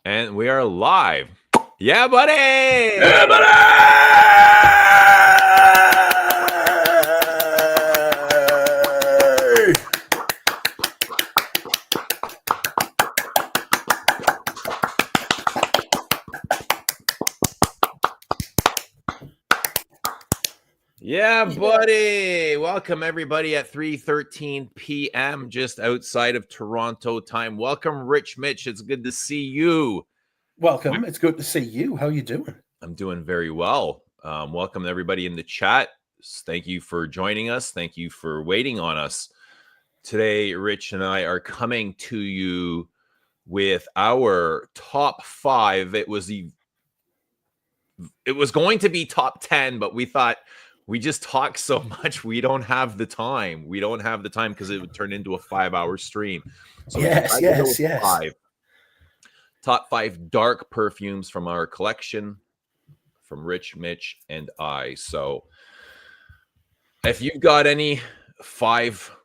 And we are live. Yeah, buddy! Yeah, buddy! Yeah, buddy! Welcome, everybody, at 3:13 p.m., just outside of Toronto time. Welcome, Rich Mitch. It's good to see you. Welcome. It's good to see you. How you doing? I'm doing very well. Welcome, everybody in the chat. Thank you for joining us. Thank you for waiting on us. Today, Rich and I are coming to you with our top 5. It was going to be top 10, but we thought we just talk so much we don't have the time. We don't have the time because it would turn into a 5-hour stream. So yes. Top 5 dark perfumes from our collection from Rich, Mitch, and I. So if you've got any 5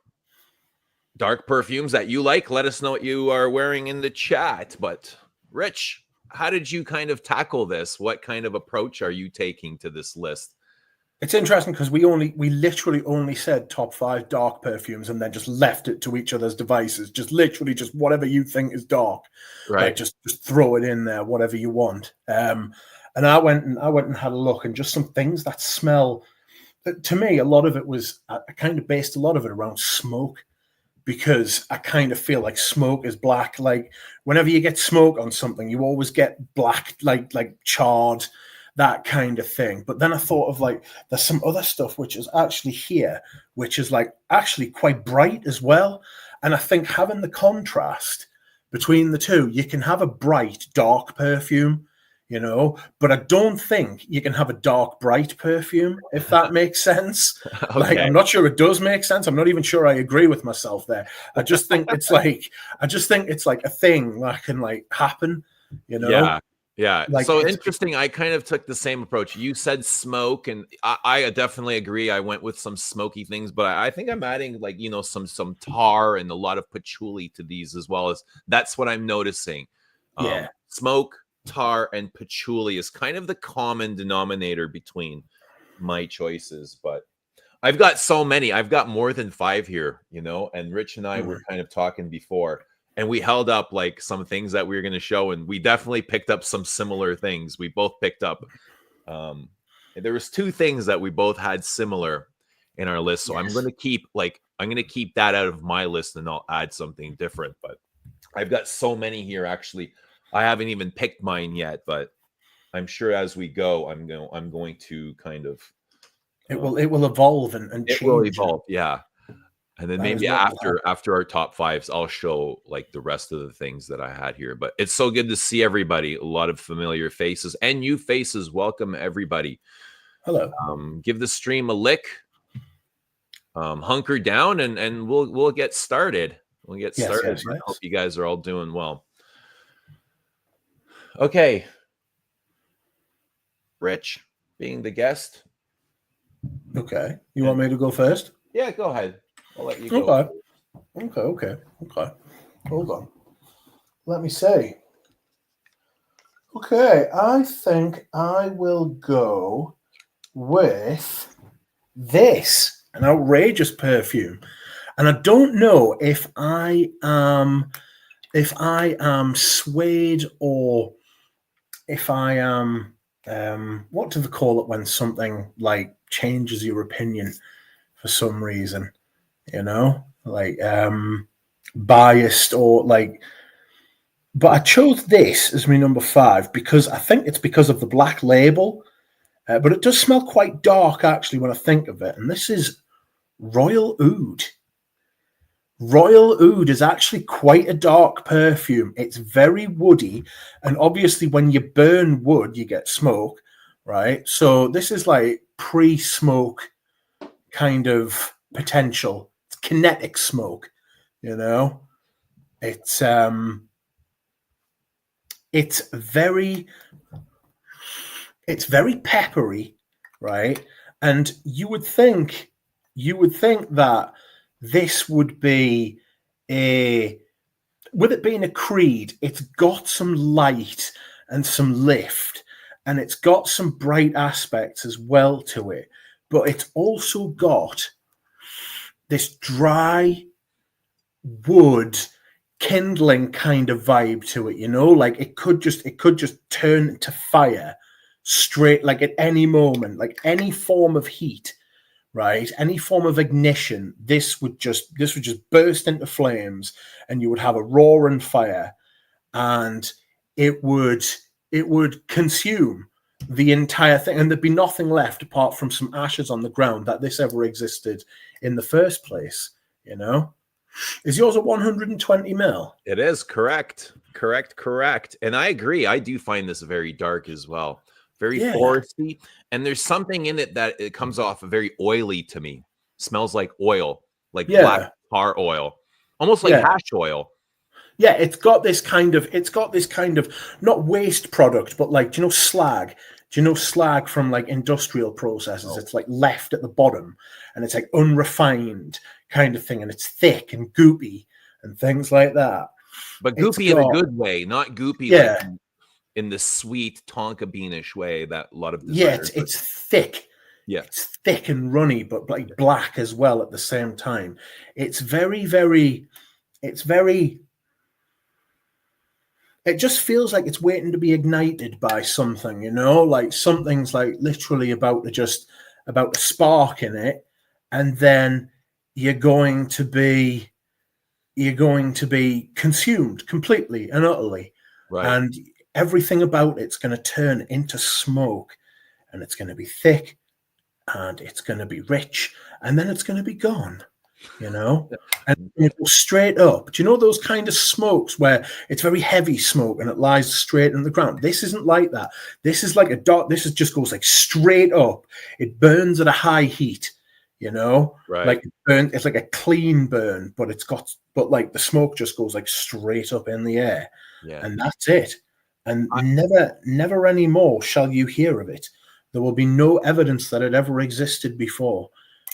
dark perfumes that you like, let us know what you are wearing in the chat. But Rich, how did you kind of tackle this? What kind of approach are you taking to this list? It's interesting because we literally only said top 5 dark perfumes and then just left it to each other's devices. Just literally just whatever you think is dark. Right. Like just throw it in there, whatever you want. And I went and had a look, and just some things that smell. To me, a lot of it was, I kind of based a lot of it around smoke, because I kind of feel like smoke is black. Like whenever you get smoke on something, you always get black, like charred, that kind of thing. But then I thought of like, there's some other stuff which is actually here, which is like actually quite bright as well. And I think having the contrast between the two, you can have a bright, dark perfume, you know, but I don't think you can have a dark, bright perfume, if that makes sense. Okay. Like, I'm not sure it does make sense. I'm not even sure I agree with myself there. I just think it's like, a thing that can like happen, you know? Yeah. Like, so interesting. I kind of took the same approach. You said smoke, and I definitely agree. I went with some smoky things, but I think I'm adding like, you know, some tar and a lot of patchouli to these as well. As that's what I'm noticing. Yeah. Smoke, tar, and patchouli is kind of the common denominator between my choices. But I've got so many. I've got more than 5 here, you know, and Rich and I were kind of talking before. And we held up like some things that we were going to show, and we definitely picked up some similar things. We both picked up. There was 2 things that we both had similar in our list. So yes. I'm going to keep that out of my list, and I'll add something different. But I've got so many here. Actually, I haven't even picked mine yet, but I'm sure as we go, I'm going to kind of. It will evolve and change. It will evolve, yeah. And then maybe after our top 5s, I'll show like the rest of the things that I had here. But it's so good to see everybody. A lot of familiar faces and new faces. Welcome, everybody. Hello. Give the stream a lick. Hunker down, and we'll get started. We'll get started. Yes. I hope you guys are all doing well. Okay. Rich, being the guest. Okay. You want me to go first? Yeah, go ahead. I'll let you go. Okay. Hold on. Let me see. Okay, I think I will go with this, an outrageous perfume. And I don't know if I am swayed, or if I am what do they call it when something like changes your opinion for some reason? You know, like biased, or like, but I chose this as my number 5 because I think it's because of the black label, but it does smell quite dark actually when I think of it. And this is Royal Oud. Royal Oud is actually quite a dark perfume. It's very woody, and obviously when you burn wood, you get smoke, right? So this is like pre-smoke kind of potential. Kinetic smoke, you know. It's very peppery, right? And you would think that this would be a with it being a creed, it's got some light and some lift, and it's got some bright aspects as well to it. But it's also got this dry wood kindling kind of vibe to it, you know, like it could just turn to fire straight, like at any moment, like any form of heat, right, any form of ignition, this would just burst into flames, and you would have a roaring fire, and it would consume the entire thing, and there'd be nothing left apart from some ashes on the ground that this ever existed in the first place, you know. Is yours a 120 mil? It is correct. And I agree. I do find this very dark as well. Very foresty. And there's something in it that it comes off very oily to me. Smells like oil, like black tar oil, almost like hash oil. Yeah, it's got this kind of not waste product, but like, do you know slag? Do you know slag from like industrial processes? It's like left at the bottom, and it's like unrefined kind of thing, and it's thick and goopy and things like that. But goopy in a good way, not goopy like in the sweet tonka beanish way that a lot of designers it's thick. Yeah, it's thick and runny, but like black as well at the same time. It's very. It just feels like it's waiting to be ignited by something, you know, like something's like literally about to spark in it, and then you're going to be consumed completely and utterly, and everything about it's going to turn into smoke, and it's going to be thick, and it's going to be rich, and then it's going to be gone. You know, and it goes straight up. Do you know those kind of smokes where it's very heavy smoke and it lies straight in the ground? This isn't like that. This is like just goes like straight up. It burns at a high heat, you know, like it's like a clean burn, but like the smoke just goes like straight up in the air, and that's it. And never anymore shall you hear of it. There will be no evidence that it ever existed before,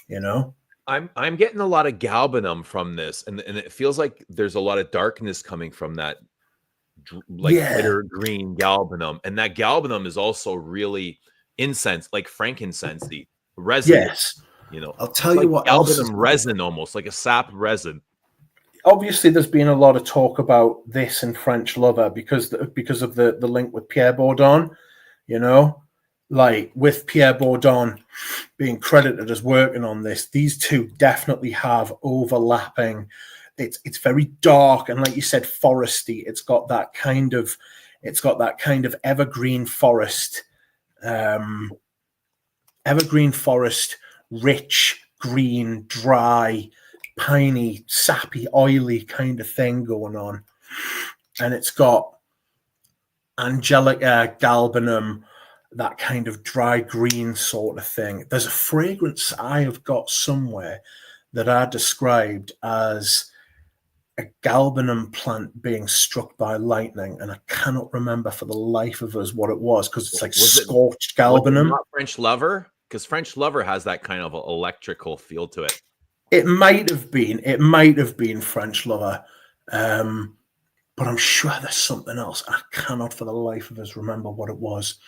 you know. I'm getting a lot of galbanum from this, and it feels like there's a lot of darkness coming from that, like bitter green galbanum, and that galbanum is also really incense, like frankincense-y resin. Yes, you know, I'll tell you what galbanum else resin, almost like a sap resin. Obviously, there's been a lot of talk about this in French Lover because of the link with Pierre Bourdon, you know. Like with Pierre Bourdon being credited as working on this, these two definitely have overlapping. It's very dark, and like you said, foresty. It's got that kind of evergreen forest, rich, green, dry, piney, sappy, oily kind of thing going on, and it's got angelica, galbanum, that kind of dry green sort of thing. There's a fragrance I have got somewhere that I described as a galbanum plant being struck by lightning, and I cannot remember for the life of us what it was, because it's like scorched galbanum. Not French Lover, because French Lover has that kind of electrical feel to it. It might have been French Lover, but I'm sure there's something else. I cannot for the life of us remember what it was.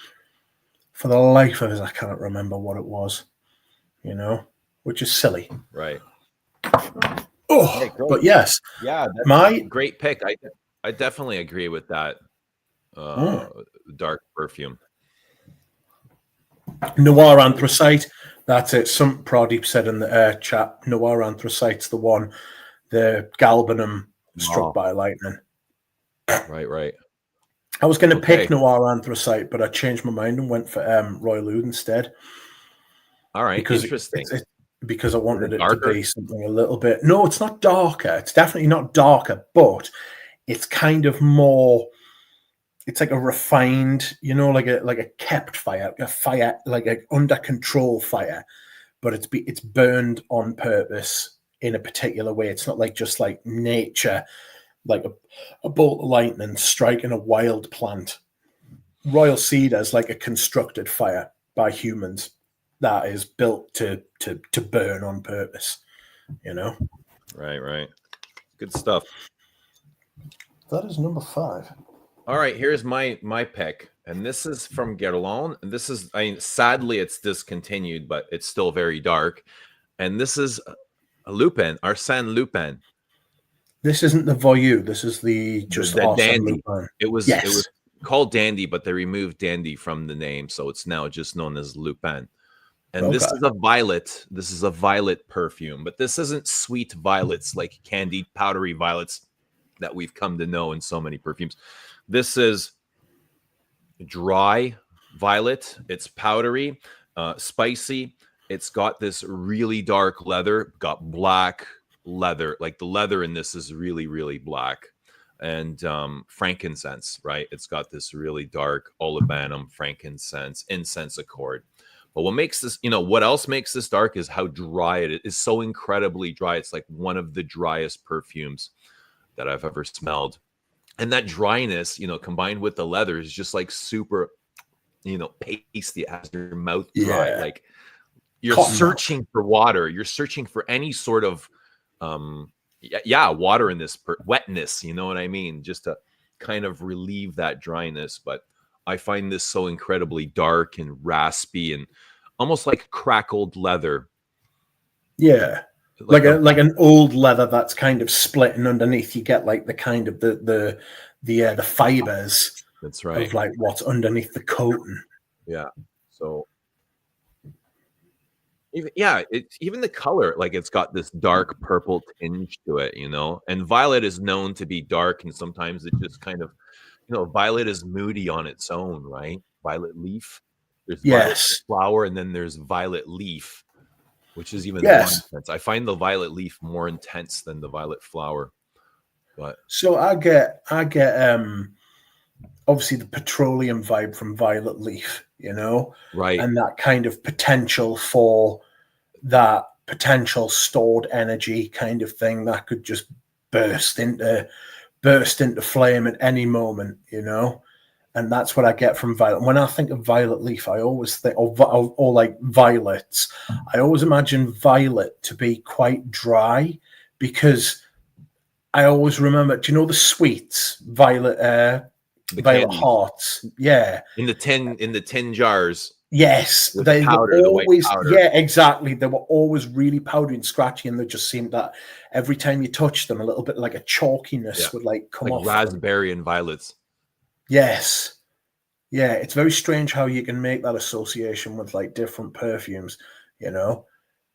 For the life of us, I cannot remember what it was, you know, which is silly. Right. Oh, but yes. Yeah, that's a great pick. I definitely agree with that dark perfume. Noir Anthracite. That's it. Some Pradeep said in the chat, Noir Anthracite's the one. The galbanum struck by lightning. Right. I was going to pick Noir Anthracite, but I changed my mind and went for Royal Oud instead. All right, interesting. Because I wanted it to be something a little bit. No, it's not darker. It's definitely not darker, but it's kind of more. It's like a refined, you know, like a kept fire, a fire like an under control fire, but it's burned on purpose in a particular way. It's not like just like nature. Like a bolt of lightning striking a wild plant. Royal Cedar is like a constructed fire by humans that is built to burn on purpose, you know? Right. Good stuff. That is number 5. All right, here's my pick, and this is from Guerlain. And this is, I mean, sadly, it's discontinued, but it's still very dark. And this is a Lupin, Arsène Lupin. This isn't the Voyou. This is the Arsène Dandy. Lupin. It was Yes. called Dandy, but they removed Dandy from the name, so it's now just known as Lupin. And this is a violet. This is a violet perfume, but this isn't sweet violets like candied powdery violets that we've come to know in so many perfumes. This is dry violet. It's powdery, spicy. It's got this really dark leather, got black leather. Like the leather in this is really, really black. And frankincense, right? It's got this really dark olibanum, frankincense, incense accord. But what makes this, what else makes this dark is how dry it is. It's so incredibly dry. It's like one of the driest perfumes that I've ever smelled. And that dryness, combined with the leather is just like super, pasty. It has your mouth dry. Yeah. Like you're searching for water. You're searching for any sort of, water in this wetness. You know what I mean? Just to kind of relieve that dryness. But I find this so incredibly dark and raspy and almost like crackled leather. Yeah. Like an old leather that's kind of split, and underneath you get like the kind of the fibers. That's right. Of like what's underneath the coating. Yeah. So even the color, like it's got this dark purple tinge to it, and violet is known to be dark, and sometimes it just kind of, violet is moody on its own, right? Violet leaf. There's violet flower, and then there's violet leaf, which is even more intense. I find the violet leaf more intense than the violet flower. But so I get obviously the petroleum vibe from violet leaf, right, and that kind of potential for that potential stored energy kind of thing that could just burst into flame at any moment, and that's what I get from violet. When I think of violet leaf, I always think, or like violets, I always imagine violet to be quite dry, because I always remember, do you know the sweets, violet violet hearts? Yeah. In the tin jars. Yes, they powder, were always, the powder. Yeah, exactly. They were always really powdery and scratchy, and they just seemed that every time you touched them, a little bit like a chalkiness would like come off. Raspberry and violets. Yes. Yeah, it's very strange how you can make that association with like different perfumes,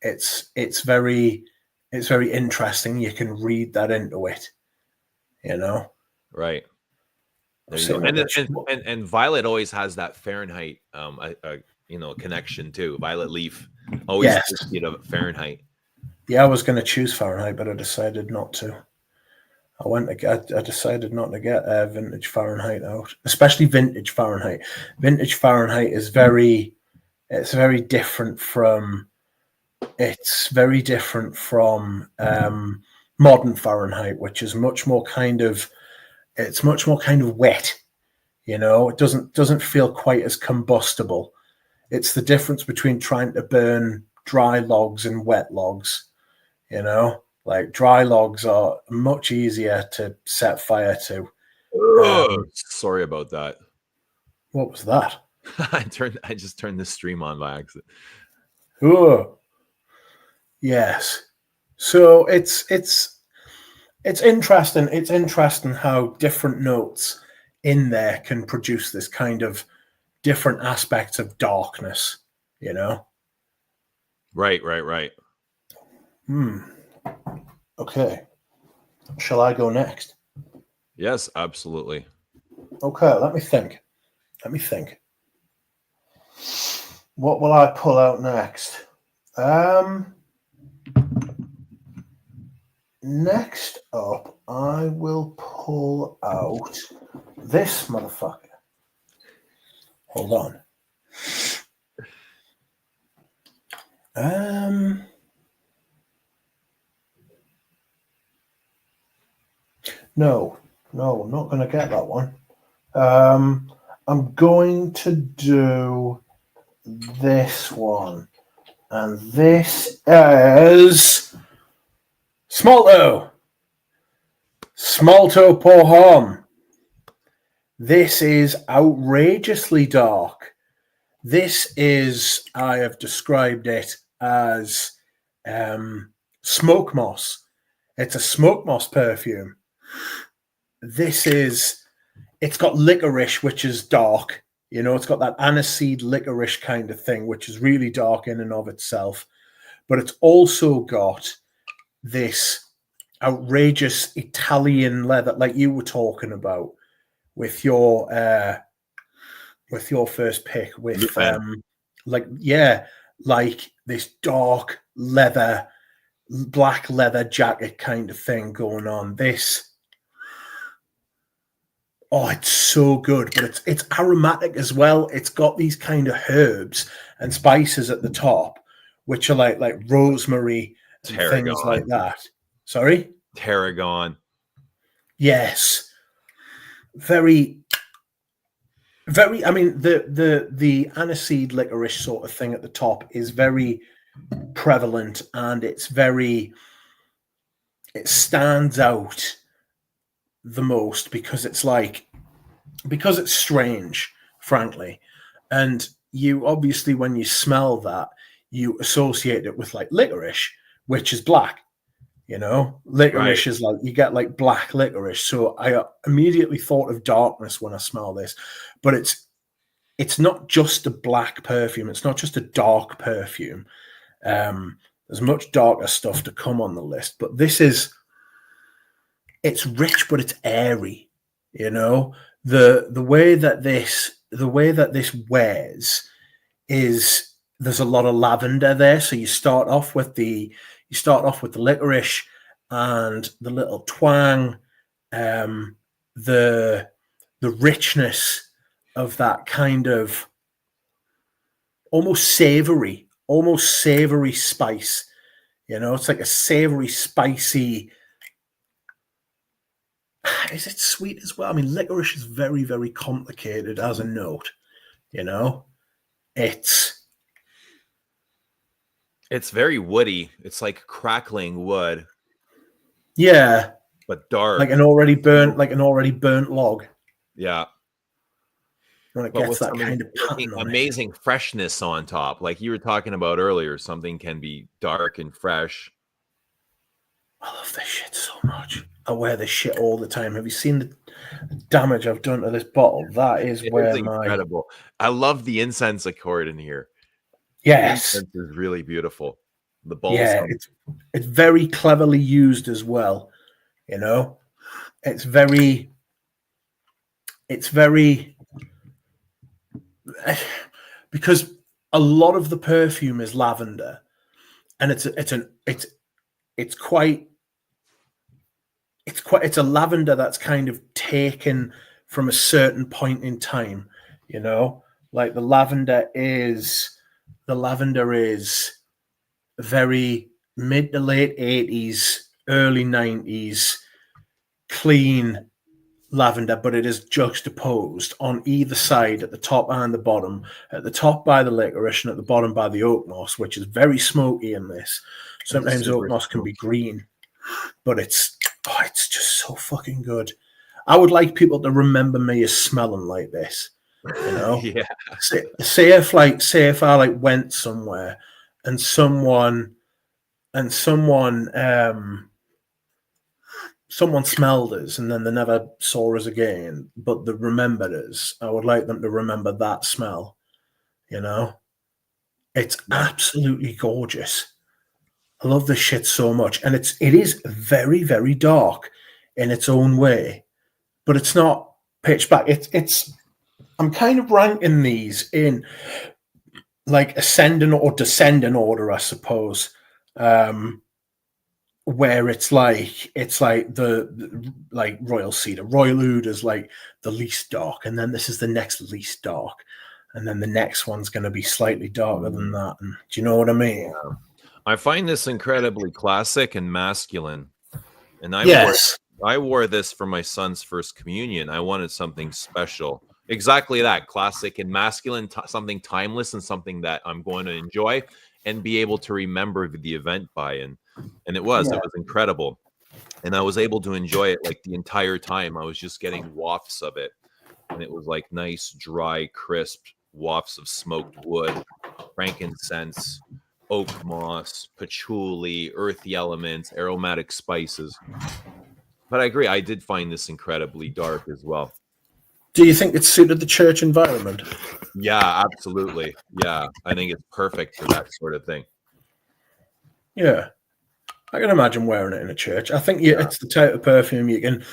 It's very interesting. You can read that into it, Right. And violet always has that Fahrenheit connection too. Violet leaf always Fahrenheit. Yeah, I was going to choose Fahrenheit, but I decided not to. I decided not to get vintage Fahrenheit out, especially vintage Fahrenheit. Vintage Fahrenheit is very different from modern Fahrenheit, which is much more kind of wet. It doesn't feel quite as combustible. It's the difference between trying to burn dry logs and wet logs. Like dry logs are much easier to set fire to. Sorry about that. What was that? I just turned the stream on by accident. Oh, yes. So it's interesting. It's interesting how different notes in there can produce this kind of different aspects of darkness. Right. Okay. Shall I go next? Yes, absolutely. Okay, let me think. What will I pull out next? Next up, I will pull out this motherfucker. Hold on. No, I'm not going to get that one. I'm going to do this one. And this is Smolto. Smalto Porhom. This is outrageously dark. This is, I have described it as smoke moss. It's a smoke moss perfume. It's got licorice, which is dark. You know, it's got that aniseed licorice kind of thing, which is really dark in and of itself. But it's also got this outrageous Italian leather, like you were talking about with your first pick, with like this dark leather, black leather jacket kind of thing going on. It's so good, but it's aromatic as well. It's got these kind of herbs and spices at the top, which are like rosemary and things like that. Sorry? Tarragon. Yes. Very, very, I mean, the aniseed licorice sort of thing at the top is very prevalent, and it stands out the most because it's strange, frankly. And you obviously, when you smell that, you associate it with like licorice, which is black. You know, licorice is like, you get like black licorice. So I immediately thought of darkness when I smell this, but it's not just a black perfume. It's not just a dark perfume. There's much darker stuff to come on the list, but it's rich, but it's airy. You know, the way that this wears is, there's a lot of lavender there. So you start off with the licorice and the little twang, the richness of that kind of almost savory spice. You know, it's like a savory, spicy. Is it sweet as well? I mean, licorice is very, very complicated as a note. You know, it's very woody. It's like crackling wood. Yeah, but dark, like an already burnt log. Yeah. When it gets that kind of amazing freshness on top, like you were talking about earlier. Something can be dark and fresh. I love this shit so much. I wear this shit all the time. Have you seen the damage I've done to this bottle? That is incredible. I love the incense accord in here. Yes, the incense is really beautiful. The balsam. Yeah, it's very cleverly used as well. You know, it's very because a lot of the perfume is lavender, and it's a lavender that's kind of taken from a certain point in time. You know, like the lavender is very mid to late 80s, early 90s, clean lavender, but it is juxtaposed on either side, at the top and the bottom. At the top by the licorice, and at the bottom by the oak moss, which is very smoky in this. Sometimes oak moss can be green, but it's just so fucking good. I would like people to remember me as smelling like this. You know, yeah. Say if I like went somewhere and someone smelled us and then they never saw us again, but they remembered us, I would like them to remember that smell. You know, it's absolutely gorgeous. I love this shit so much, and it is very, very dark in its own way, but it's not pitch black. It's I'm kind of ranking these in like ascending or descending order, I suppose. Where it's like the Royal Cedar, Royal Oud is like the least dark, and then this is the next least dark, and then the next one's going to be slightly darker than that. And do you know what I mean? Yeah. I find this incredibly classic and masculine, and I wore this for my son's first communion. I wanted something special, exactly that, classic and masculine, something timeless, and something that I'm going to enjoy and be able to remember the event by. And it was incredible. and I was able to enjoy it like the entire time. I was just getting wafts of it, and it was like nice, dry, crisp wafts of smoked wood, frankincense, oak moss, patchouli, earthy elements, aromatic spices. But I agree, I did find this incredibly dark as well. Do you think it suited the church environment? Yeah, absolutely. Yeah, I think it's perfect for that sort of thing. Yeah. I can imagine wearing it in a church. I think Yeah. it's the type of perfume you can.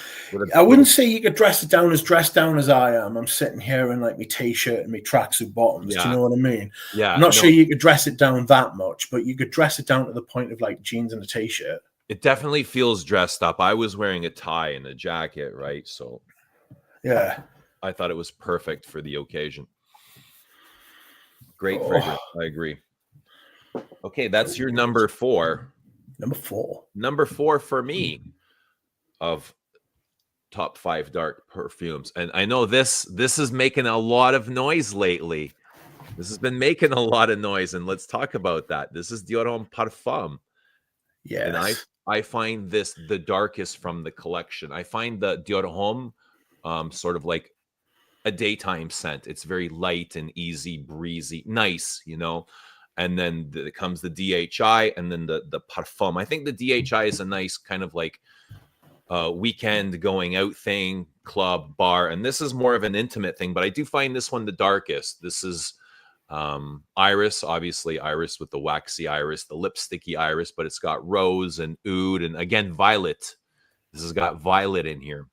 I wouldn't say you could dress down as I am. I'm sitting here in like my t-shirt and my tracksuit bottoms. Do you know what I mean? Yeah. I'm not sure you could dress it down that much, but you could dress it down to the point of like jeans and a t-shirt. It definitely feels dressed up. I was wearing a tie and a jacket, right? So yeah, I thought it was perfect for the occasion. Great fragrance. I agree. Okay, that's your number 4. Number 4. Number 4 for me of top 5 dark perfumes. And I know this is making a lot of noise lately. This has been making a lot of noise, and let's talk about that. This is Dior Homme Parfum. Yes. And I find this the darkest from the collection. I find the Dior Homme sort of like a daytime scent. It's very light and easy, breezy, nice, you know. And then comes the DHI, and then the Parfum. I think the DHI is a nice kind of like weekend going out thing, club, bar, and this is more of an intimate thing. But I do find this one the darkest. This is iris, obviously iris with the waxy iris, the lipsticky iris, but it's got rose and oud, and again violet. This has got violet in here.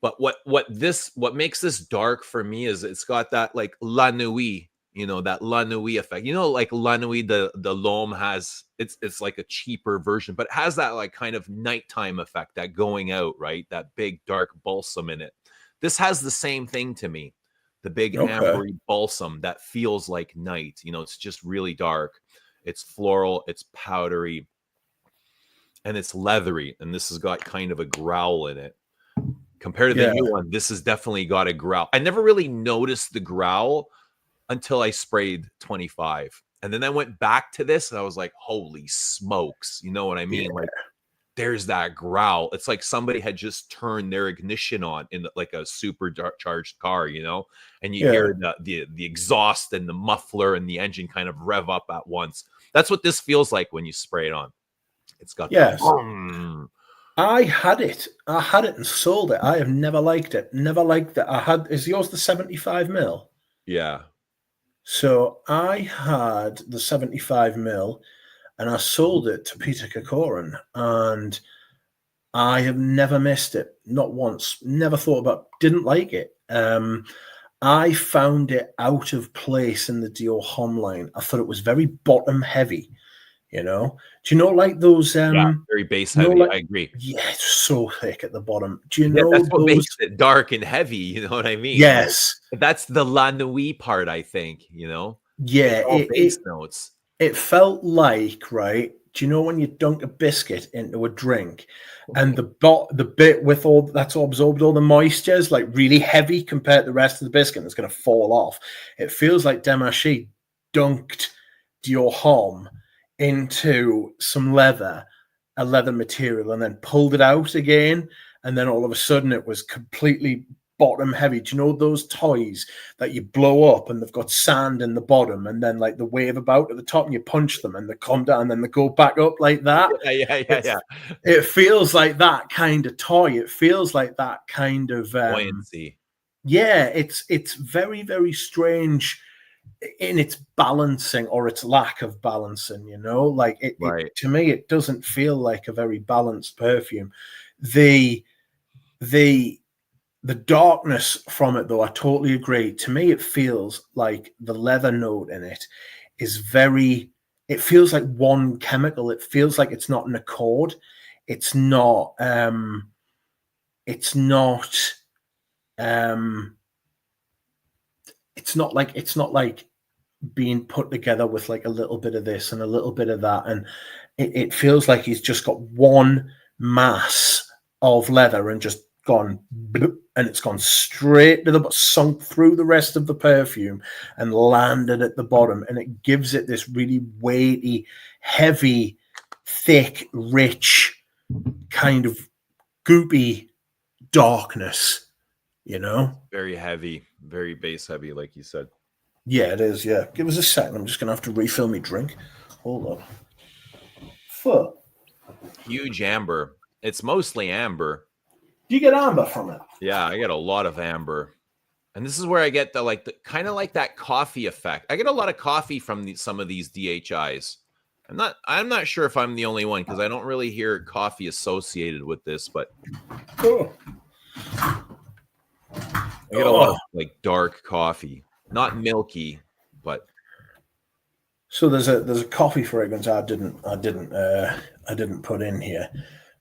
But what makes this dark for me is it's got that like La Nuit, you know, that La Nuit effect. You know, like La Nuit, the L'Homme has, it's like a cheaper version, but it has that like kind of nighttime effect, that going out, right? That big dark balsam in it. This has the same thing to me. The big ambery balsam that feels like night. You know, it's just really dark. It's floral, it's powdery, and it's leathery. And this has got kind of a growl in it. Compared to the new one, this has definitely got a growl. I never really noticed the growl until I sprayed 25. And then I went back to this and I was like, holy smokes. You know what I mean? Like, there's that growl. It's like somebody had just turned their ignition on in like a supercharged car, you know, and you hear the exhaust and the muffler and the engine kind of rev up at once. That's what this feels like when you spray it on. It's got I had it and sold it. I have never liked it. Never liked it. Is yours the 75 mil? Yeah. So I had the 75 mil and I sold it to Peter Kokorin, and I have never missed it. Not once. Never thought about, didn't like it. I found it out of place in the Dior Homme line. I thought it was very bottom heavy. You know, do you know like those? Very base heavy. I agree. Yeah, it's so thick at the bottom. Do you know that's what makes it dark and heavy? You know what I mean? Yes, like, that's the La Nuit part. I think, you know. Yeah, base notes. It felt like, right? Do you know when you dunk a biscuit into a drink, and the bit with all that's absorbed all the moisture is like really heavy compared to the rest of the biscuit, and it's going to fall off. It feels like Demaché dunked Dior Homme into some a leather material, and then pulled it out again, and then all of a sudden it was completely bottom heavy. Do you know those toys that you blow up and they've got sand in the bottom, and then like the wave about at the top, and you punch them and they come down and then they go back up like that? Yeah. It feels like that kind of toy. It feels like that kind of buoyancy. Yeah, it's very, very strange in its balancing or its lack of balancing, you know, like it to me, it doesn't feel like a very balanced perfume. The darkness from it, though, I totally agree. To me, it feels like the leather note in it is it feels like one chemical. It feels like it's not an accord. It's not like being put together with like a little bit of this and a little bit of that, and it feels like he's just got one mass of leather and just gone bloop, and it's gone straight to the sunk through the rest of the perfume and landed at the bottom, and it gives it this really weighty, heavy, thick, rich kind of goopy darkness, you know? Very heavy, very base heavy, like you said. Yeah, it is. Yeah. Give us a second. I'm just going to have to refill my drink. Hold on. Fuck. Huge amber. It's mostly amber. Do you get amber from it? Yeah, I get a lot of amber. And this is where I get the kind of like that coffee effect. I get a lot of coffee from some of these DHIs. I'm not sure if I'm the only one because I don't really hear coffee associated with this, but Oh. I get a lot of like dark coffee. Not milky, but So there's a coffee fragrance I didn't put in here,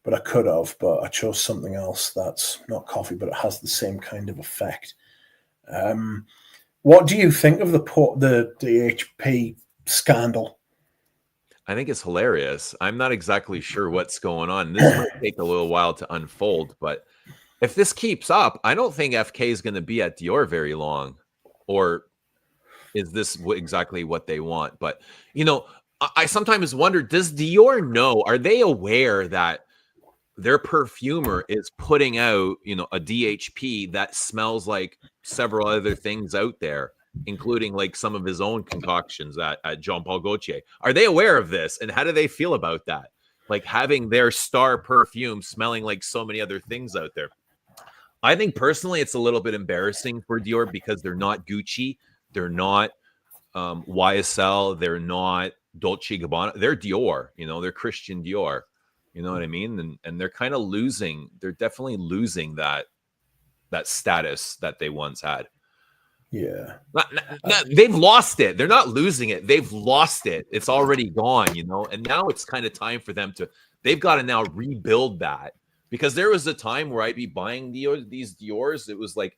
but I could have, but I chose something else that's not coffee, but it has the same kind of effect. What do you think of the DHP scandal? I think it's hilarious. I'm not exactly sure what's going on. This might take a little while to unfold, but if this keeps up, I don't think FK is going to be at Dior very long. Or is this exactly what they want? But, you know, I sometimes wonder, does Dior know? Are they aware that their perfumer is putting out, you know, a DHP that smells like several other things out there, including like some of his own concoctions at Jean Paul Gaultier? Are they aware of this? And how do they feel about that? Like having their star perfume smelling like so many other things out there. I think personally it's a little bit embarrassing for Dior because they're not Gucci. They're not YSL. They're not Dolce & Gabbana. They're Dior, you know, they're Christian Dior. You know what I mean? And they're kind of losing. They're definitely losing that status that they once had. Yeah. They've lost it. They're not losing it. They've lost it. It's already gone, you know? And now it's kind of time for them they've got to now rebuild that. Because there was a time where I'd be buying these Diors. It was like,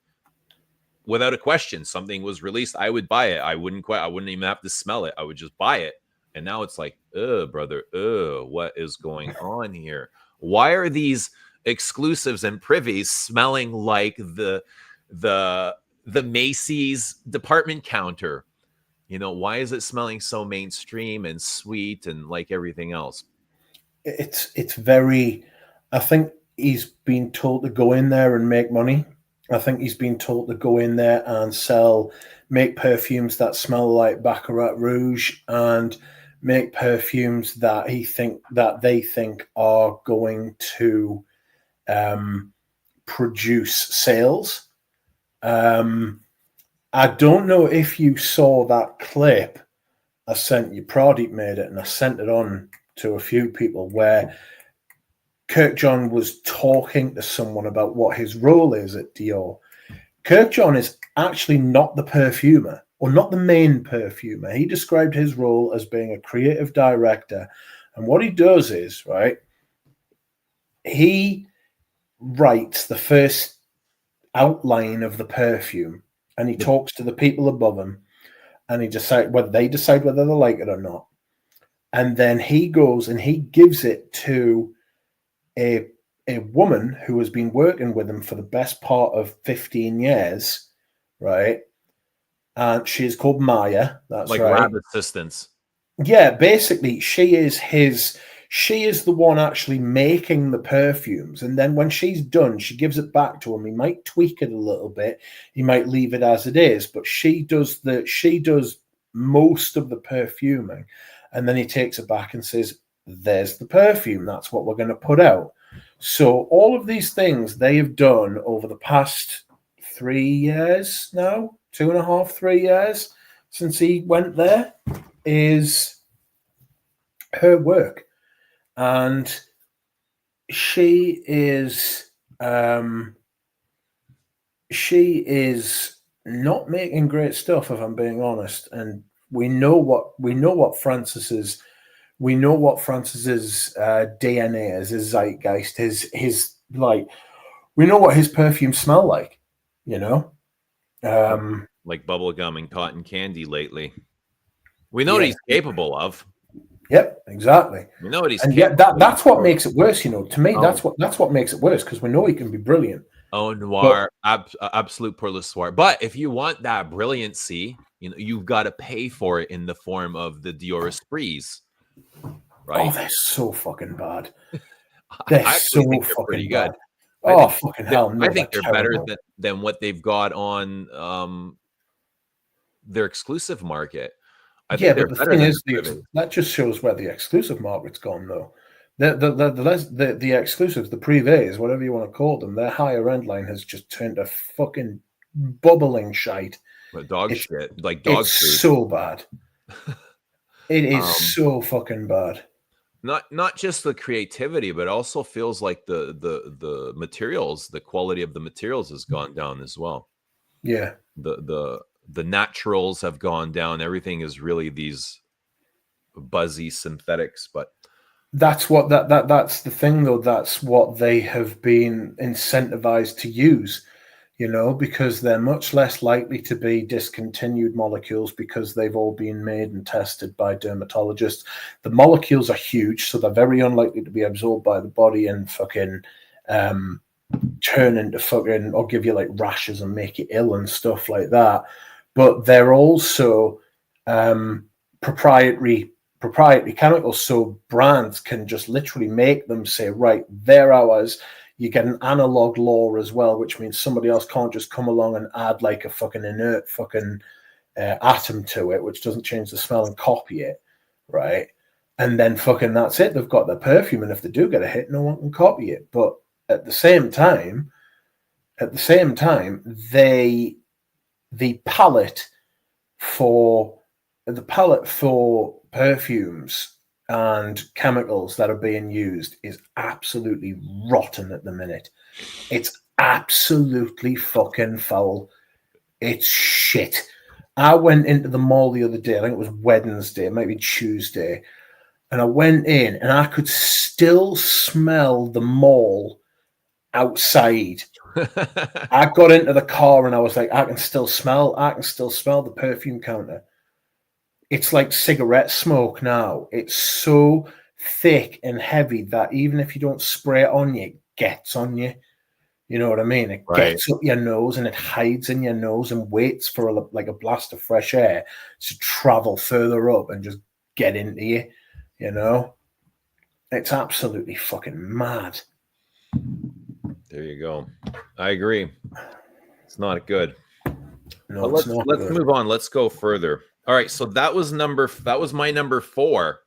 without a question, something was released, I would buy it. I wouldn't even have to smell it. I would just buy it. And now it's like, brother, what is going on here? Why are these exclusives and privies smelling like the Macy's department counter? You know, why is it smelling so mainstream and sweet and like everything else? It's very, I think he's been told to go in there and make money. I think he's been told to go in there and make perfumes that smell like Baccarat Rouge and make perfumes that they think are going to produce sales. I don't know if you saw that clip I sent you. Pradeep made it, and I sent it on to a few people where Kirkjohn was talking to someone about what his role is at Dior. Kirkjohn is actually not the perfumer or not the main perfumer. He described his role as being a creative director. And what he does is, right, he writes the first outline of the perfume and he talks to the people above him and they decide whether they like it or not. And then he goes and he gives it to a woman who has been working with him for the best part of 15 years, right? And she's called Maya. That's like right. lab assistants. Yeah, basically, she is the one actually making the perfumes. And then when she's done, she gives it back to him. He might tweak it a little bit. He might leave it as it is, but she does most of the perfuming. And then he takes it back and says, there's the perfume. That's what we're going to put out. So all of these things they have done over the past 3 years now, 2.5, 3 years since he went there is her work. And she is not making great stuff, if I'm being honest. And we know what Francis's DNA is, his zeitgeist, his like. We know what his perfumes smell like, you know. Like bubblegum and cotton candy lately. We know what he's capable of. Yep, exactly. We know what he's capable of. That's what makes it worse, you know. To me, that's what makes it worse, because we know he can be brilliant. Oh, noir, absolute pour le soir. But if you want that brilliancy, you know, you've got to pay for it in the form of the Dior Esprits, right? Oh, they're so fucking bad. They're I actually so think they're pretty fucking good. bad. I Oh think fucking hell, I no, they're think they're better terrible. than what they've got on their exclusive market. I Yeah, think but they're the better thing than is, the private. that just shows where the exclusive market's gone, though. The exclusives, the privés, whatever you want to call them, their higher end line has just turned to fucking bubbling shite. But dog It's shit, like dog it's food. so bad. It is Um, so fucking bad. not just the creativity, but also feels like the materials, the quality of the materials has gone down as well. Yeah, The naturals have gone down. Everything is really these buzzy synthetics, but that's what that's the thing, though. That's what they have been incentivized to use. Because they're much less likely to be discontinued molecules because they've all been made and tested by dermatologists. The molecules are huge, so they're very unlikely to be absorbed by the body and fucking turn into fucking, or give you like rashes and make you ill and stuff like that. But they're also proprietary chemicals, so brands can just literally make them say, right, they're ours. You get an analog law as well, which means somebody else can't just come along and add like a fucking inert fucking atom to it, which doesn't change the smell, and copy it, right? And then fucking that's it. They've got their perfume, and if they do get a hit, no one can copy it. But at the same time, they the palette for perfumes and chemicals that are being used is absolutely rotten at the minute. It's absolutely fucking foul. It's shit. I went into the mall the other day, I think it was Wednesday, maybe Tuesday, and I went in and I could still smell the mall outside. I got into the car and I was like, I can still smell the perfume counter. It's like cigarette smoke now. It's so thick and heavy that even if you don't spray it on you, it gets on you. You know what I mean? It right. gets up your nose and it hides in your nose and waits for like a blast of fresh air to travel further up and just get into you. It's absolutely fucking mad. There you go. I agree. It's not good. No, But it's not let's good. move on. Let's go further. All right, so that was my number 4.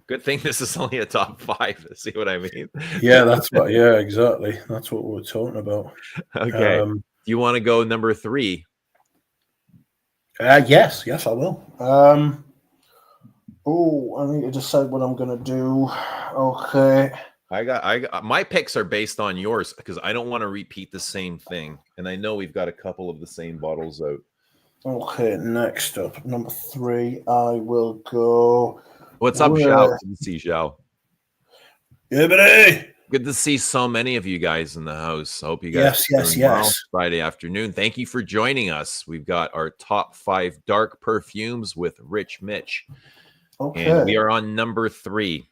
Good thing this is only a top 5. See what I mean? Yeah, exactly. That's what we were talking about. Okay. Do you want to go number 3? Yes, I will. I need to decide what I'm gonna do. Okay. I got my picks are based on yours because I don't want to repeat the same thing, and I know we've got a couple of the same bottles out. Okay, next up, number 3, I will go. What's up, Zhao? Good to see Zhao. Yeah, buddy. Good to see so many of you guys in the house. I hope you guys Yes. well Friday afternoon. Thank you for joining us. We've got our top 5 dark perfumes with Rich Mitch. Okay. And we are on number 3.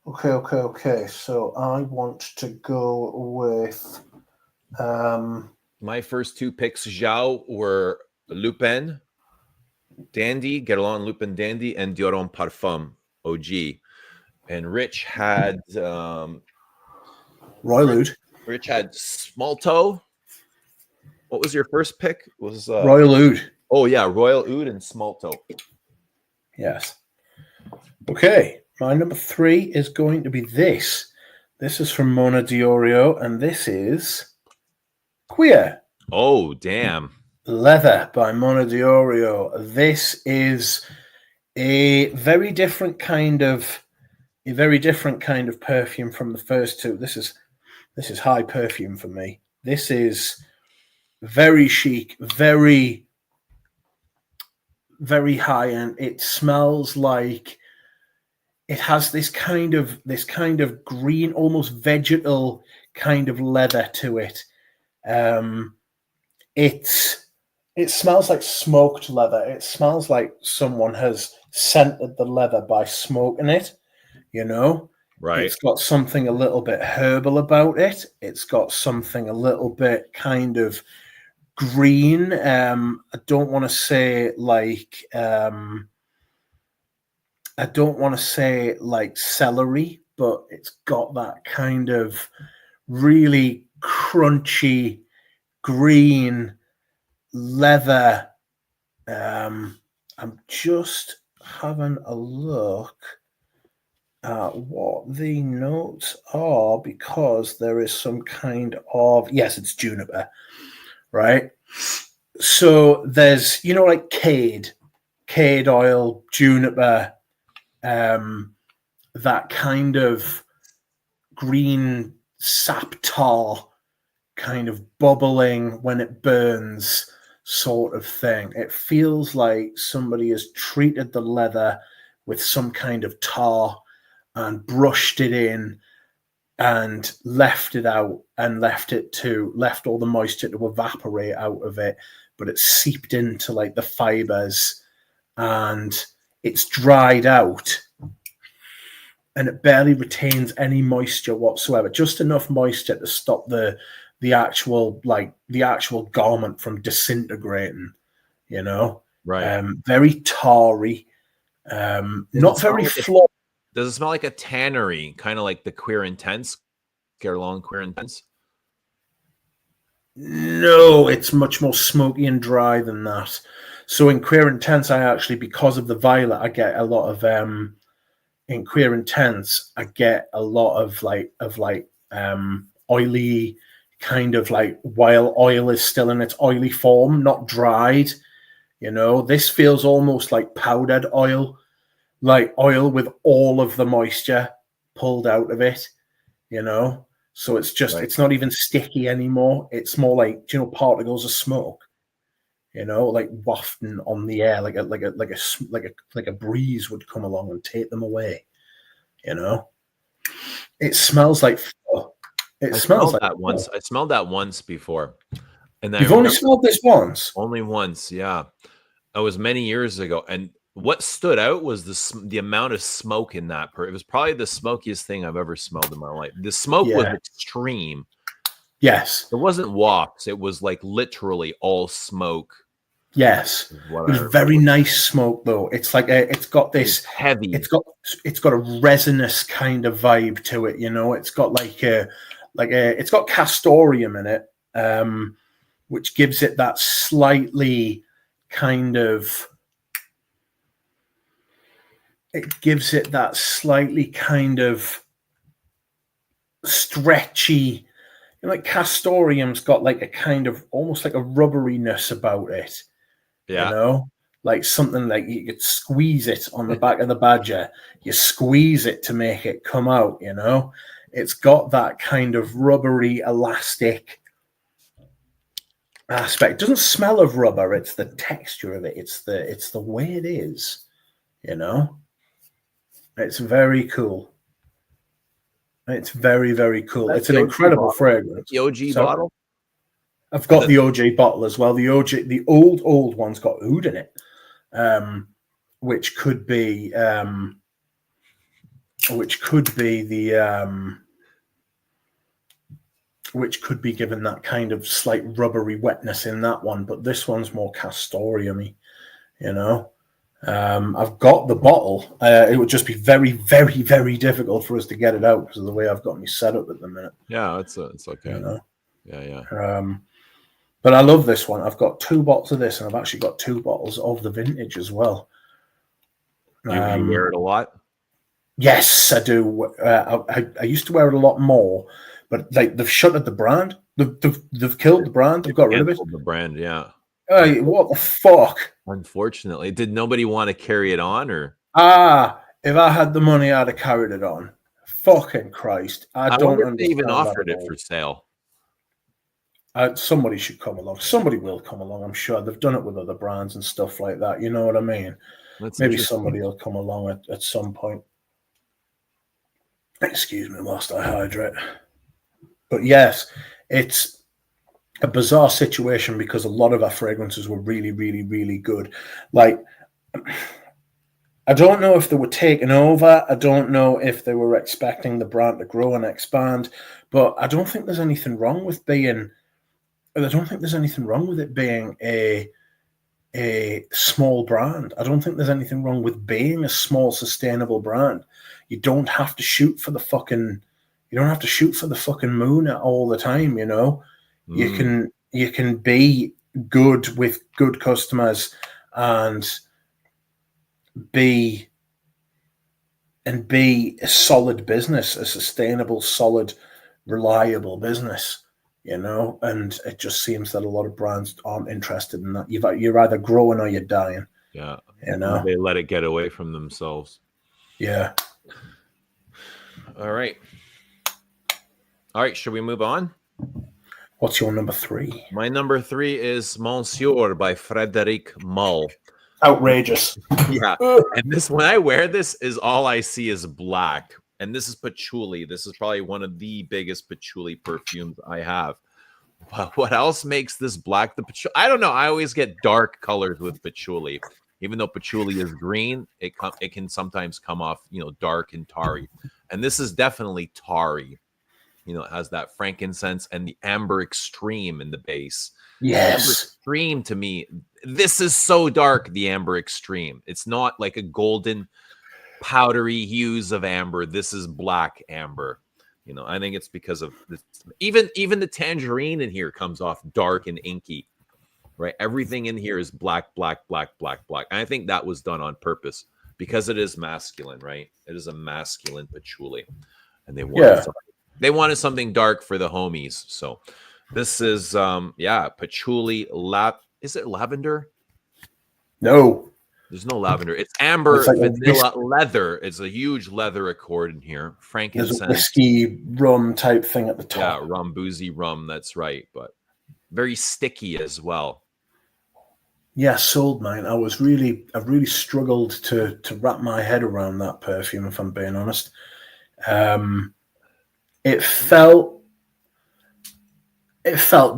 Okay. So I want to go with my first 2 picks, Zhao, were Lupin Dandy, Guerlain Lupin Dandy, and Dior Homme Parfum OG. And Rich had Royal Oud. Rich had Smalto. What was your first pick? Was Royal Oud. Oh yeah, Royal Oud and Smalto. Yes. Okay, my number 3 is going to be this. This is from Mona Diorio, and this is Queer. Oh, damn. Leather by Mona Diorio. This is a very different kind of perfume from the first 2. This is high perfume for me. This is very chic, very, very high end. It smells like it has this kind of green, almost vegetal kind of leather to it. It smells like smoked leather. It smells like someone has scented the leather by smoking it. Right. It's got something a little bit herbal about it. It's got something a little bit kind of green. I don't want to say like celery, but it's got that kind of really crunchy green leather. I'm just having a look at what the notes are, because there is some kind of, yes, it's juniper, right? So there's, you know, like cade oil, juniper, that kind of green sap tar kind of bubbling when it burns sort of thing. It feels like somebody has treated the leather with some kind of tar and brushed it in and left it out and left all the moisture to evaporate out of it, but it's seeped into like the fibers and it's dried out and it barely retains any moisture whatsoever, just enough moisture to stop the actual garment from disintegrating, you know. Right. Very tarry, not very floral. Does it smell like a tannery, kind of like the Queer Intense, Guerlain Queer Intense? No, it's much more smoky and dry than that. So in Queer Intense, I actually, because of the violet, I get a lot of in Queer Intense, I get a lot of oily, kind of like, while oil is still in its oily form, not dried. You know, this feels almost like powdered oil, like oil with all of the moisture pulled out of it, you know. So it's just, Right. it's not even sticky anymore. It's more like, you know, particles of smoke, you know, like wafting on the air, like a breeze would come along and take them away, you know. It smells like, it I smells smelled like that once. I smelled that once before, and I You've only remember smelled this once. only once. Yeah, it was many years ago, and what stood out was the amount of smoke in that. It was probably the smokiest thing I've ever smelled in my life. The smoke was Yeah. extreme. Yes. It wasn't wafts. It was like literally all smoke. Yes. Is It what was I very remember. nice smoke though. It's like it's got this Heavy. it's got a resinous kind of vibe to it, you know. It's got it's got castoreum in it, which gives it that slightly kind of stretchy, you know, like castoreum's got like a kind of almost like a rubberiness about it. Yeah. You know, like something like you could squeeze it on the back of the badger. You squeeze it to make it come out, you know. It's got that kind of rubbery, elastic aspect. It doesn't smell of rubber, it's the texture of it. It's the way it is, you know. It's very cool. It's very, very cool. It's an incredible fragrance. The OG So bottle? I've got the OG bottle as well. The old one's got oud in it. Which could be the which could be given that kind of slight rubbery wetness in that one, but this one's more castoreum-y, you know. I've got the bottle. It would just be very, very, very difficult for us to get it out because of the way I've got me set up at the minute. Yeah, it's okay. You know? Yeah. But I love this one. I've got 2 bottles of this, and I've actually got 2 bottles of the vintage as well. You wear it a lot? Yes, I do. I used to wear it a lot more, but like they've shuttered the brand. They've killed the brand. They've got rid of it. The brand, yeah. Hey, what the fuck? Unfortunately, did nobody want to carry it on, or? If I had the money, I'd have carried it on. Fucking Christ! I don't wonder if understand. they even offered it for sale. Somebody should come along. Somebody will come along. I'm sure they've done it with other brands and stuff like that. You know what I mean? Maybe somebody will come along at some point. Excuse me whilst I hydrate. But yes, it's a bizarre situation because a lot of our fragrances were really, really, really good. Like, I don't know if they were taken over. I don't know if they were expecting the brand to grow and expand. But I don't think there's anything wrong with being. I don't think there's anything wrong with it being a a small brand. I don't think there's anything wrong with being a small, sustainable brand. You don't have to shoot for the fucking moon all the time, you know. You can be good with good customers and be a solid business, a sustainable, solid, reliable business, you know. And it just seems that a lot of brands aren't interested in that. You're either growing or you're dying. Yeah, you know. they let it get away from themselves. Yeah. All right. Should we move on? What's your number 3? My number 3 is Monsieur by Frederic Mull. Outrageous. Yeah. And this, when I wear this, is all I see is black. And this is patchouli. This is probably one of the biggest patchouli perfumes I have. But what else makes this black? The patchouli, I don't know. I always get dark colors with patchouli. Even though patchouli is green, it can sometimes come off, you know, dark and tarry. And this is definitely tarry. You know, it has that frankincense and the amber extreme in the base. Yes. Amber extreme, to me, this is so dark, the amber extreme. It's not like a golden, powdery hues of amber. This is black amber. You know, I think it's because of this. Even the tangerine in here comes off dark and inky, right? Everything in here is black, black, black, black, black. And I think that was done on purpose because it is masculine, right? It is a masculine patchouli. And they wanted something dark for the homies. So this is patchouli. Is it lavender? No. There's no lavender. It's amber, like vanilla, leather. It's a huge leather accord in here. Frankincense. There's a whiskey rum type thing at the top. Yeah, rum, boozy rum. That's right. But very sticky as well. Yeah, sold mine. I really struggled to wrap my head around that perfume, if I'm being honest. It felt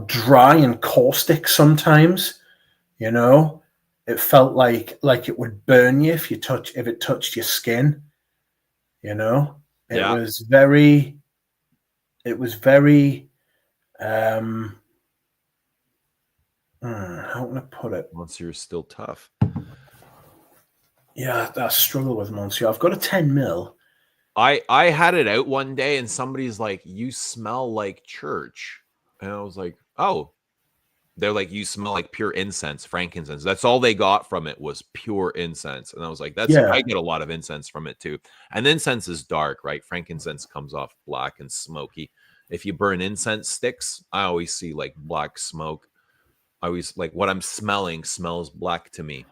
dry and caustic sometimes, you know. It felt like it would burn you if it touched your skin, you know. It was very how can I put it? Monsieur is still tough. Yeah, I struggle with Monsieur. I've got a 10 mil. I had it out one day and somebody's like, "You smell like church," and I was like, "Oh." They're like, "You smell like pure incense, frankincense." That's all they got from it was pure incense. And I was like, I get a lot of incense from it too. And incense is dark, right? Frankincense comes off black and smoky. If you burn incense sticks, I always see like black smoke. I always like what I'm smelling smells black to me.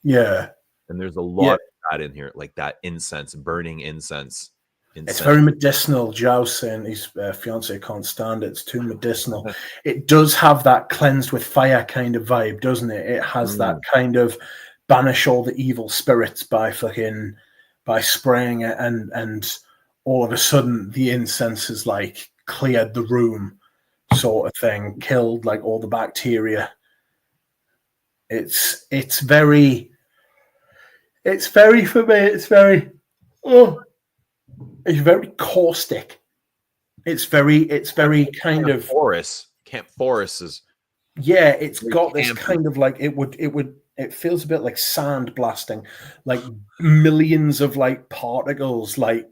Yeah. And there's a lot of that in here, like that incense, burning incense. It's very medicinal. Joe's saying his fiance can't stand it. It's too medicinal. It does have that cleansed with fire kind of vibe, doesn't it? It has that kind of banish all the evil spirits by spraying it, and all of a sudden the incense is like cleared the room, sort of thing, killed like all the bacteria. It's very for me. It's very. It's very caustic. It's very kind of Forest. Camp Forest is. Yeah, it's got this kind of like it feels a bit like sand blasting, like millions of like particles, like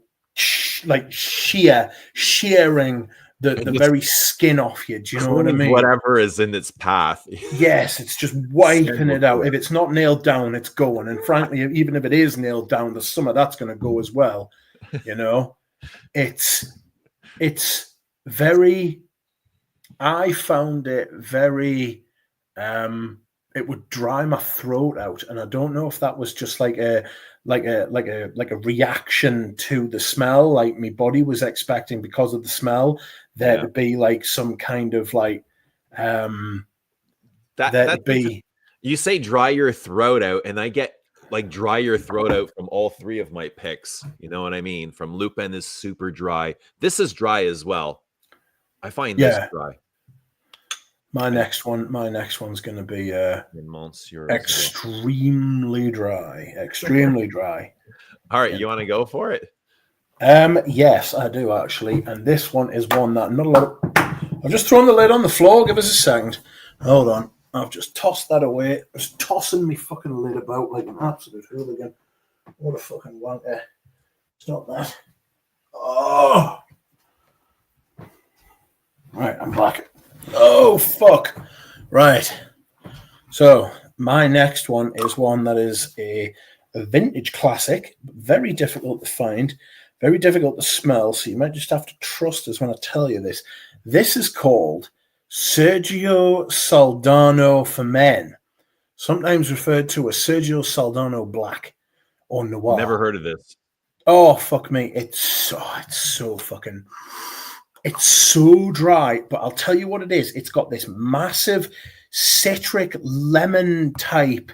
shearing the very skin off you. Do you know what I mean? Whatever is in its path. Yes, it's just wiping it out. If it's not nailed down, it's going. And frankly, even if it is nailed down, there's some of that's going to go as well. You know, it's very. I found it very. It would dry my throat out, and I don't know if that was just like a reaction to the smell. Like my body was expecting because of the smell there to be like some kind of like You say dry your throat out, and I get like dry your throat out from all three of my picks. You know what I mean? From Lupin is super dry. This is dry as well. I find this dry. My next one's going to be Monsieur extremely dry. Extremely dry. All right, you want to go for it? Yes, I do actually. And this one is one that not a lot of... I've just thrown the lid on the floor. Give us a second. Hold on. I've just tossed that away. Just tossing me fucking lid about like an absolute hooligan. What a fucking wanker. It's not that. Oh! Right, I'm back. Oh, fuck. Right. So, my next one is one that is a vintage classic, very difficult to find, very difficult to smell, so you might just have to trust us when I tell you this. This is called Sergio Soldano for Men, sometimes referred to as Sergio Soldano Black or Noir. Never heard of this. Oh, fuck me. It's so fucking... It's so dry, but I'll tell you what it is. It's got this massive citric lemon type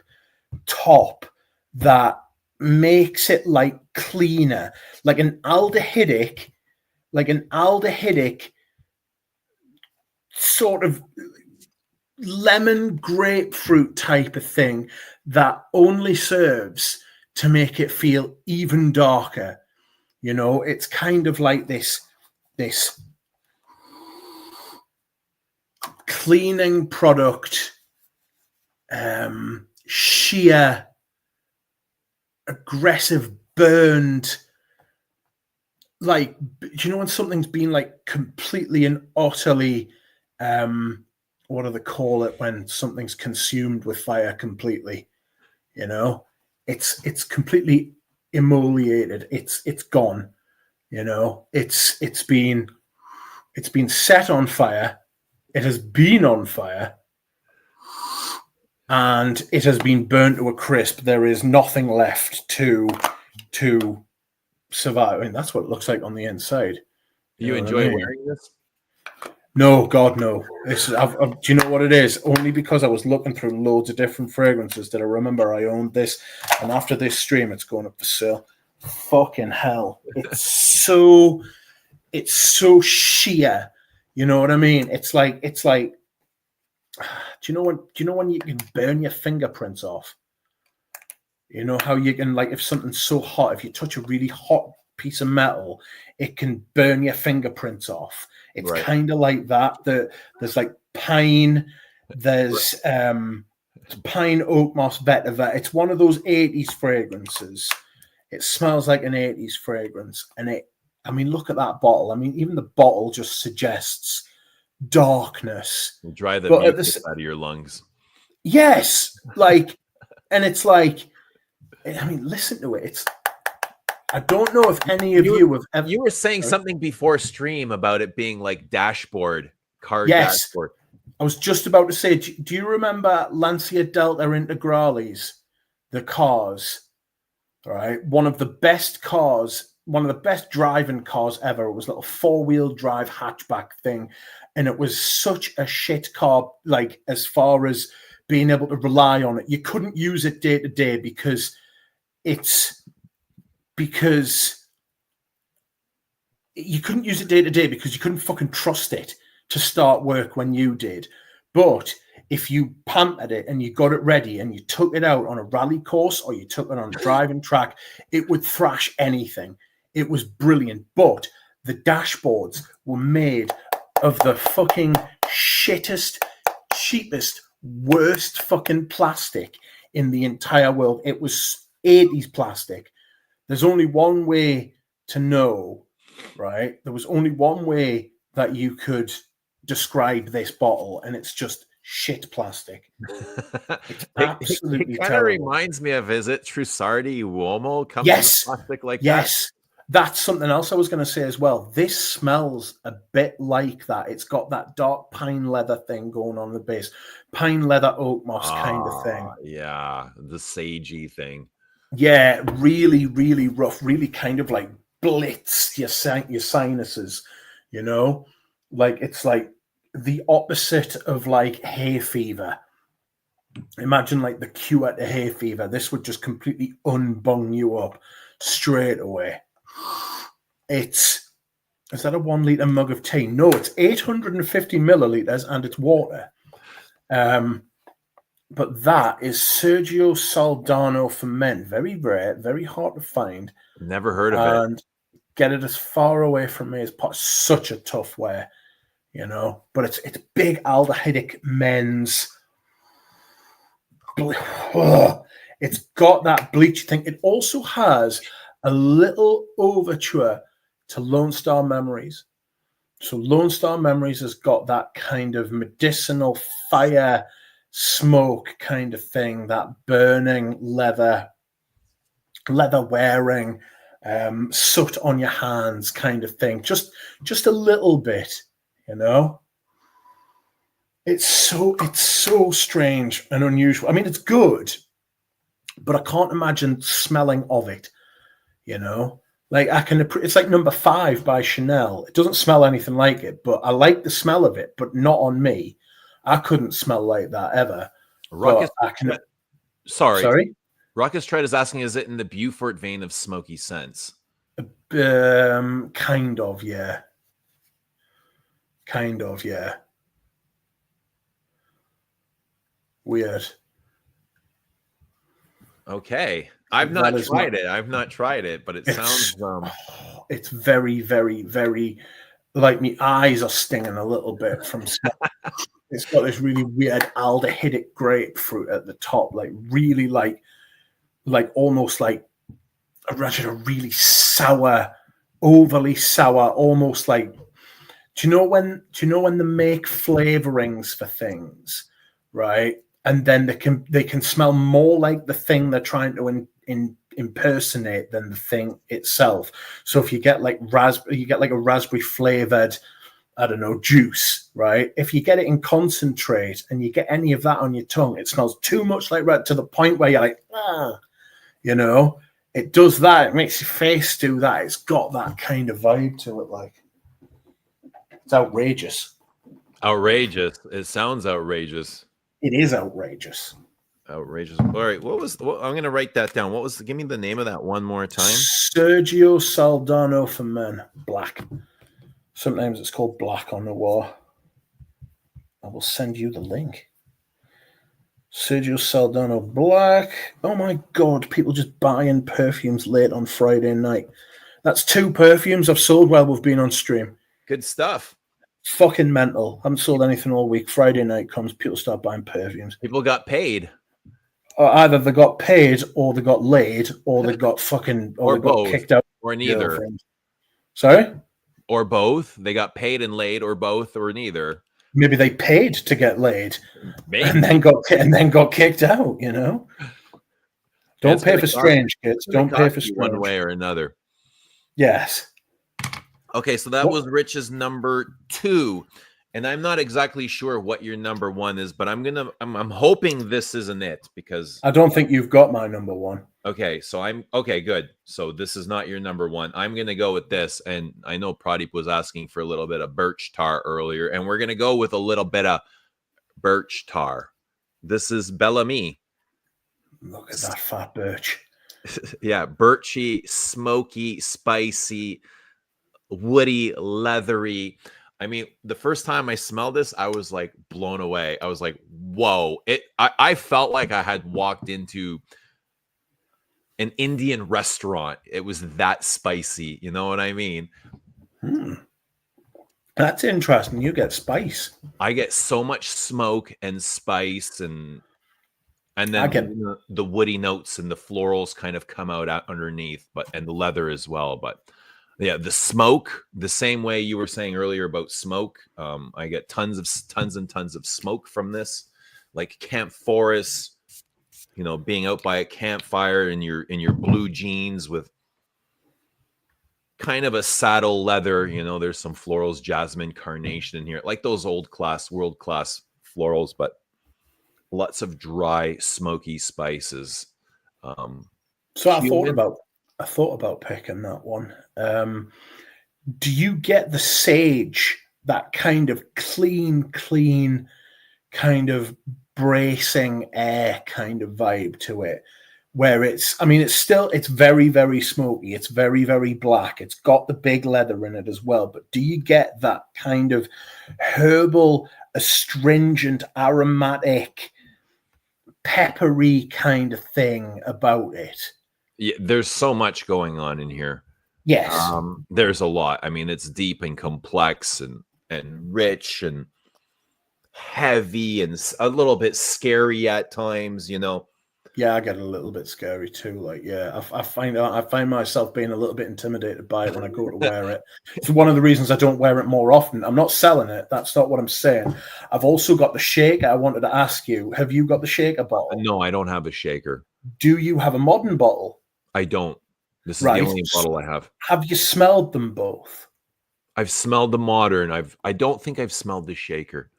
top that makes it like cleaner, like an aldehydic sort of lemon grapefruit type of thing that only serves to make it feel even darker. You know, it's kind of like this cleaning product, sheer, aggressive, burned, like, do you know when something's been like completely and utterly, what do they call it when something's consumed with fire completely? You know, it's completely emoliated. It's gone. You know, it's been set on fire. It has been on fire, and it has been burnt to a crisp. There is nothing left to survive. I mean, that's what it looks like on the inside. Do you enjoy wearing this? No, God, no. This is, do you know what it is? Only because I was looking through loads of different fragrances that I remember I owned this, and after this stream, it's going up for sale. Fucking hell! It's so sheer. You know what I mean? It's like. Do you know when you can burn your fingerprints off? You know how you can, like, if something's so hot, if you touch a really hot piece of metal, it can burn your fingerprints off. It's right. Kind of like that. There's like pine. There's pine, oak moss, vetiver. It's one of those 80s fragrances. It smells like an 80s fragrance, and I mean, look at that bottle. I mean, even the bottle just suggests darkness. You dry the mucus out of your lungs. Yes, like, and it's like, I mean, listen to it. It's. I don't know if any of you have ever. You were saying something before stream about it being like dashboard, car dashboard. I was just about to say, do you remember Lancia Delta Integrales, the cars? All right, one of the best cars, one of the best driving cars ever. It was a little 4-wheel drive hatchback thing, and it was such a shit car, like, as far as being able to rely on it. You couldn't use it day to day because you couldn't use it day to day because you couldn't fucking trust it to start work when you did. But if you pampered it and you got it ready and you took it out on a rally course or you took it on a driving track, it would thrash anything. It was brilliant. But the dashboards were made of the fucking shittest, cheapest, worst fucking plastic in the entire world. It was 80s plastic. There's only one way to know, right? There was only one way that you could describe this bottle, and it's just shit plastic. It's absolutely it kind of reminds me of, is it Trussardi Uomo comes in plastic like that? Yes, that's something else I was going to say as well. This smells a bit like that. It's got that dark pine leather thing going on the base, pine leather oak moss kind of thing. Yeah, the sagey thing. Yeah, really, really rough, really kind of like blitzed your sinuses, you know? Like, it's like the opposite of like hay fever. Imagine like the cure to hay fever. This would just completely unbung you up straight away. Is that a 1 liter mug of tea? No, it's 850 milliliters and it's water. But that is Sergio Soldano for Men. Very rare, very hard to find. Never heard of it. And get it as far away from me as possible. Such a tough wear, you know. But it's big aldehydic men's it's got that bleach thing. It also has a little overture to Lone Star Memories. So Lone Star Memories has got that kind of medicinal fire smoke kind of thing, that burning leather wearing, soot on your hands kind of thing. Just a little bit, you know. It's so strange and unusual. I mean, it's good, but I can't imagine smelling of it, you know. Like it's like number 5 by Chanel. It doesn't smell anything like it, but I like the smell of it, but not on me. I couldn't smell like that ever. Ruckus, Sorry. Ruckus Tread is asking, is it in the Beaufort vein of smoky scents? Kind of, yeah. Kind of, yeah. Weird. Okay. I've not tried it, but it sounds it's very, very, very like my eyes are stinging a little bit from it's got this really weird aldehydic grapefruit at the top, like really like almost like a really sour, overly sour, almost like do you know when they make flavorings for things, right? And then they can smell more like the thing they're trying to impersonate than the thing itself. So if you get like a raspberry flavored, I don't know, juice, right? If you get it in concentrate and you get any of that on your tongue, it smells too much like red to the point where you're like, you know, it does that. It makes your face do that. It's got that kind of vibe to it. Like, it's outrageous. Outrageous. It sounds outrageous. It is outrageous. Outrageous. All right. I'm going to write that down. Give me the name of that one more time. Sergio Saldano for men. Black. Sometimes it's called Black on the War. I will send you the link. Sergio Saldano Black. Oh my God. People just buying perfumes late on Friday night. That's 2 perfumes I've sold while we've been on stream. Good stuff. Fucking mental. Haven't sold anything all week. Friday night comes, people start buying perfumes. People got paid. Or either they got paid, or they got laid, or they got fucking, or they got kicked out, or neither. Sorry, or both. They got paid and laid, or both, or neither. Maybe they paid to get laid, and then got kicked out. You know, don't pay for strange, kids. Don't pay for strange. One way or another. Yes. Okay, so that was Rich's number 2, and I'm not exactly sure what your number 1 is, but I'm hoping this isn't it, because I don't think you've got my number 1. Okay, so good. So this is not your number 1. I'm gonna go with this, and I know Pradeep was asking for a little bit of birch tar earlier, and we're gonna go with a little bit of birch tar. This is Bellamy. Look at that fat birch. Yeah, birchy, smoky, spicy, woody, leathery. I mean, the first time I smelled this, I was like blown away. I was like, whoa. I felt like I had walked into an Indian restaurant. It was that spicy. You know what I mean? That's interesting. You get spice. I get so much smoke and spice, and then I get the woody notes and the florals kind of come out underneath, and the leather as well. But yeah, the smoke, the same way you were saying earlier about smoke. I get tons and tons of smoke from this, like camp forest, you know, being out by a campfire in your blue jeans with kind of a saddle leather. You know, there's some florals, jasmine, carnation in here, like those world class florals, but lots of dry, smoky spices. So I thought about picking that one. Do you get the sage, that kind of clean kind of bracing air kind of vibe to it, where it's very, very smoky. It's very, very black. It's got the big leather in it as well. But do you get that kind of herbal, astringent, aromatic, peppery kind of thing about it? Yeah, there's so much going on in here. Yes. There's a lot. I mean, it's deep and complex and rich, and heavy and a little bit scary at times, you know. Yeah, I get a little bit scary too. Like, yeah, I find myself being a little bit intimidated by it when I go to wear it. It's one of the reasons I don't wear it more often. I'm not selling it. That's not what I'm saying. I've also got the shaker. I wanted to ask you, have you got the shaker bottle? No, I don't have a shaker. Do you have a modern bottle? I don't. This is the Right. only bottle I have. Have you smelled them both? I've smelled the modern. I don't think I've smelled the shaker.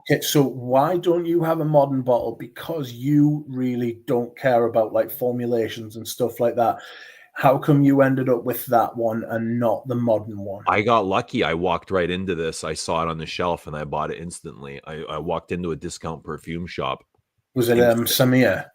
Okay, so why don't you have a modern bottle? Because you really don't care about like formulations and stuff like that. How come you ended up with that one and not the modern one? I got lucky. I walked right into this. I saw it on the shelf and I bought it instantly. I walked into a discount perfume shop. Was it Samir?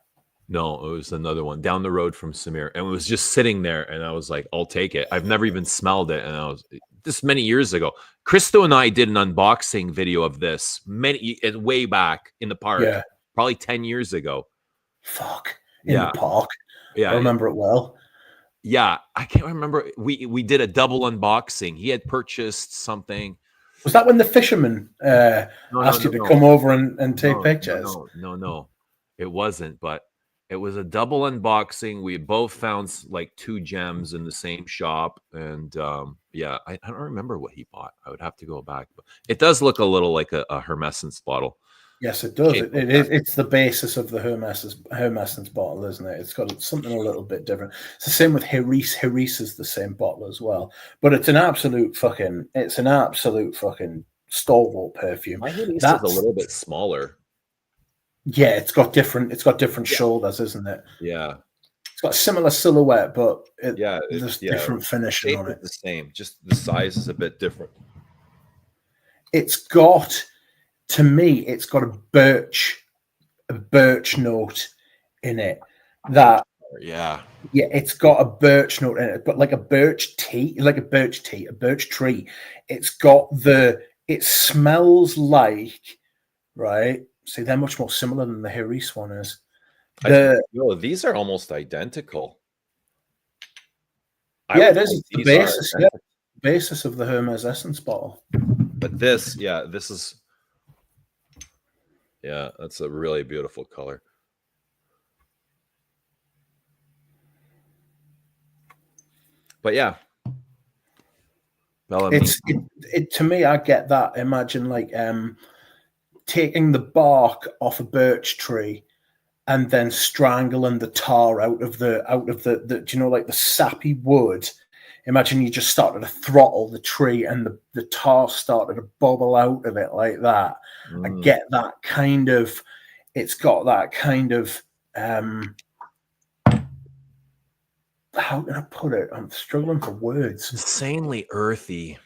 No, it was another one down the road from Samir. And it was just sitting there. And I was like, I'll take it. I've never even smelled it. And I was this many years ago. Christo and I did an unboxing video of this way back in the park, probably 10 years ago. Fuck. In the park. Yeah. I remember it well. Yeah. I can't remember. We did a double unboxing. He had purchased something. Was that when the fisherman asked you to come over and take pictures? No. It wasn't, but it was a double unboxing. We both found like 2 gems in the same shop. And yeah, I don't remember what he bought. I would have to go back. But it does look a little like a Hermescence bottle. Yes, it does. It's the basis of the Hermescence bottle, isn't it? It's got something a little bit different. It's the same with Herisse. Herisse is the same bottle as well. But it's an absolute fucking stalwart perfume. My Herisse is a little bit smaller. Yeah, it's got different shoulders, isn't it? Yeah. It's got a similar silhouette, but there's different finishing on it. The same, just the size is a bit different. To me, it's got a birch note in it. It's got a birch note in it, but like a birch tree. It smells like, right? See, they're much more similar than the Herisse one is. These are almost identical. It is the basis of the Hermes Essence bottle. But this is, that's a really beautiful color. But yeah, Bellamy. To me, I get that. Imagine like taking the bark off a birch tree and then strangling the tar out of the like the sappy wood. Imagine you just started to throttle the tree and the tar started to bubble out of it like that. I get that kind of, it's got that kind of, how can I put it? I'm struggling for words. Insanely earthy.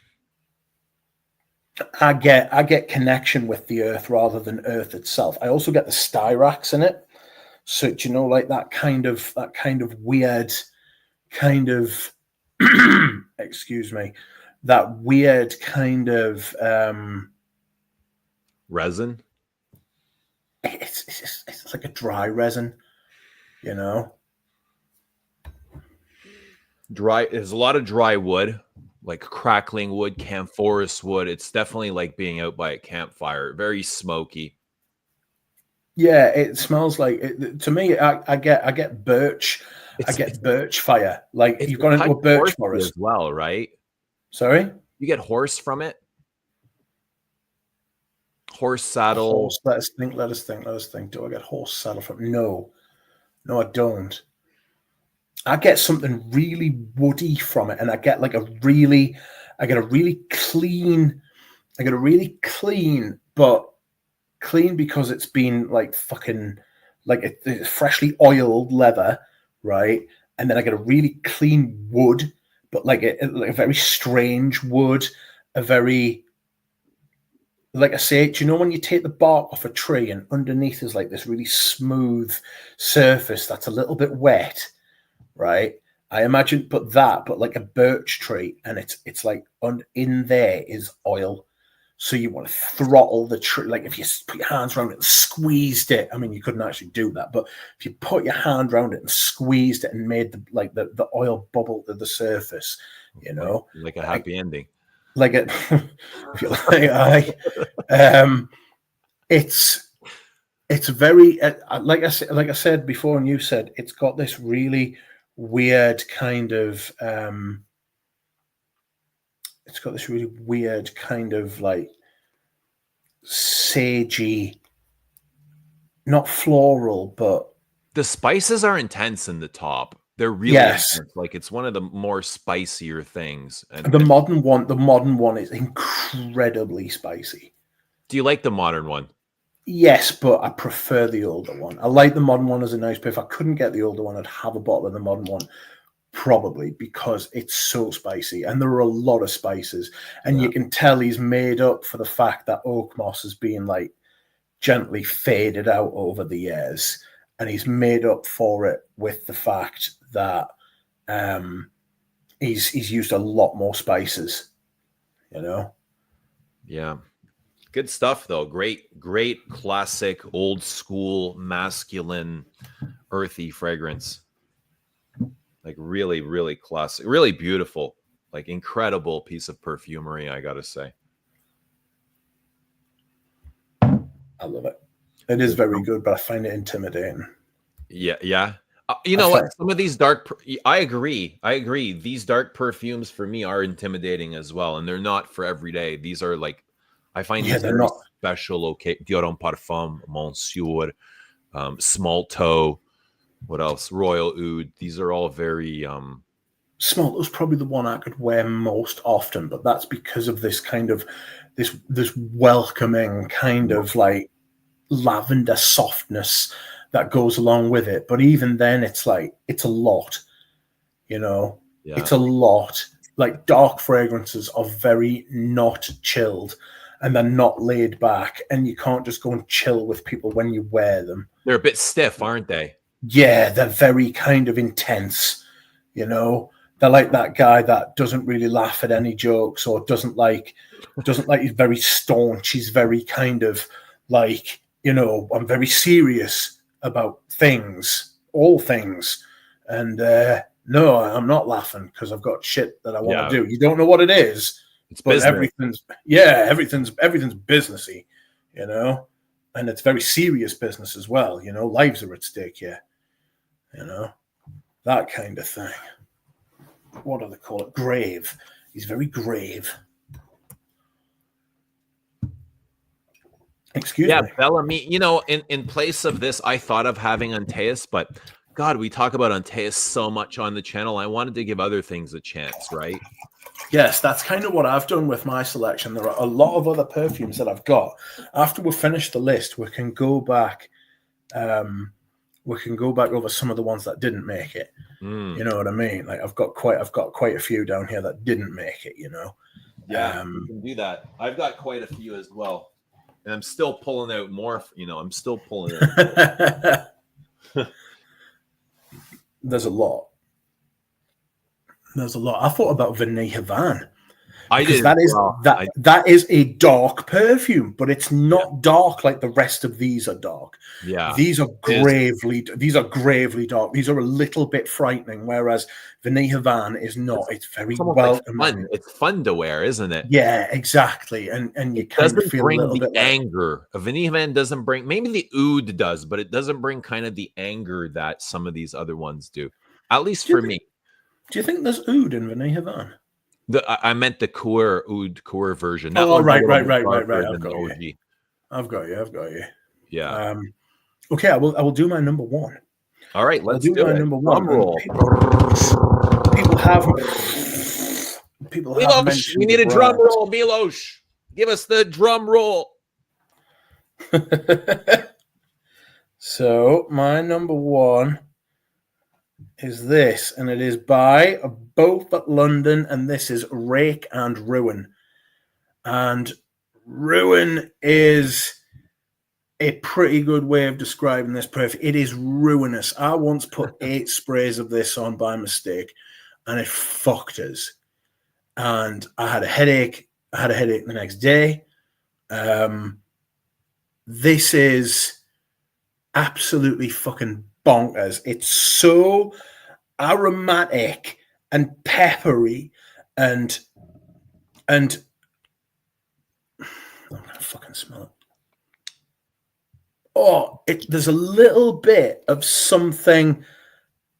I get connection with the earth rather than earth itself. I also get the styrax in it. So like that kind of weird kind of excuse me, that weird kind of resin. It's like a dry resin, Dry. There's a lot of dry wood, like crackling wood, camphorous wood. It's definitely like being out by a campfire. Very smoky. Yeah, it smells like it. To me, I get birch. I get birch fire. Like you've gone into a birch forest as well, right? Sorry, you get horse from it. Horse saddle. Let us think. Do I get horse saddle from? No, I don't. I get something really woody from it, and I get a really clean, but clean because it's been like fucking like a freshly oiled leather, right? And then I get a really clean wood, but like a very strange wood, a very, like I say, do you know when you take the bark off a tree and underneath is like this really smooth surface that's a little bit wet, right? I imagine, but like a birch tree, and it's like in there is oil. So you want to throttle the tree. Like if you put your hands around it and squeezed it, I mean, you couldn't actually do that, but if you put your hand around it and squeezed it and made the oil bubble to the surface, like a happy ending. Like it, if you like, it's very like I said before, and you said it's got this really weird kind of like sagey, not floral, but the spices are intense in the top. They're really yes, intense. Like it's one of the more spicier things. the And modern one is incredibly spicy. do you like the modern one? Yes, but I prefer the older one. I like the modern one as a nice, but if I couldn't get the older one, I'd have a bottle of the modern one, probably, because it's so spicy. And there are a lot of spices. And you can tell he's made up for the fact that oak moss has been like gently faded out over the years. And he's made up for it with the fact that he's used a lot more spices, you know? Yeah. Good stuff, though. Great classic, old school, masculine, earthy fragrance. Like really, really classic, really beautiful, like incredible piece of perfumery, I gotta say. I love it. It is very good, but I find it intimidating. Yeah, yeah. You know what? Some of these I agree. These dark perfumes for me are intimidating as well, and they're not for every day. These are like, I find these very special. Okay, Dior Homme Parfum, Monsieur, Small Toe. What else? Royal Oud. These are all very. Small Toe's probably the one I could wear most often, but that's because of this kind of this welcoming kind of like lavender softness that goes along with it. But even then, it's like it's a lot, you know. Yeah. It's a lot. Like dark fragrances are very not chilled, and they're not laid back, and you can't just go and chill with people when you wear them. They're a bit stiff, aren't they? Yeah, they're very kind of intense, you know. They're like that guy that doesn't really laugh at any jokes, or doesn't like he's very staunch. He's very kind of like, you know, I'm very serious about things, all things. And no, I'm not laughing because I've got shit that I want to do. You don't know what it is, it's but business. everything's businessy, you know, and it's very serious business as well. You know, lives are at stake here, you know, that kind of thing. What do they call it? Grave. He's very grave. Excuse me. Bellamy. You know, in place of this, I thought of having Antaeus, but God, we talk about Antaeus so much on the channel. I wanted to give other things a chance, right? Yes, that's kind of what I've done with my selection. There are a lot of other perfumes that I've got. After we finish the list, we can go back. We can go back over some of the ones that didn't make it. You know what I mean? Like I've got quite a few down here that didn't make it. You know. Yeah, we can do that. I've got quite a few as well, and I'm still pulling out more. You know, I'm still pulling out. There's a lot. There's a lot. I thought about Vanille Havane. I did. That is a dark perfume, but it's not dark like the rest of these are dark. Yeah, these are gravely dark. These are a little bit frightening, whereas Vanille Havane is not. It's very welcoming. Fun. It's fun to wear, isn't it? Yeah, exactly. And you kind of feel a little bit anger. A Vanille Havane doesn't bring. Maybe the oud does, but it doesn't bring kind of the anger that some of these other ones do. At least for me. Do you think there's oud in Vanille Havane? I meant the oud core version. Oh, right. I've got you. Yeah. Okay, I will do my number one. All right, let's do my number one. Roll. People have mentioned. We need a drum roll, Milos. Give us the drum roll. So my number one is this, and it is by both at London, and this is Rake and Ruin. And Ruin is a pretty good way of describing this perfume. It is ruinous. I once put 8 sprays of this on by mistake, and it fucked us. And I had a headache. The next day. This is absolutely fucking bonkers. It's so aromatic and peppery and I'm gonna fucking smell it. there's a little bit of something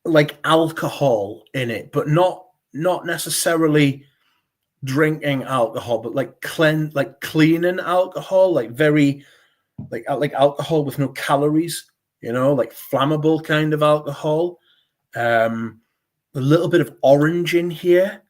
like alcohol in it, but not necessarily drinking alcohol, but like cleaning alcohol, like very like alcohol with no calories, like flammable kind of alcohol. A little bit of orange in here,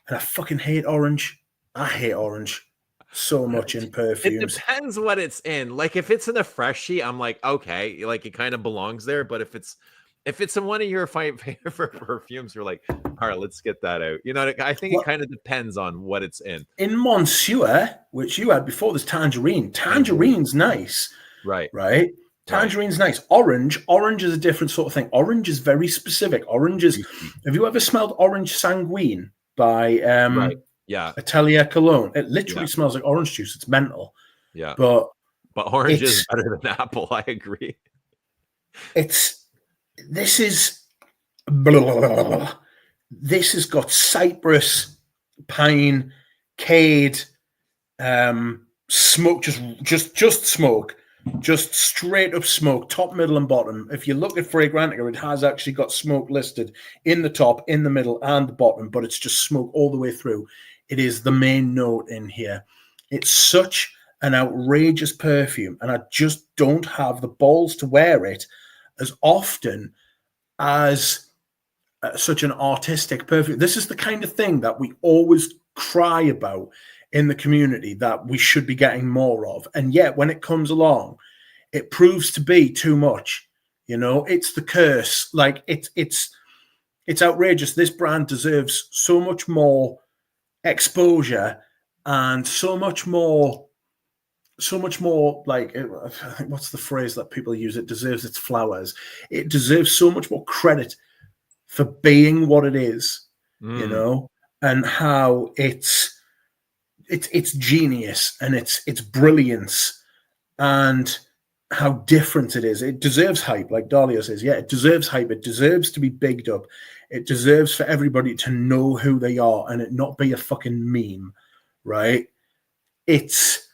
and I fucking hate orange. I hate orange so much in It perfumes. depends what it's in. Like if it's in a freshie, I'm like, okay, like it kind of belongs there. But if it's in one of your favorite perfumes, you're like, all right, let's get that out. I think it Well, kind of depends on what it's in. in Monsieur, which you had before, there's tangerine. Tangerine. Tangerine's nice, Right. right? Right. Tangerine's nice. Orange is a different sort of thing. Orange is very specific. Orange is. Juicy. Have you ever smelled Orange Sanguine by Right. Yeah. Atelier Cologne? It literally Yeah. smells like orange juice. It's mental. Yeah. But orange is better than apple. I agree. This is blah, blah, blah, blah. This has got cypress, pine, cade, smoke, just smoke, just straight up smoke, top, middle, and bottom. If you look at Fragrantica, it has actually got smoke listed in the top, in the middle, and the bottom, but it's just smoke all the way through. It is the main note in here. It's such an outrageous perfume, and I just don't have the balls to wear it as often as such an artistic perfume. This is the kind of thing that we always cry about in the community that we should be getting more of. And yet when it comes along, it proves to be too much. It's the curse. Like it's outrageous. This brand deserves so much more exposure and so much more like, what's the phrase that people use? It deserves its flowers. It deserves so much more credit for being what it is, and how it's genius and its brilliance and how different it is. It deserves hype, like Dahlia says. Yeah, it deserves hype. It deserves to be bigged up. It deserves for everybody to know who they are and it not be a fucking meme, right? It's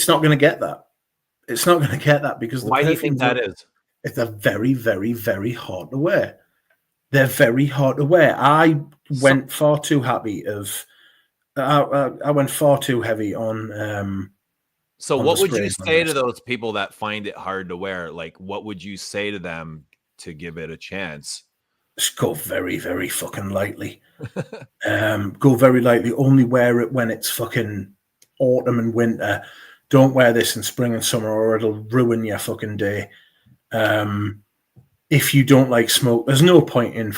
not going to get that. It's not going to get that because why do you think that is? They're very, very, very hard to wear. They're very hard to wear. I went far too happy I went far too heavy on. So what would you say to those people that find it hard to wear? Like, what would you say to them to give it a chance? Just go very, very fucking lightly. Go very lightly. Only wear it when it's fucking autumn and winter. Don't wear this in spring and summer or it'll ruin your fucking day. If you don't like smoke, there's no point in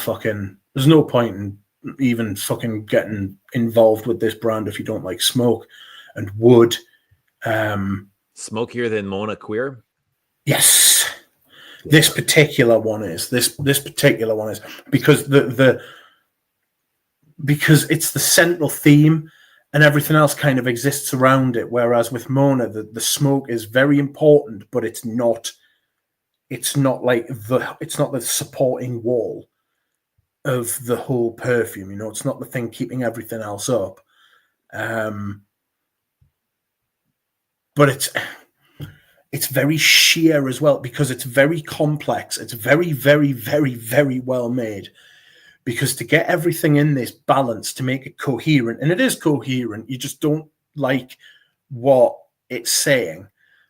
even fucking getting involved with this brand if you don't like smoke and wood. Smokier than Mona Queer? Yes. Yeah. This particular one is because because it's the central theme and everything else kind of exists around it. Whereas with Mona, the smoke is very important, but it's not the supporting wall of the whole perfume. It's not the thing keeping everything else up. But it's very sheer as well because it's very complex. It's very, very, very, very well made. Because to get everything in this balance, to make it coherent, and it is coherent, you just don't like what it's saying,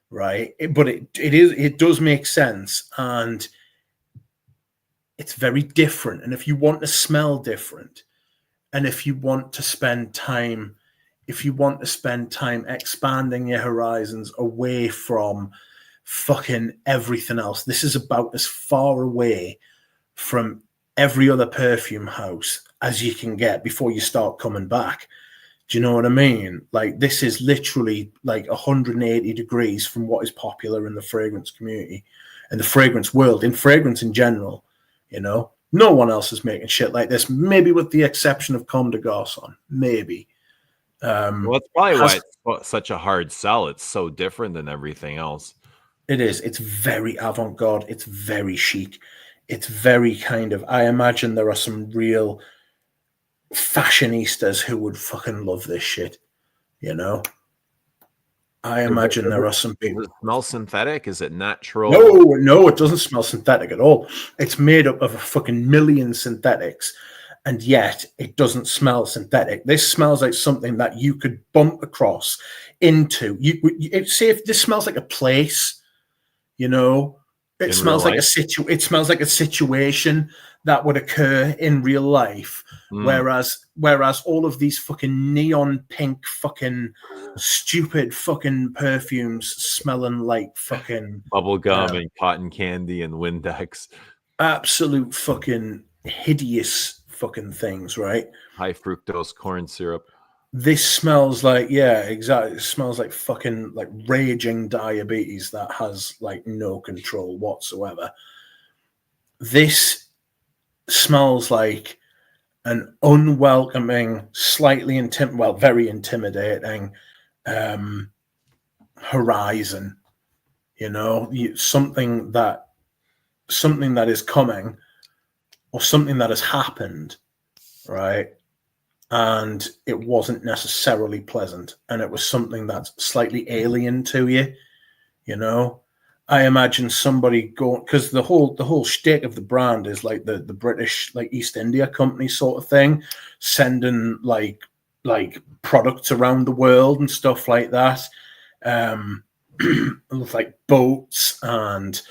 right? But it does make sense, and it's very different. And if you want to smell different, and if you want to spend time expanding your horizons away from fucking everything else, this is about as far away from every other perfume house as you can get before you start coming back. Do you know what I mean? Like, this is literally like 180 degrees from what is popular in the fragrance community and the fragrance world, in fragrance in general. No one else is making shit like this, maybe with the exception of Comme des Garçons, maybe. Well, that's probably why it's such a hard sell. It's so different than everything else. It is. It's very avant-garde. It's very chic. It's very kind of, I imagine there are some real fashionistas who would fucking love this shit, I imagine there are some Does people. it smell synthetic? Is it natural? No, it doesn't smell synthetic at all. It's made up of a fucking million synthetics, and yet it doesn't smell synthetic. This smells like something that you could bump across into. See if this smells like a place, you know. It In real smells like life? it smells like a situation that would occur in real life. Mm. Whereas all of these fucking neon pink fucking stupid fucking perfumes smelling like fucking Bubble gum and cotton candy and Windex. absolute fucking hideous fucking things, right? High fructose corn syrup. This smells like, yeah, exactly. It smells like fucking like raging diabetes that has like no control whatsoever. This smells like an unwelcoming, slightly very intimidating horizon. You know, something that is coming, or something that has happened, right? And it wasn't necessarily pleasant, and it was something that's slightly alien to you. You know, I imagine somebody going, because the whole shtick of the brand is like the British like East India Company sort of thing, sending like products around the world and stuff like that, like boats and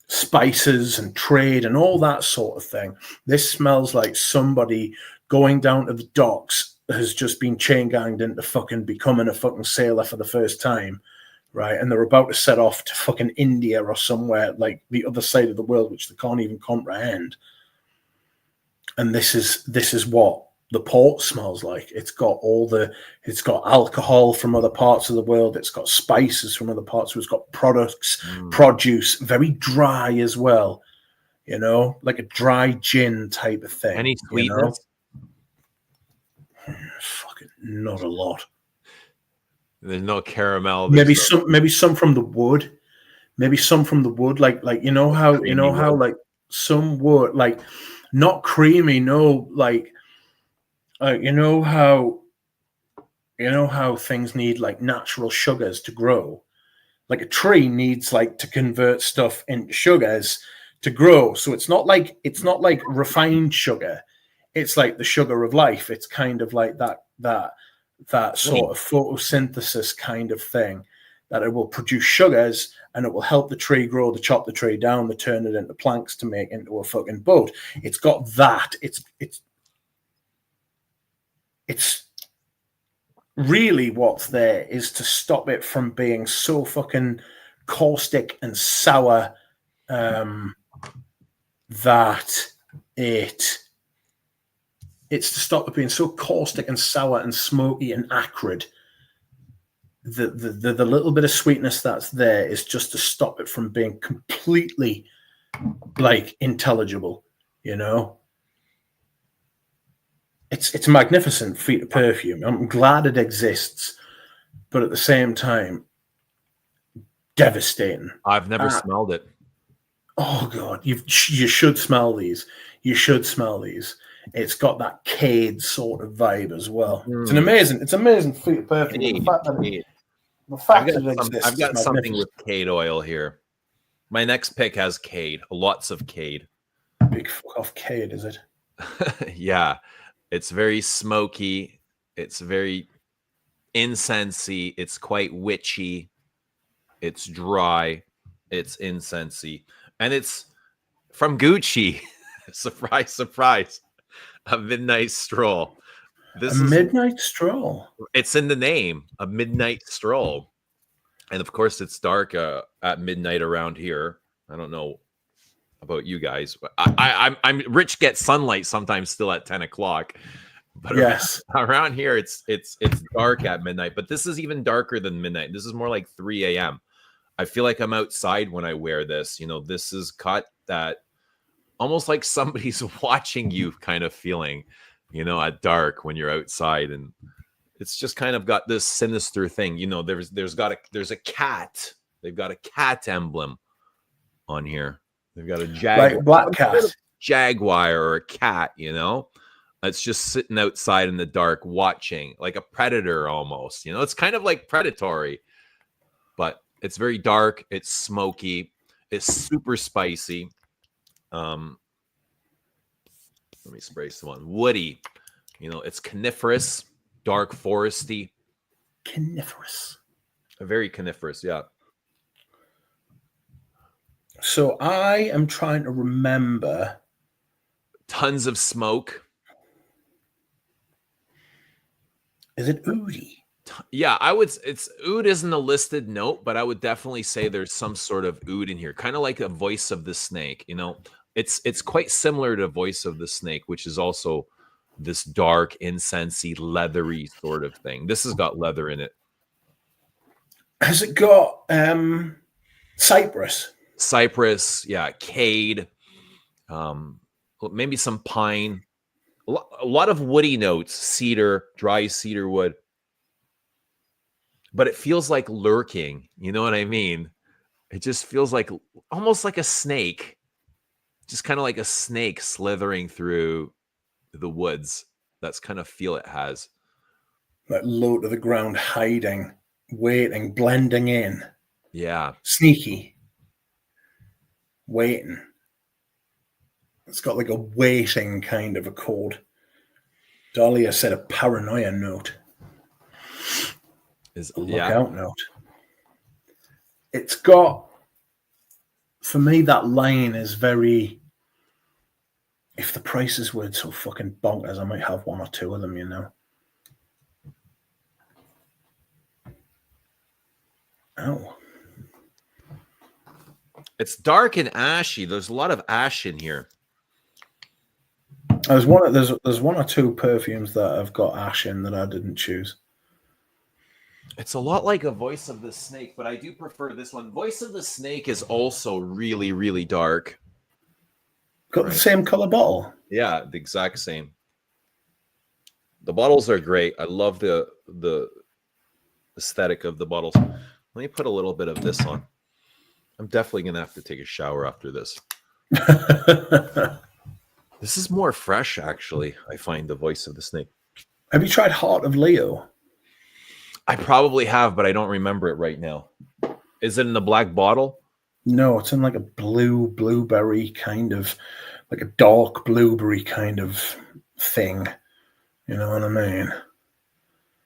spices and trade and all that sort of thing. This smells like somebody going down to the docks has just been chain ganged into fucking becoming a fucking sailor for the first time, right? And they're about to set off to fucking India or somewhere like the other side of the world, which they can't even comprehend. And this is what the port smells like. It's got alcohol from other parts of the world. It's got spices from other parts. It's got produce, very dry as well. You know, like a dry gin type of thing. Any sweetness? Fucking not a lot. There's no caramel. Maybe some from the wood. Maybe some from the wood. Like you know how like some wood, like not creamy. No, like you know how things need like natural sugars to grow. Like a tree needs like to convert stuff into sugars to grow. So it's not like refined sugar. It's like the sugar of life. It's kind of like that sort of photosynthesis kind of thing, that it will produce sugars and it will help the tree grow. They chop the tree down, they turn it into planks to make into a fucking boat. It's got that. It's really what's there is to stop it from being so fucking caustic and sour that it's to stop it being so caustic and sour and smoky and acrid. The little bit of sweetness that's there is just to stop it from being completely like intelligible, you know. It's a magnificent feat of perfume. I'm glad it exists, but at the same time, devastating. I've never smelled it. Oh God, you should smell these. You should smell these. It's got that Cade sort of vibe as well. It's an amazing feat of perfume. The fact that it exists. I've got something with Cade oil here. My next pick has Cade. Lots of Cade. Big fuck off Cade, is it? Yeah. It's very smoky. It's very incensey. It's quite witchy. It's dry. It's incensey. And it's from Gucci. Surprise, surprise. A midnight stroll. Midnight stroll. It's in the name, a midnight stroll. And of course, it's dark at midnight around here. I don't know about you guys, but I'm Rich gets sunlight sometimes still at 10 o'clock. But yes, around here it's dark at midnight. But this is even darker than midnight. This is more like 3 a.m. I feel like I'm outside when I wear this. You know, this is cut that almost like somebody's watching you kind of feeling, you know, at dark when you're outside. And it's just kind of got this sinister thing. You know, there's a cat. They've got a cat emblem on here. They've got a jaguar, like black cat, jaguar or a cat, you know. It's just sitting outside in the dark, watching like a predator almost. It's kind of like predatory, but it's very dark. It's smoky. It's super spicy. Let me spray some on. Woody. It's coniferous, dark foresty. Coniferous. Very coniferous, yeah. So I am trying to remember. Tons of smoke. Is it oody? Yeah, it's oud isn't a listed note, but I would definitely say there's some sort of oud in here, kind of like the voice of the snake. It's quite similar to voice of the snake, which is also this dark, incensey, leathery sort of thing. This has got leather in it. Has it got cypress? Cypress, yeah, cade, maybe some pine, a lot of woody notes, cedar, dry cedar wood. But it feels like lurking. You know what I mean? It just feels like almost like a snake, just kind of like a snake slithering through the woods. That's kind of feel it has. Like low to the ground, hiding, waiting, blending in. Yeah. Sneaky. Waiting. It's got like a waiting kind of a chord. Dahlia said a paranoia note. Is a lookout note. It's got, for me, that line is very, if the prices weren't so fucking bonkers, I might have one or two of them, Oh. It's dark and ashy. There's a lot of ash in here. There's one or two perfumes that have got ash in that I didn't choose. It's a lot like a Voice of the Snake, but I do prefer this one. Voice of the Snake is also really, really dark. Got the same color bottle. Yeah, the exact same. The bottles are great. I love the aesthetic of the bottles. Let me put a little bit of this on. I'm definitely going to have to take a shower after this. This is more fresh, actually. I find the Voice of the Snake. Have you tried Heart of Leo? I probably have, but I don't remember it right now. Is it in the black bottle? No, it's in like a blueberry kind of, like a dark blueberry kind of thing. You know what I mean?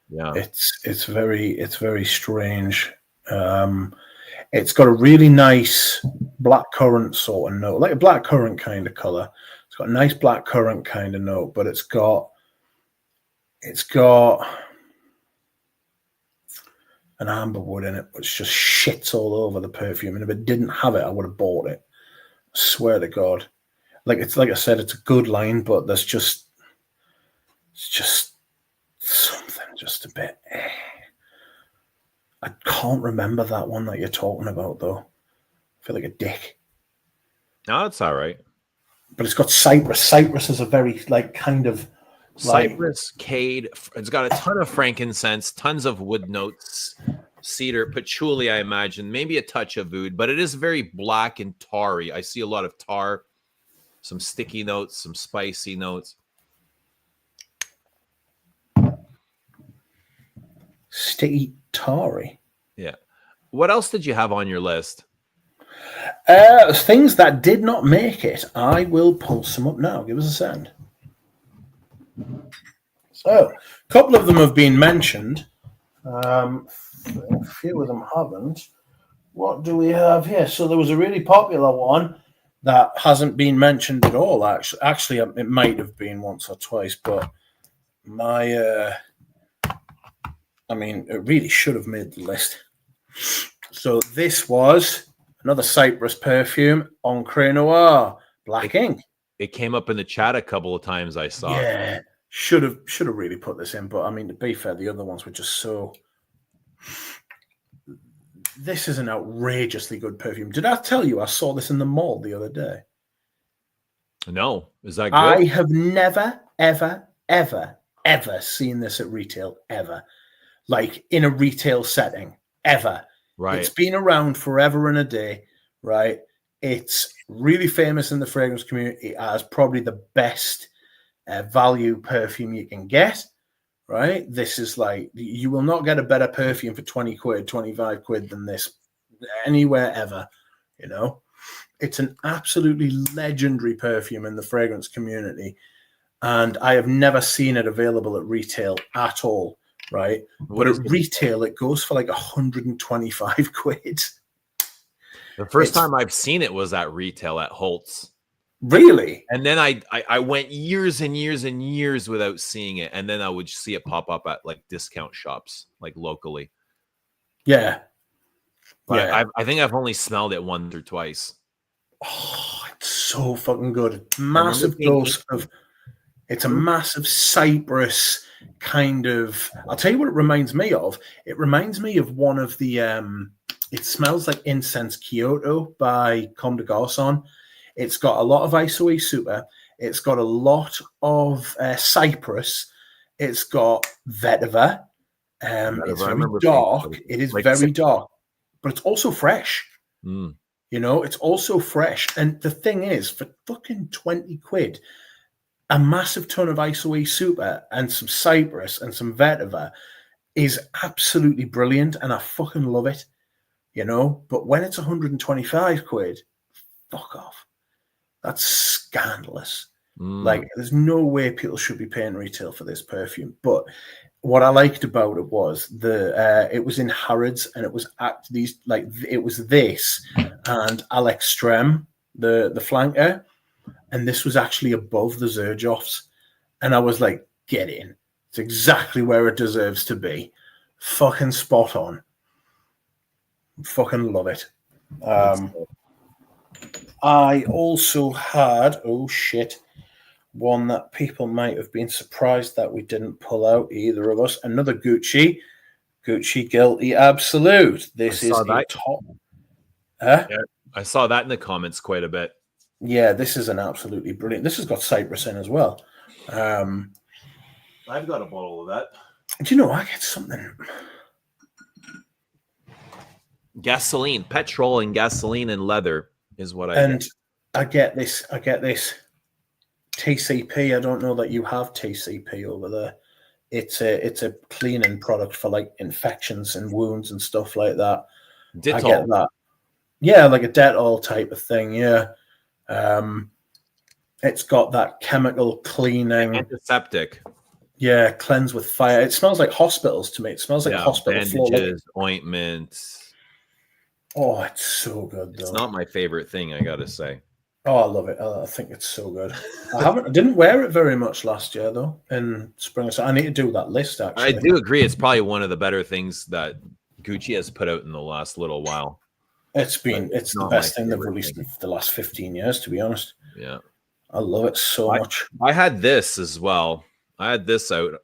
Yeah. It's very strange. It's got a really nice black currant sort of note, like a black currant kind of color. It's got a nice black currant kind of note, but it's got an amber wood in it, which just shits all over the perfume. And if it didn't have it, I would have bought it. I swear to God. Like I said, it's a good line, but it's just something just a bit. I can't remember that one that you're talking about, though. I feel like a dick. No, it's all right. But it's got cypress. Cypress is a very kind of cypress, cade. It's got a ton of frankincense, tons of wood notes, cedar, patchouli, I imagine, maybe a touch of oud, but it is very black and tarry. I see a lot of tar, some sticky notes, some spicy notes. Sticky tarry. Yeah. What else did you have on your list? Things that did not make it. I will pull some up now. Give us a second. So, a couple of them have been mentioned. A few of them haven't. What do we have here? So there was a really popular one that hasn't been mentioned at all, actually. Actually, it might have been once or twice, but it really should have made the list. So this was another Cypress perfume, Encre Noir, black ink. It came up in the chat a couple of times, I saw. Yeah, should have really put this in, but to be fair, the other ones were just so. This is an outrageously good perfume. Did I tell you I saw this in the mall the other day? No, is that good? I have never, ever, ever, ever seen this at retail, ever. Like in a retail setting, ever. Right. It's been around forever and a day, right? It's really famous in the fragrance community as probably the best value perfume you can get, right? This is like, you will not get a better perfume for 20 quid, 25 quid than this anywhere ever, you know? It's an absolutely legendary perfume in the fragrance community. And I have never seen it available at retail at all, right? But at retail, it goes for like 125 quid. The first time I've seen it was at retail at Holt's. Really? And then I went years and years and years without seeing it. And then I would see it pop up at like discount shops, like locally. Yeah. But yeah. I think I've only smelled it once or twice. Oh, it's so fucking good. Massive dose of, it's a massive cypress kind of, I'll tell you what it reminds me of. It reminds me of one of the, it smells like Incense Kyoto by Comme des Garçons. It's got a lot of Isoe Super. It's got a lot of cypress. It's got vetiver. It's very dark. It is like very dark, but it's also fresh. Mm. You know, it's also fresh. And the thing is, for fucking 20 quid, a massive ton of Isoe Super and some cypress and some vetiver is absolutely brilliant. And I fucking love it, you know. But when it's 125 quid, fuck off. That's scandalous. Like, there's no way people should be paying retail for this perfume. But what I liked about it was it was in Harrods, and it was it was this and Alex Strem, the flanker, and this was actually above the Xerjoffs. And I was like, get in. It's exactly where it deserves to be. Fucking spot on. Fucking love it. I also had, oh shit, one that people might have been surprised that we didn't pull out, either of us. Another Gucci Guilty Absolute. This is a top. Yeah, I saw that in the comments quite a bit. Yeah, this is an absolutely brilliant. This has got cypress in as well. I've got a bottle of that. Do you know, I get something. Gasoline, petrol and gasoline and leather is what I get this TCP. I don't know that you have TCP over there. It's a cleaning product for like infections and wounds and stuff like that. Dettol. I get that. Yeah, like a Dettol type of thing. Yeah. It's got that chemical cleaning. Antiseptic. Yeah, cleanse with fire. It smells like hospitals to me. It smells like hospital bandages, ointments. Oh, it's so good though. It's not my favorite thing, I gotta say. Oh, I love it. I think it's so good. I didn't wear it very much last year though in spring. So I need to do that list actually. I do agree. It's probably one of the better things that Gucci has put out in the last little while. It's the best thing they've released in the last 15 years, to be honest. Yeah. I love it so much. I had this as well. I had this out.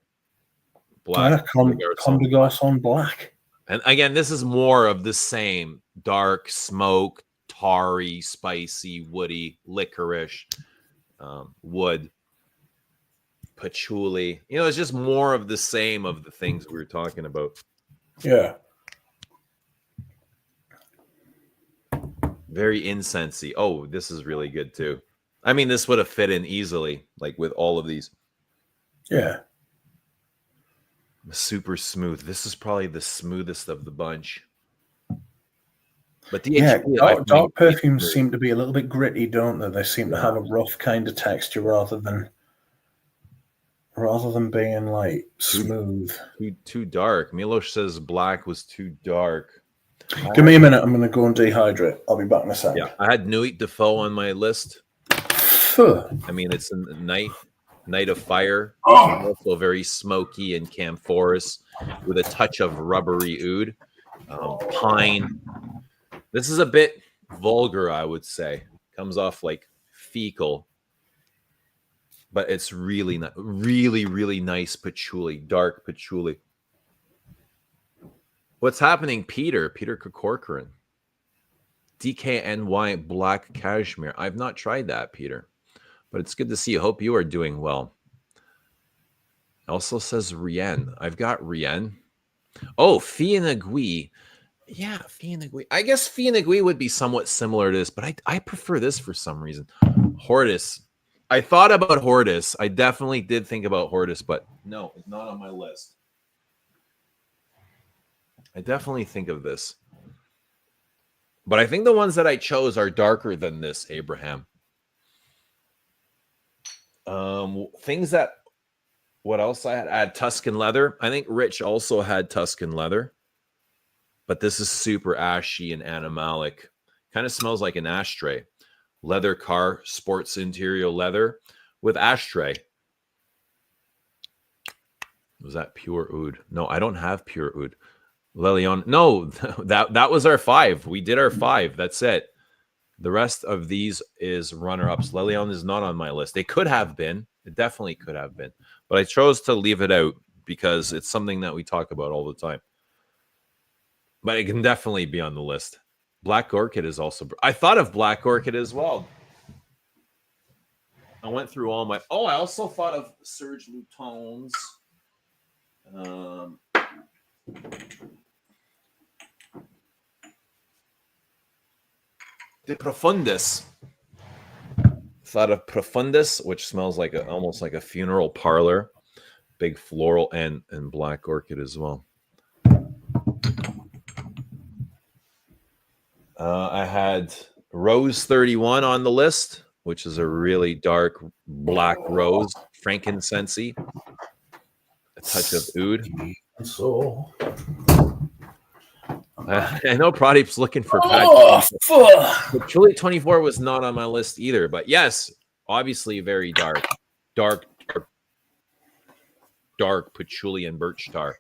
Black. Comme des Garçons Black. And again, this is more of the same dark smoke, tarry, spicy, woody, licorice, wood, patchouli. You know, it's just more of the same of the things we were talking about. Yeah. Very incensey. Oh, this is really good too. I mean, this would have fit in easily, like with all of these. Yeah. Super smooth. This is probably the smoothest of the bunch. But dark perfumes seem to be a little bit gritty, don't they? They seem to have a rough kind of texture rather than being like smooth. Too dark. Milos says black was too dark. Give me a minute. I'm going to go and dehydrate. I'll be back in a second. Yeah, I had Nuit Defoe on my list. I mean, it's a night of fire. Also very smoky and camphorous with a touch of rubbery oud. Pine. This is a bit vulgar, I would say. Comes off like fecal. But it's really nice patchouli, dark patchouli. What's happening, Peter? Peter Corcoran. DKNY Black Cashmere. I've not tried that, Peter. But it's good to see you. Hope you are doing well. Also says Rien. I've got Rien. Oh, Fianagui. Yeah, Fianagui. I guess Fianagui would be somewhat similar to this, but I prefer this for some reason. Hortus. I thought about Hortus. I definitely did think about Hortus, but no, it's not on my list. I definitely think of this. But I think the ones that I chose are darker than this, Abraham. Things that, what else I had? I had Tuscan leather. I think Rich also had Tuscan leather. But this is super ashy and animalic. Kind of smells like an ashtray. Leather car, sports interior leather with ashtray. Was that pure oud? No, I don't have pure oud. Lelion. No, that was our 5. We did our 5. That's it. The rest of these is runner-ups. Lelion is not on my list. It could have been. It definitely could have been. But I chose to leave it out because it's something that we talk about all the time. But it can definitely be on the list. Black Orchid is also... I thought of Black Orchid as well. I went through all my... Oh, I also thought of Serge Lutens. De Profundis. Thought of Profundis, which smells like almost like a funeral parlor. Big floral and Black Orchid as well. I had Rose 31 on the list, which is a really dark black rose, frankincense-y. A touch of oud. So I know Pradeep's looking for but Juliet 24 was not on my list either. But yes, obviously very dark. Dark patchouli and birch tar.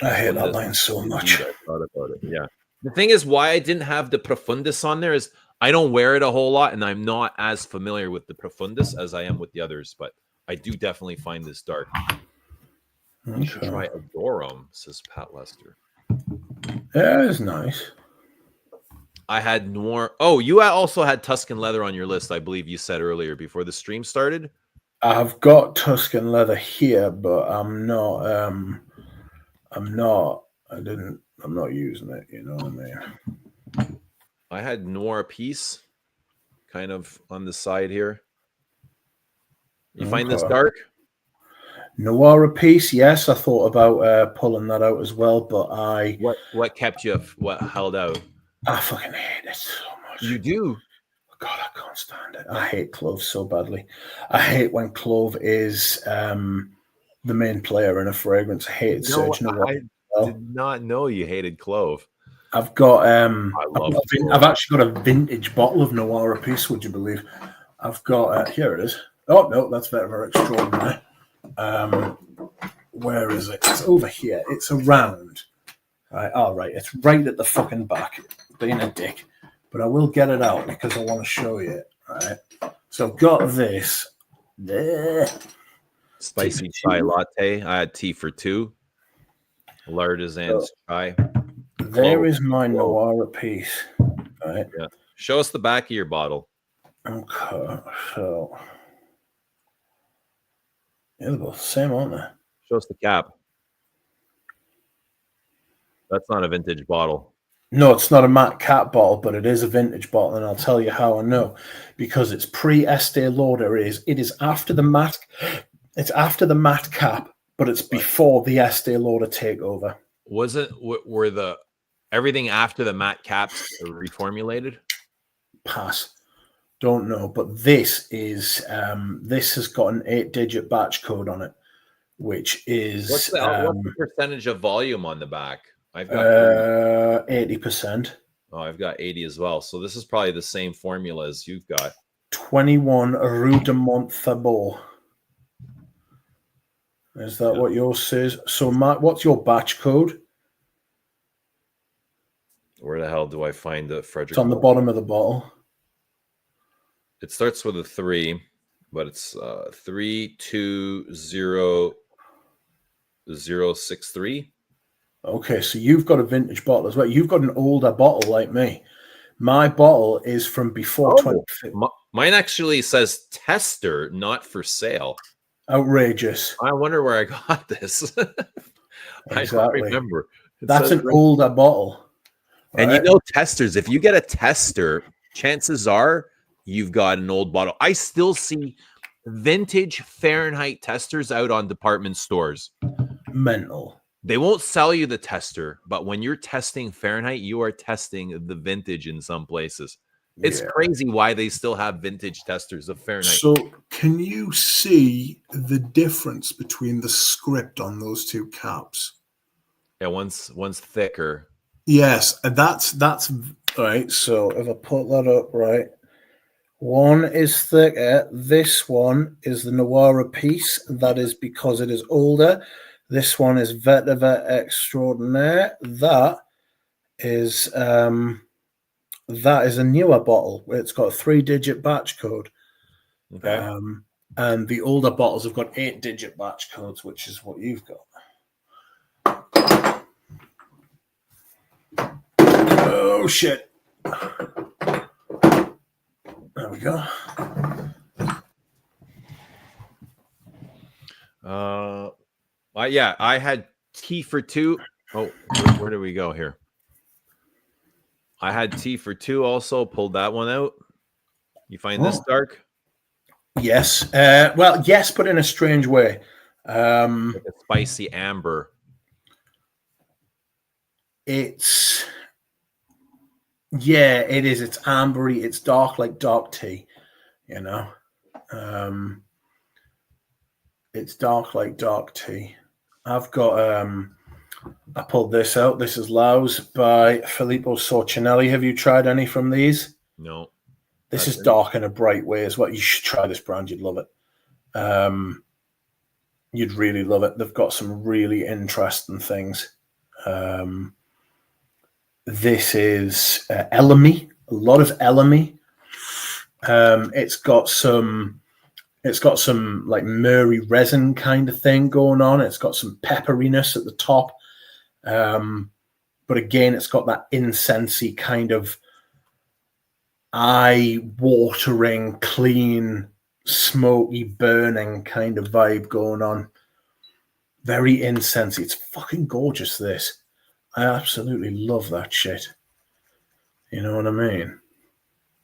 I hate that line so much. I thought about it. Yeah. The thing is, why I didn't have the Profundis on there is I don't wear it a whole lot, and I'm not as familiar with the Profundis as I am with the others. But I do definitely find this dark. You should try Dior Homme, says Pat Lester. Yeah, it's nice. I had Noir. Oh, you also had Tuscan leather on your list, I believe you said earlier before the stream started. I've got Tuscan leather here, but I'm not using it, you know what I mean? I had Noir piece kind of on the side here. You find this dark? Noir piece, yes. I thought about pulling that out as well, but what kept you? What held out? I fucking hate it so much. You do? God, I can't stand it. I hate clove so badly. I hate when clove is the main player in a fragrance. I hated Serge Noir. I did not know you hated clove. I've got I've actually got a vintage bottle of Noir piece, would you believe? I've got here it is. Oh no, that's very, very extraordinary. Where is it? It's over here. It's around. Right, all right. It's right at the fucking back. Being a dick. But I will get it out because I want to show you it. Right. So I've got this. There. Spicy chai latte. I had tea for 2. L'artisan's chai. There is my Noir piece. Right. Yeah. Show us the back of your bottle. Okay. So yeah, they're both the same, aren't they? Show us the cap. That's not a vintage bottle. No, it's not a matte cap bottle, but it is a vintage bottle, and I'll tell you how I know. Because it's pre-Estee Lauder. It is after the matte. It's after the matte cap, but it's before the Estee Lauder takeover. Were the everything after the matte caps reformulated? Pass. Don't know, but this is this has got an 8-digit batch code on it, which is what's the percentage of volume on the back? I've got 80%. Oh, I've got 80 as well. So this is probably the same formula as you've got. 21 Rue de Monthabot. Is that what yours says? So, Matt, what's your batch code? Where the hell do I find the Frederick? It's on the bottom of the bottle. It starts with a 3, but it's 320063. Okay, so you've got a vintage bottle as well. You've got an older bottle like me. My bottle is from before 2015. Mine actually says tester, not for sale. Outrageous. I wonder where I got this. I don't remember. That's an older bottle. And you know testers, if you get a tester, chances are you've got an old bottle. I still see vintage Fahrenheit testers out on department stores. Mental. They won't sell you the tester, but when you're testing Fahrenheit, you are testing the vintage in some places. It's crazy why they still have vintage testers of Fahrenheit. So can you see the difference between the script on those two caps? Yeah, one's thicker. Yes, that's right. So if I put that up, right, one is thicker. This one is the Noir piece. That is because it is older. This one is Vetiver Extraordinaire. That is a newer bottle. It's got a 3-digit batch code. Okay. And the older bottles have got 8-digit batch codes, which is what you've got. Oh shit. There we go. Yeah, I had tea for two. Oh, where do we go here? I had tea for two also. Pulled that one out. You find this dark? Yes. Well, yes, but in a strange way. Like a spicy amber. It is. It's ambery. It's dark like dark tea, you know. It's dark like dark tea. I've got I pulled this out. This is Laus by Filippo Sorcinelli. Have you tried any from these? No. This is dark in a bright way as well. You should try this brand. You'd love it. You'd really love it. They've got some really interesting things. This is Elemi, a lot of Elemi. It's got some like murray resin kind of thing going on. It's got some pepperiness at the top. But again, it's got that incensey kind of eye-watering, clean, smoky, burning kind of vibe going on. Very incensey. It's fucking gorgeous, this. I absolutely love that shit. You know what I mean?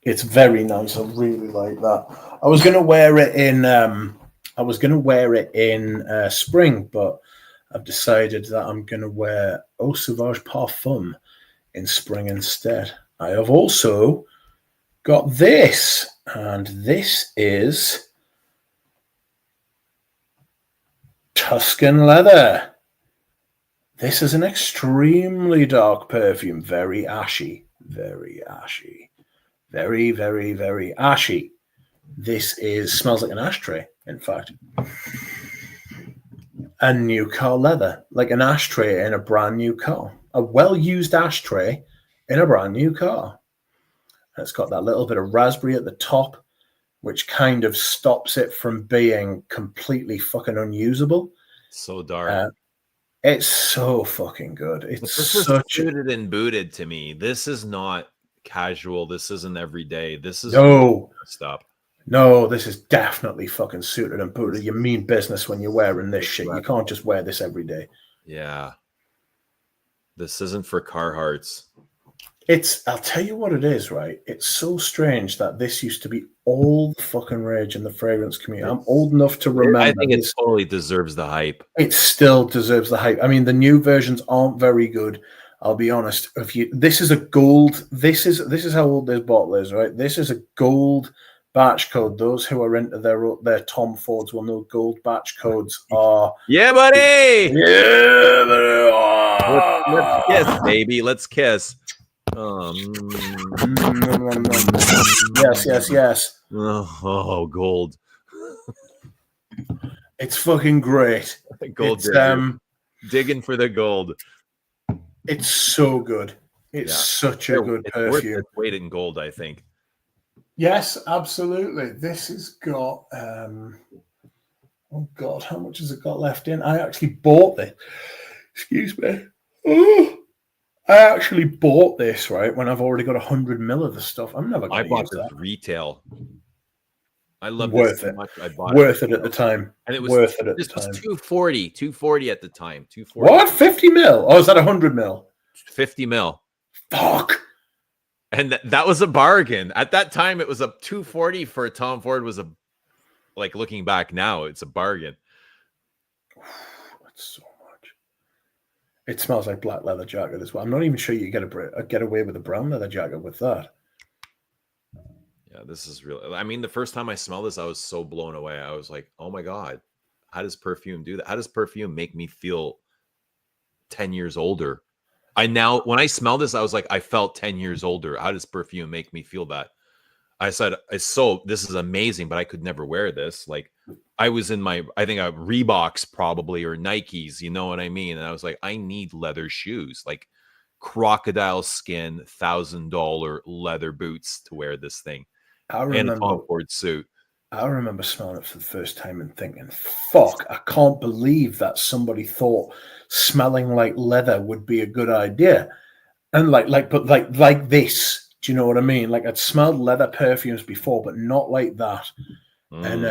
It's very nice. I really like that. I was gonna wear it in spring, but I've decided that I'm gonna wear Eau Sauvage Parfum in spring instead. I have also got this, and this is Tuscan Leather. This is an extremely dark perfume, very ashy, very ashy, very, very, very ashy. This smells like an ashtray, in fact. A new car leather, like an ashtray in a brand new car. A well-used ashtray in a brand new car. And it's got that little bit of raspberry at the top, which kind of stops it from being completely fucking unusable. So dark. It's so fucking good. It's this such is suited and booted to me. This is not casual. This isn't everyday. This is stop. No, this is definitely fucking suited and booted. You mean business when you're wearing this shit. You can't just wear this every day. Yeah. This isn't for Carhartts. I'll tell you what it is, right? It's so strange that this used to be all the fucking rage in the fragrance community. I'm old enough to remember. I think it totally deserves the hype. It still deserves the hype. I mean, the new versions aren't very good. I'll be honest. This is a gold. This is how old this bottle is, right? This is a gold batch code. Those who are into their Tom Fords will know gold batch codes are. Yeah, buddy. Yeah, buddy. Let's kiss, baby. Let's kiss. Yes. Oh, gold. It's fucking great. Gold. Digging for the gold. It's so good. It's such a good perfume. It's weight in gold, I think. Yes, absolutely. This has got oh god, how much has it got left in? I actually bought this. Excuse me. Oh, I actually bought this right when I've already got 100 ml of the stuff. I'm never going to use that. Retail. I love worth this so it. much. I bought worth it at the time. And it was worth it at this the time. Was 240 at the time. 240. What? 50 ml? Oh, is that 100 ml? 50 ml. Fuck. And that was a bargain. At that time, it was a $240 for a Tom Ford. Was a, like, looking back now, it's a bargain. That's so much. It smells like black leather jacket as well. I'm not even sure you get away with a brown leather jacket with that. Yeah, this is real. I mean, the first time I smelled this, I was so blown away. I was like, oh my God, how does perfume do that? How does perfume make me feel 10 years older? When I smell this, I was like, I felt 10 years older. How does perfume make me feel that? I said, this is amazing, but I could never wear this. Like, I was in I think Reeboks probably, or Nikes, you know what I mean? And I was like, I need leather shoes, like crocodile skin, $1,000 leather boots to wear this thing. And a Tom Ford suit. I remember smelling it for the first time and thinking, fuck, I can't believe that somebody thought smelling like leather would be a good idea. And like this, do you know what I mean? Like, I'd smelled leather perfumes before, but not like that. And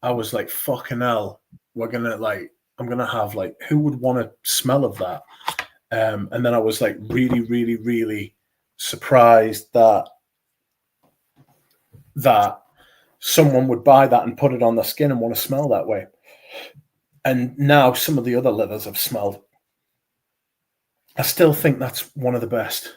I was like, fucking hell, I'm gonna have, like, who would want to smell of that? And then I was like really, really, really surprised that someone would buy that and put it on their skin and want to smell that way. And now some of the other leathers I've smelled, I still think that's one of the best.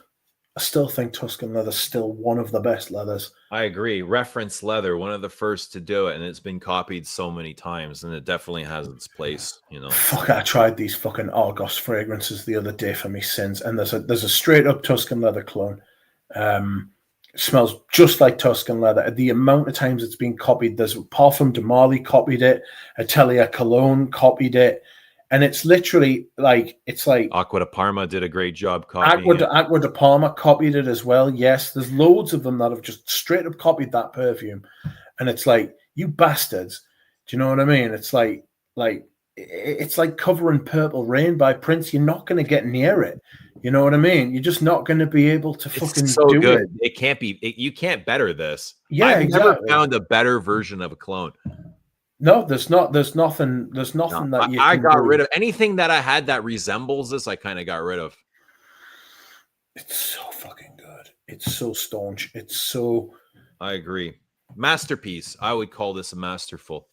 I still think Tuscan leather is still one of the best leathers. I agree. Reference leather, one of the first to do it, and it's been copied so many times, and it definitely has its place, you know. Fuck, I tried these fucking Argos fragrances the other day for me sins, and there's a straight up Tuscan leather clone. Smells just like Tuscan leather. The amount of times it's been copied, there's Parfum de Marly copied it, Atelier Cologne copied it, and it's literally like, it's like Acqua di Parma did a great job copying it. Acqua di Parma copied it as well. Yes, there's loads of them that have just straight up copied that perfume, and it's like, you bastards. Do you know what I mean? It's like it's like covering Purple Rain by Prince. You're not going to get near it. You know what I mean? You're just not going to be able to fucking do good. it. It can't be. You can't better this. Yeah, I've never found a better version of a clone. No, there's not. There's nothing. There's nothing that you. I got rid of anything that I had that resembles this. I kind of got rid of. It's so fucking good. It's so staunch. It's so. I agree. Masterpiece. I would call this a masterful.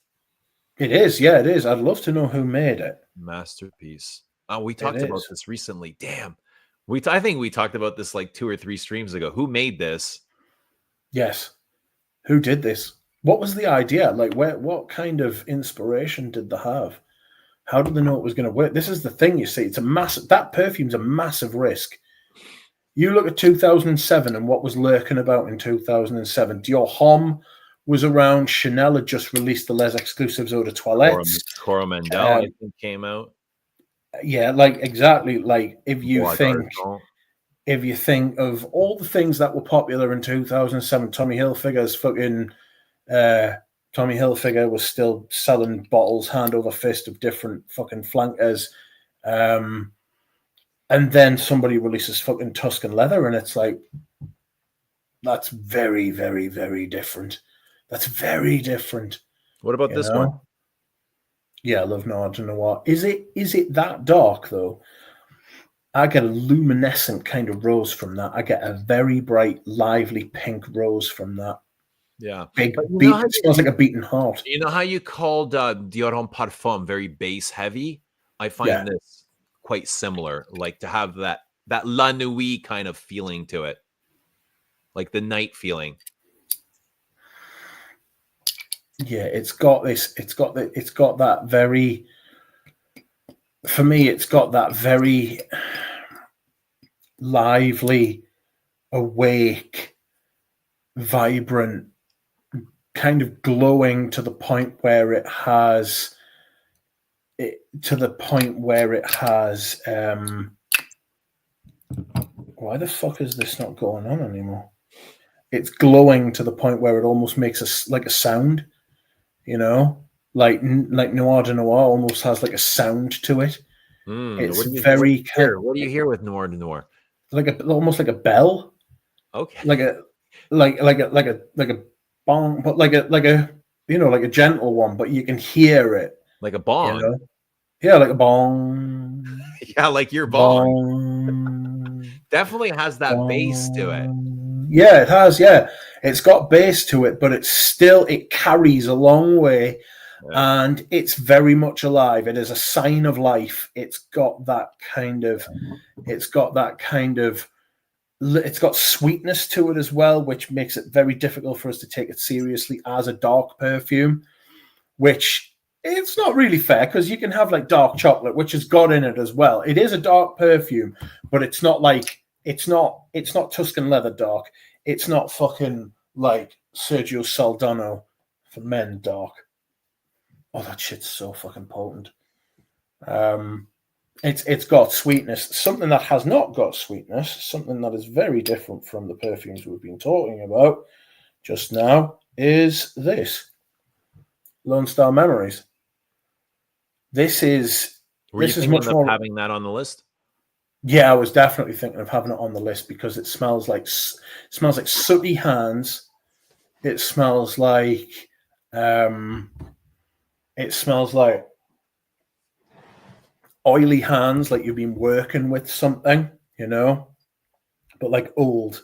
It is. Yeah, it is. I'd love to know who made it. Masterpiece. Oh, we talked about this recently. Damn. I think we talked about this like 2 or 3 streams ago. Who made this? Yes. Who did this? What was the idea? Like, what kind of inspiration did they have? How did they know it was going to work? This is the thing, you see. It's a massive. That perfume's a massive risk. You look at 2007 and what was lurking about in 2007. Dior Homme was around. Chanel had just released the Les Exclusives Eau de Toilette. Coromandel, I think, came out. Yeah, like, exactly. Like, if you think of all the things that were popular in 2007, Tommy Hilfiger's fucking Tommy Hilfiger was still selling bottles hand over fist of different fucking flankers, and then somebody releases fucking Tuscan leather, and it's like, that's very, very, very different. That's very different. What about this one? Yeah, I love Noir de Noir. Is it that dark though? I get a luminescent kind of rose from that. I get a very bright, lively pink rose from that. Yeah. Big beat. It smells like a beaten heart. You know how you called Dior Homme Parfum very bass heavy? I find this quite similar. Like, to have that La Nuit kind of feeling to it. Like the night feeling. Yeah, it's got that very, for me, it's got that very lively, awake, vibrant, kind of glowing to the point where it has why the fuck is this not going on anymore? It's glowing to the point where it almost makes a sound, you know, like Noir de Noir almost has like a sound to it. It's very clear. What do you hear with Noir de Noir? Almost like a bell. Okay. Like a bong, but like a you know, like a gentle one, but you can hear it. Like a bong. You know? Yeah, like a bong. Yeah, like your bong. Definitely has that bass to it. Yeah, it has. Yeah, it's got bass to it, but it carries a long way, and it's very much alive. It is a sign of life. It's got sweetness to it as well, which makes it very difficult for us to take it seriously as a dark perfume, which it's not really fair because you can have like dark chocolate, which has got in it as well. It is a dark perfume, but it's not Tuscan leather dark. It's not fucking like Sergio Saldano for men dark. Oh, that shit's so fucking potent. It's got sweetness. Something that has not got sweetness, something that is very different from the perfumes we've been talking about just now, is this Lone Star Memories. This is Were you thinking much of more having that on the list? Yeah, I was definitely thinking of having it on the list because it smells like sooty hands. It smells like oily hands, like you've been working with something, but like old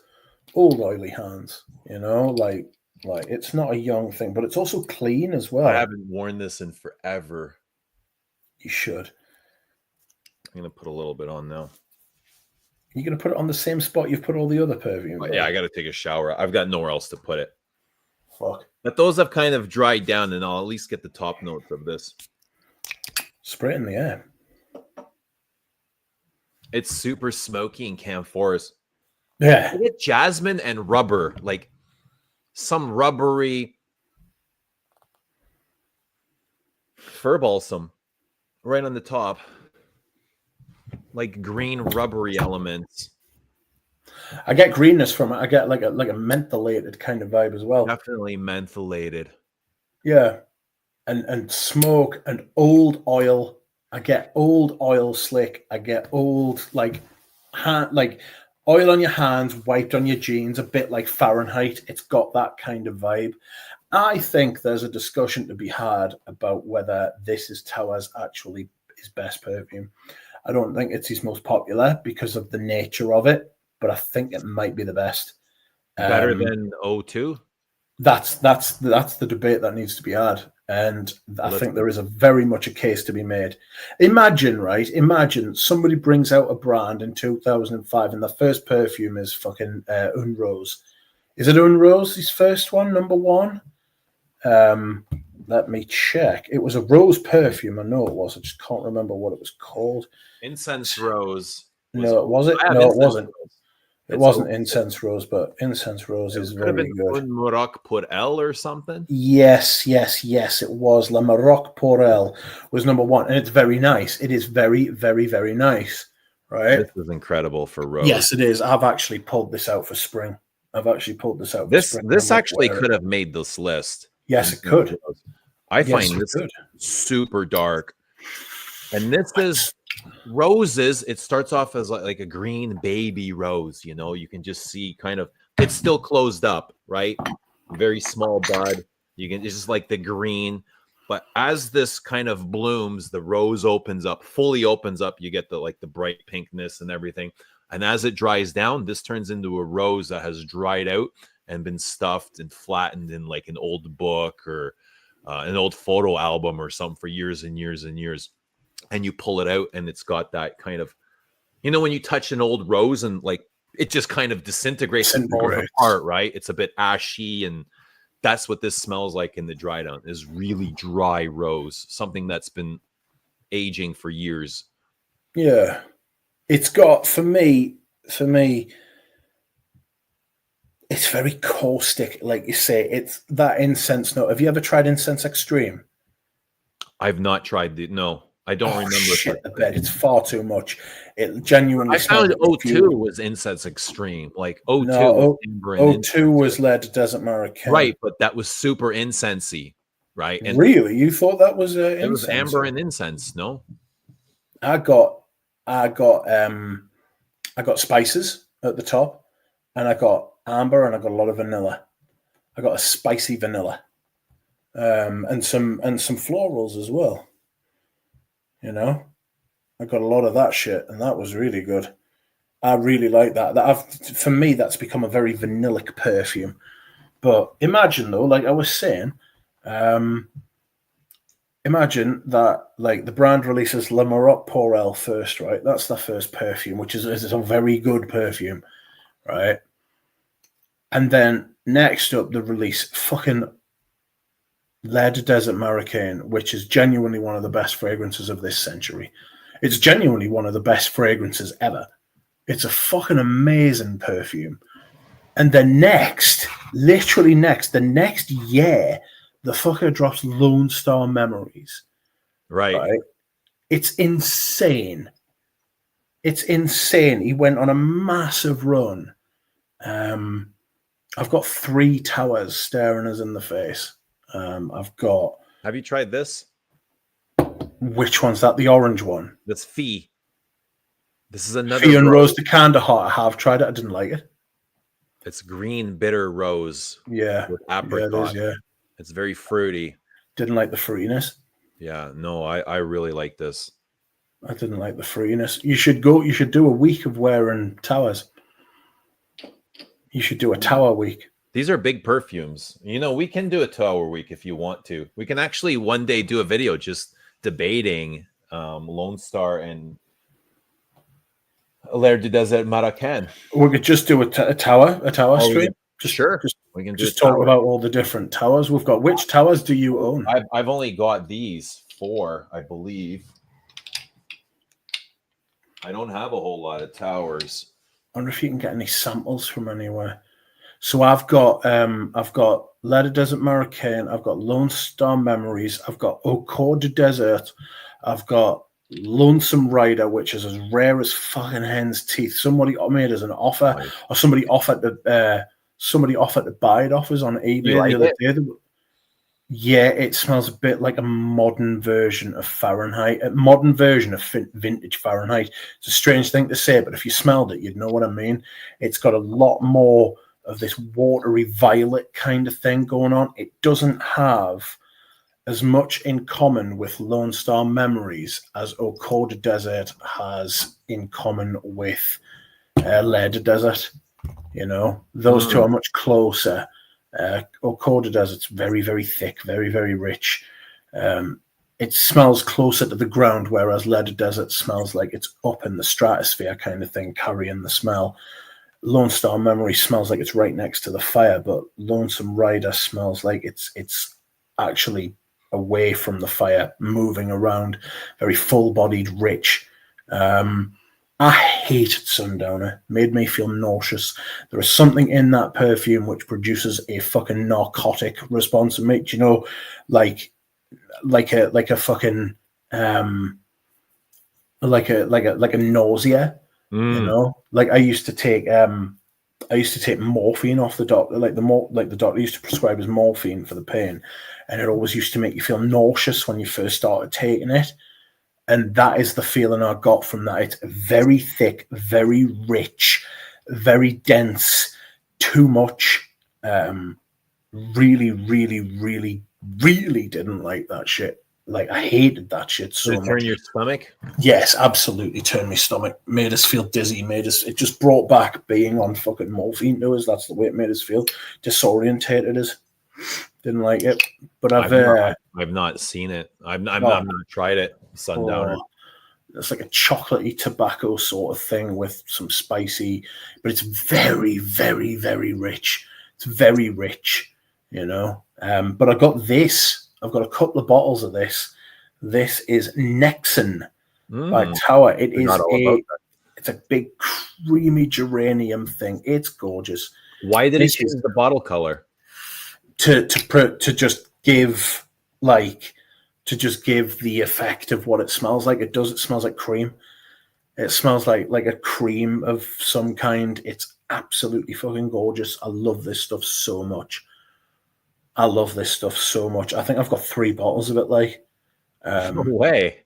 oily hands, like it's not a young thing, but it's also clean as well. I haven't worn this in forever. You should. I'm gonna put a little bit on now. You're gonna put it on the same spot you've put all the other perfumes. Yeah, I gotta take a shower. I've got nowhere else to put it. Fuck. But those have kind of dried down, and I'll at least get the top notes of this. Spray it in the air. It's super smoky and camphorous. Yeah. I get jasmine and rubber, like some rubbery fir balsam right on the top, like green rubbery elements. I get greenness from it. I get like a mentholated kind of vibe as well. Definitely mentholated. Yeah, and smoke and old oil. I get old oil slick. I get old like oil on your hands, wiped on your jeans, a bit like Fahrenheit. It's got that kind of vibe. I think there's a discussion to be had about whether this is Towers actually his best perfume. I don't think it's his most popular because of the nature of it, but I think it might be the best. Better than O2? That's the debate that needs to be had. And I think there is a very much a case to be made. Imagine somebody brings out a brand in 2005 and the first perfume is fucking Un Rose. Is it Un Rose, his first one, number one? Let me check. It was a rose perfume. I know it was. I just can't remember what it was called. Incense Rose. No, was it? No, it wasn't. It wasn't Incense Rose, but Incense Rose is very good. Maroc pour elle or something? Yes. It was. La Maroc pour elle was number one. And it's very nice. It is very, very, very nice. Right? This is incredible for Rose. Yes, it is. I've actually pulled this out for spring. This actually could have made this list. Yes, it could. I find this super dark. And this is roses. It starts off as like a green baby rose. You can just see kind of, it's still closed up, right? Very small bud. It's just like the green. But as this kind of blooms, the rose fully opens up. You get the bright pinkness and everything. And as it dries down, this turns into a rose that has dried out and been stuffed and flattened in like an old book or an old photo album or something for years and years and years. And you pull it out and it's got that kind of, when you touch an old rose and like it just kind of disintegrates and falls apart, right? It's a bit ashy, and that's what this smells like in the dry down, is really dry rose, something that's been aging for years. Yeah. It's got, for me, it's very caustic, like you say. It's that incense note. Have you ever tried Incense Extreme? I've not tried no. I don't remember. Shit, I bet it's far too much. It genuinely. I found O2 was Incense Extreme. Like O2. No, O2 was led Desert Marrakesh. Right, but that was super incensey, right? And really, you thought that was it was amber and incense? No, I got spices at the top, and I got amber, and I got a lot of vanilla. I got a spicy vanilla, and some florals as well. I got a lot of that shit, and that was really good. I really like that. For me, that's become a very vanillic perfume. But imagine though, like I was saying, imagine that like the brand releases Le Maroc Pour Elle first, right? That's the first perfume, which is a very good perfume, right? And then next up, the release fucking Le Desert Marocain, which is genuinely one of the best fragrances of this century. It's genuinely one of the best fragrances ever. It's a fucking amazing perfume. And then next, literally next, the next year, the fucker drops Lone Star Memories. Right. It's insane. It's insane. He went on a massive run. I've got 3 towers staring us in the face. I've got... Have you tried this? Which one's that? The orange one? That's Fee. This is another Fee and Rose de Kandahar. I have tried it. I didn't like it. It's green bitter rose. Yeah. With apricot. Yeah, it is, yeah. It's very fruity. Didn't like the fruitiness. Yeah, no, I really like this. I didn't like the fruitiness. You should do a week of wearing towers. You should do a tower week. These are big perfumes. You know, we can do a tower week if you want to. We can actually one day do a video just debating Lone Star and L'air du Desert Marocain. We could just do a tower stream. Sure. We can just talk about all the different towers we've got. Which towers do you own? I've only got these 4, I believe. I don't have a whole lot of towers. I wonder if you can get any samples from anywhere. So I've got L'air du Desert Marocain, I've got Lone Star Memories, I've got Au Coeur du Desert, I've got Lonesome Rider, which is as rare as fucking hen's teeth. Somebody made us an offer, or somebody offered to buy it off us on eBay the other day. Yeah, it smells a bit like a modern version of Fahrenheit, a modern version of vintage Fahrenheit. It's a strange thing to say, but if you smelled it, you'd know what I mean. It's got a lot more of this watery violet kind of thing going on. It doesn't have as much in common with Lone Star Memories as Au Coeur du Desert has in common with L'air du Desert. You know, those two are much closer. Au Coeur du Desert's very, very thick, very, very rich. It smells closer to the ground, whereas L'air du Desert smells like it's up in the stratosphere kind of thing, carrying the smell. Lone Star Memory smells like it's right next to the fire, but Lonesome Rider smells like it's actually away from the fire, moving around, very full-bodied, rich. I hated Sundowner. Made me feel nauseous. There is something in that perfume which produces a fucking narcotic response in me. Do you know, like a fucking like a nausea. You know, like I used to take morphine off the doctor. Like the doctor used to prescribe us morphine for the pain, and it always used to make you feel nauseous when you first started taking it. And that is the feeling I got from that. It's very thick, very rich, very dense, too much. Really, really, really, really didn't like that shit. Like, I hated that shit so much. Did it turn your stomach? Yes, absolutely turned my stomach. Made us feel dizzy. It just brought back being on fucking morphine to us. That's the way it made us feel. Disorientated us. Didn't like it. But I've not seen it. I've not tried it. Sundowner. It's like a chocolatey tobacco sort of thing with some spicy, but it's very, very, very rich. It's very rich, you know. But I got this. I've got a couple of bottles of this. This is Nexon by Tower. It's a big creamy geranium thing. It's gorgeous. Why did it change the bottle color? To just give the effect of what it smells like. It smells like cream. It smells like a cream of some kind. It's absolutely fucking gorgeous. I love this stuff so much. I think I've got 3 bottles of it. No way.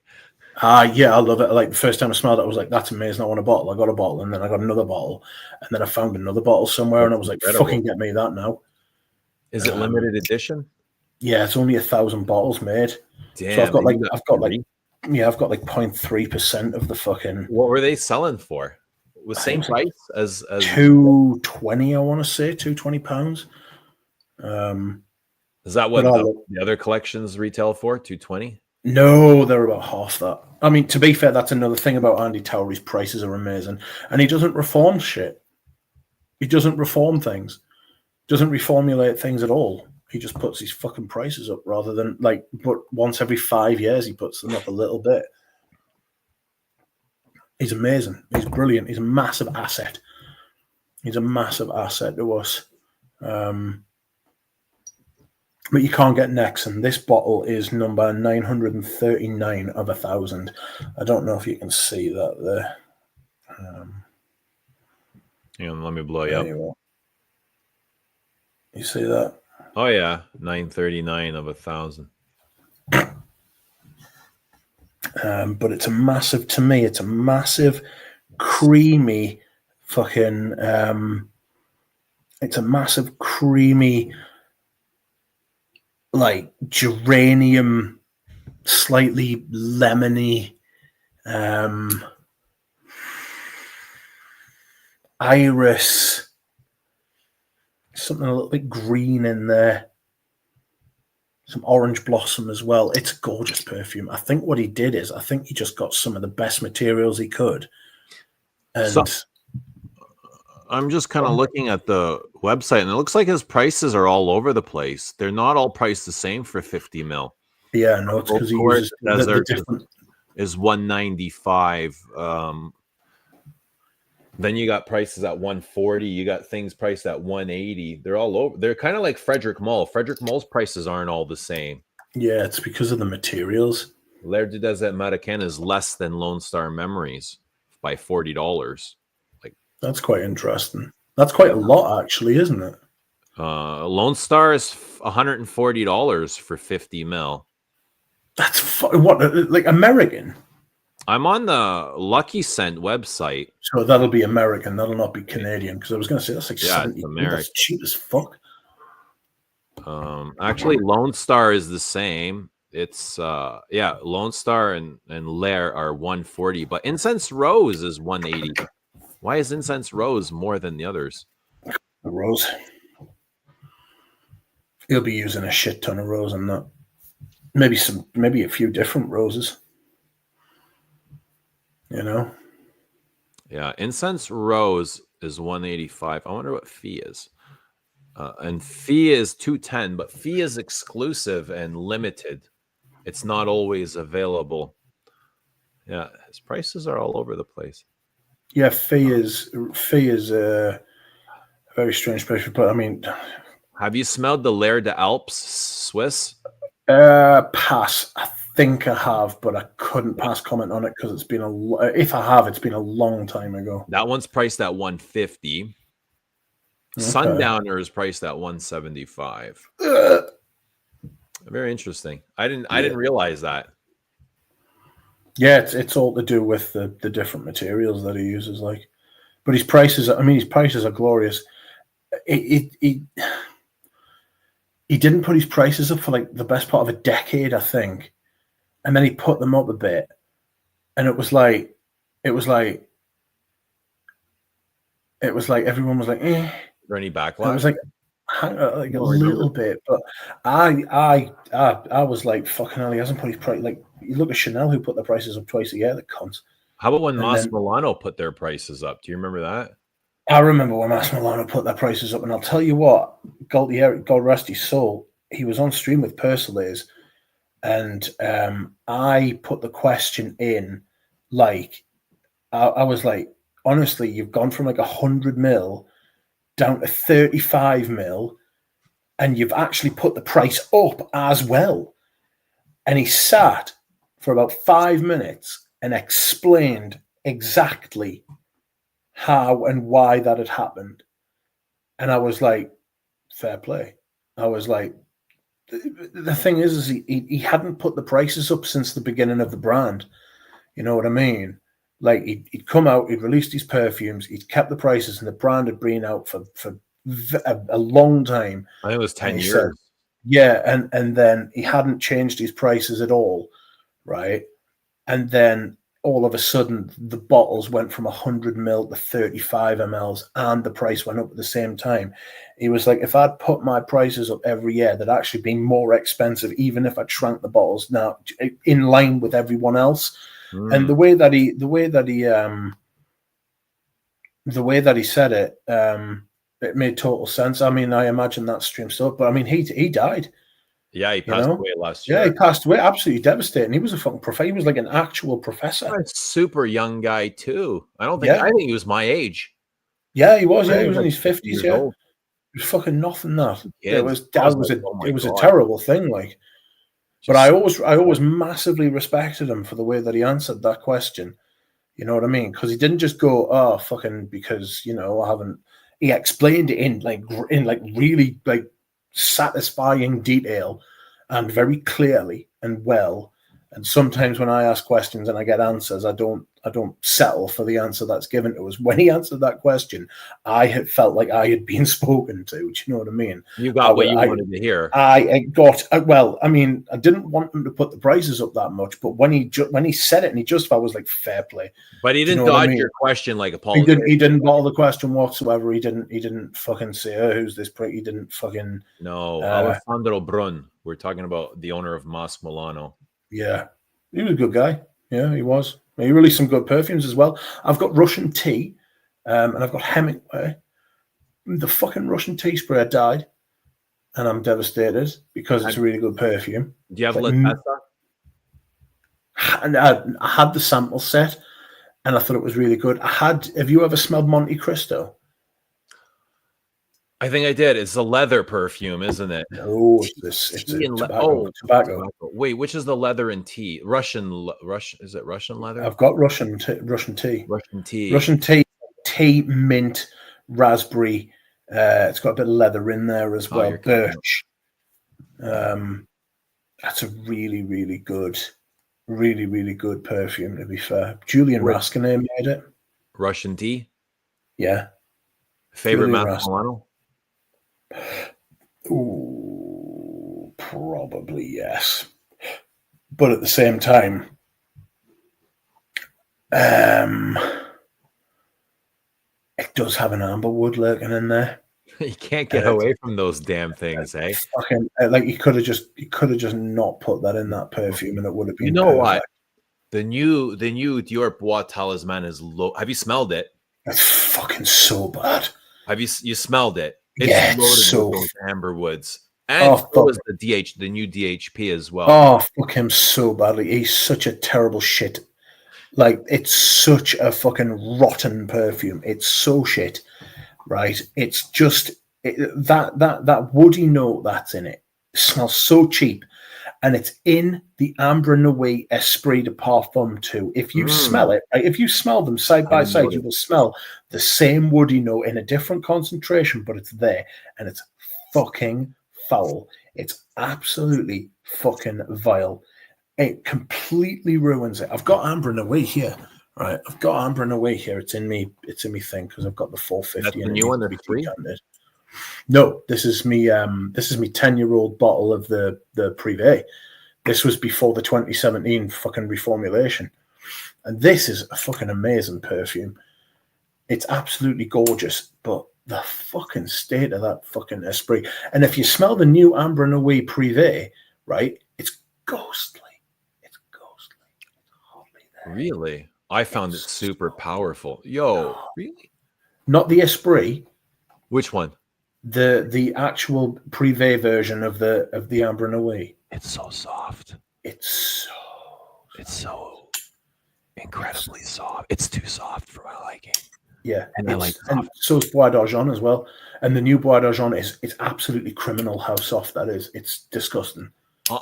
Yeah, I love it. Like the first time I smelled it, I was like, "That's amazing! I want a bottle." I got a bottle, and then I got another bottle, and then I found another bottle somewhere, and I was like, "Fucking get me that now!" Is it limited edition? Yeah, it's only 1,000 bottles made. Damn. So I've got like 0.3% of the fucking. What were they selling for? was same price as 220. I want to say £220. Is that what the other collections retail for? 220? No, they're about half that. I mean, to be fair, that's another thing about Andy Tower. His prices are amazing, and he doesn't reform shit. He doesn't reform things. Doesn't reformulate things at all. He just puts his fucking prices up rather than but once every 5 years he puts them up a little bit. He's amazing. He's brilliant. He's a massive asset. He's a massive asset to us. But you can't get Nexon. This bottle is number 939 of 1,000. I don't know if you can see that there. Hang on, let me blow you up. You see that? Oh yeah, 939 of 1,000. But it's a massive, to me, it's a massive, creamy fucking. It's a massive, creamy, like geranium, slightly lemony, iris, something a little bit green in there, some orange blossom as well. It's a gorgeous perfume. I think what he did is, I think he just got some of the best materials he could. And so, I'm just kind of looking at the website, and it looks like his prices are all over the place. They're not all priced the same for 50 mil. Yeah, no, it's because he uses the different. Is 195. Then you got prices at 140. You got things priced at 180. They're all over. They're kind of like Frederick Mull. Frederick Mull's prices aren't all the same. Yeah, it's because of the materials. L'air du Désert Américain is less than Lone Star Memories by $40. That's quite interesting. That's quite a lot, actually, isn't it? Lone Star is $140 for 50 mil. That's like American. I'm on the Lucky Scent website. So that'll be American. That'll not be Canadian, because I was going to say that's like 70. That's cheap as fuck. Actually, Lone Star is the same. It's Lone Star and L'air are 140, but Incense Rose is 180. Why is Incense Rose more than the others? The rose. He'll be using a shit ton of rose and that. Maybe a few different roses. You know? Yeah, Incense Rose is 185. I wonder what fee is. And fee is 210, but fee is exclusive and limited. It's not always available. Yeah, his prices are all over the place. Yeah, fee is a very strange price, but I mean, have you smelled the L'air des Alpes Swiss? Pass. I think I have, but I couldn't pass comment on it because it's been if I have, it's been a long time ago. That one's priced at 150. Okay. Sundowner is priced at 175. Very interesting. I didn't realize that. Yeah, it's all to do with the different materials that he uses, like. But his prices, his prices are glorious. He didn't put his prices up for like the best part of a decade, I think, and then he put them up a bit, and it was like everyone was like, eh. Is there any backlash? It was like a little bit, but I was like, fucking hell, he hasn't put his price. Like, you look at Chanel, who put their prices up twice a year, the cunts. How about when Mas Milano put their prices up? Do you remember that? I remember when Mas Milano put their prices up, and I'll tell you what, God rest his soul, he was on stream with Persolays, and I put the question in, like, I was like, honestly, you've gone from like 100 mil down to 35 mil, and you've actually put the price up as well. And he sat for about 5 minutes and explained exactly how and why that had happened. And I was like, fair play. I was like, the thing is he hadn't put the prices up since the beginning of the brand. You know what I mean? Like, he'd come out, he'd released his perfumes, he'd kept the prices, and the brand had been out for a long time. I think it was 10 years. Said, yeah, and then he hadn't changed his prices at all, right? And then all of a sudden the bottles went from 100 ml to 35 mls and the price went up at the same time. He was like, if I'd put my prices up every year, they'd actually be more expensive, even if I shrank the bottles now in line with everyone else. And the way that he said it, it made total sense. I mean, I imagine that stream still, but I mean, he died. Yeah, he passed away last year. Yeah, he passed away. Absolutely devastating. He was a fucking professor. He was like an actual professor. A super young guy too. I think he was my age. Yeah, he was. Yeah, he was in his 50s. Yeah, old. It was fucking nothing. That it was a terrible thing. Like, but I always massively respected him for the way that he answered that question. You know what I mean? Because he didn't just go, "Oh, fucking," because I haven't. He explained it in really like satisfying detail and very clearly and well. And sometimes when I ask questions and I get answers, I don't settle for the answer that's given to us. When he answered that question, I had felt like I had been spoken to. Do you know what I mean? You got what you wanted to hear. I got well. I mean, I didn't want him to put the prices up that much, but when he said it and he justified, I was like, fair play. But he didn't dodge your question like a politician. He didn't bother the question whatsoever. He didn't fucking say, "Oh, who's this prick?" He didn't fucking. No, Alessandro Brun. We're talking about the owner of Mas Milano. Yeah, he was a good guy. Yeah, he was. He released some good perfumes as well. I've got Russian tea, and I've got Hemingway. The fucking Russian tea sprayer died, and I'm devastated because it's a really good perfume. Do you have Latessa? And I had the sample set, and I thought it was really good. Have you ever smelled Monte Cristo? I think I did. It's a leather perfume, isn't it? No, it's tobacco. Wait, which is the leather and tea? Russian. Is it Russian leather? I've got Russian tea. Russian tea, mint, raspberry. It's got a bit of leather in there as well. Birch. That's a really, really good perfume, to be fair. Julian Raskin made it. Russian tea? Yeah. Favorite Mas Milano? Ooh, probably yes. But at the same time, it does have an amberwood lurking in there. You can't get away from those damn things, eh? Fucking, like he could have just not put that in that perfume, and it would have been. You know what? The new Dior Bois Talisman is low. Have you smelled it? That's fucking so bad. Have you smelled it? It's loaded so with those amber woods. And so was the new DHP as well. Oh, fuck him so badly. He's such a terrible shit. Like, it's such a fucking rotten perfume. It's so shit, right? It's just that woody note that's in it smells so cheap, and it's in the Ambre Noir Esprit de Parfum too. If you smell it, right, if you smell them side by side, you will smell the same woody note in a different concentration, but it's there, and it's fucking foul. It's absolutely fucking vile. It completely ruins it. I've got Ambre Noir here, right? I've got Ambre Noir here. It's in me thing because I've got the 450. That's the new one. They're free. No, this is me. This is me 10-year-old bottle of the Privé. This was before the 2017 fucking reformulation, and this is a fucking amazing perfume. It's absolutely gorgeous, but the fucking state of that fucking Esprit. And if you smell the new Ambre Noir Privé, right, it's ghostly. It's ghostly. It's hardly there. Really? I found it super powerful. Yo, really? Not the Esprit. Which one? The actual Privé version of the Ambre Noir. It's so soft. It's so incredibly soft. It's too soft for my liking. Yeah, and I like soft. And so is Bois d'Argent as well. And the new Bois d'Argent it's absolutely criminal how soft that is. It's disgusting.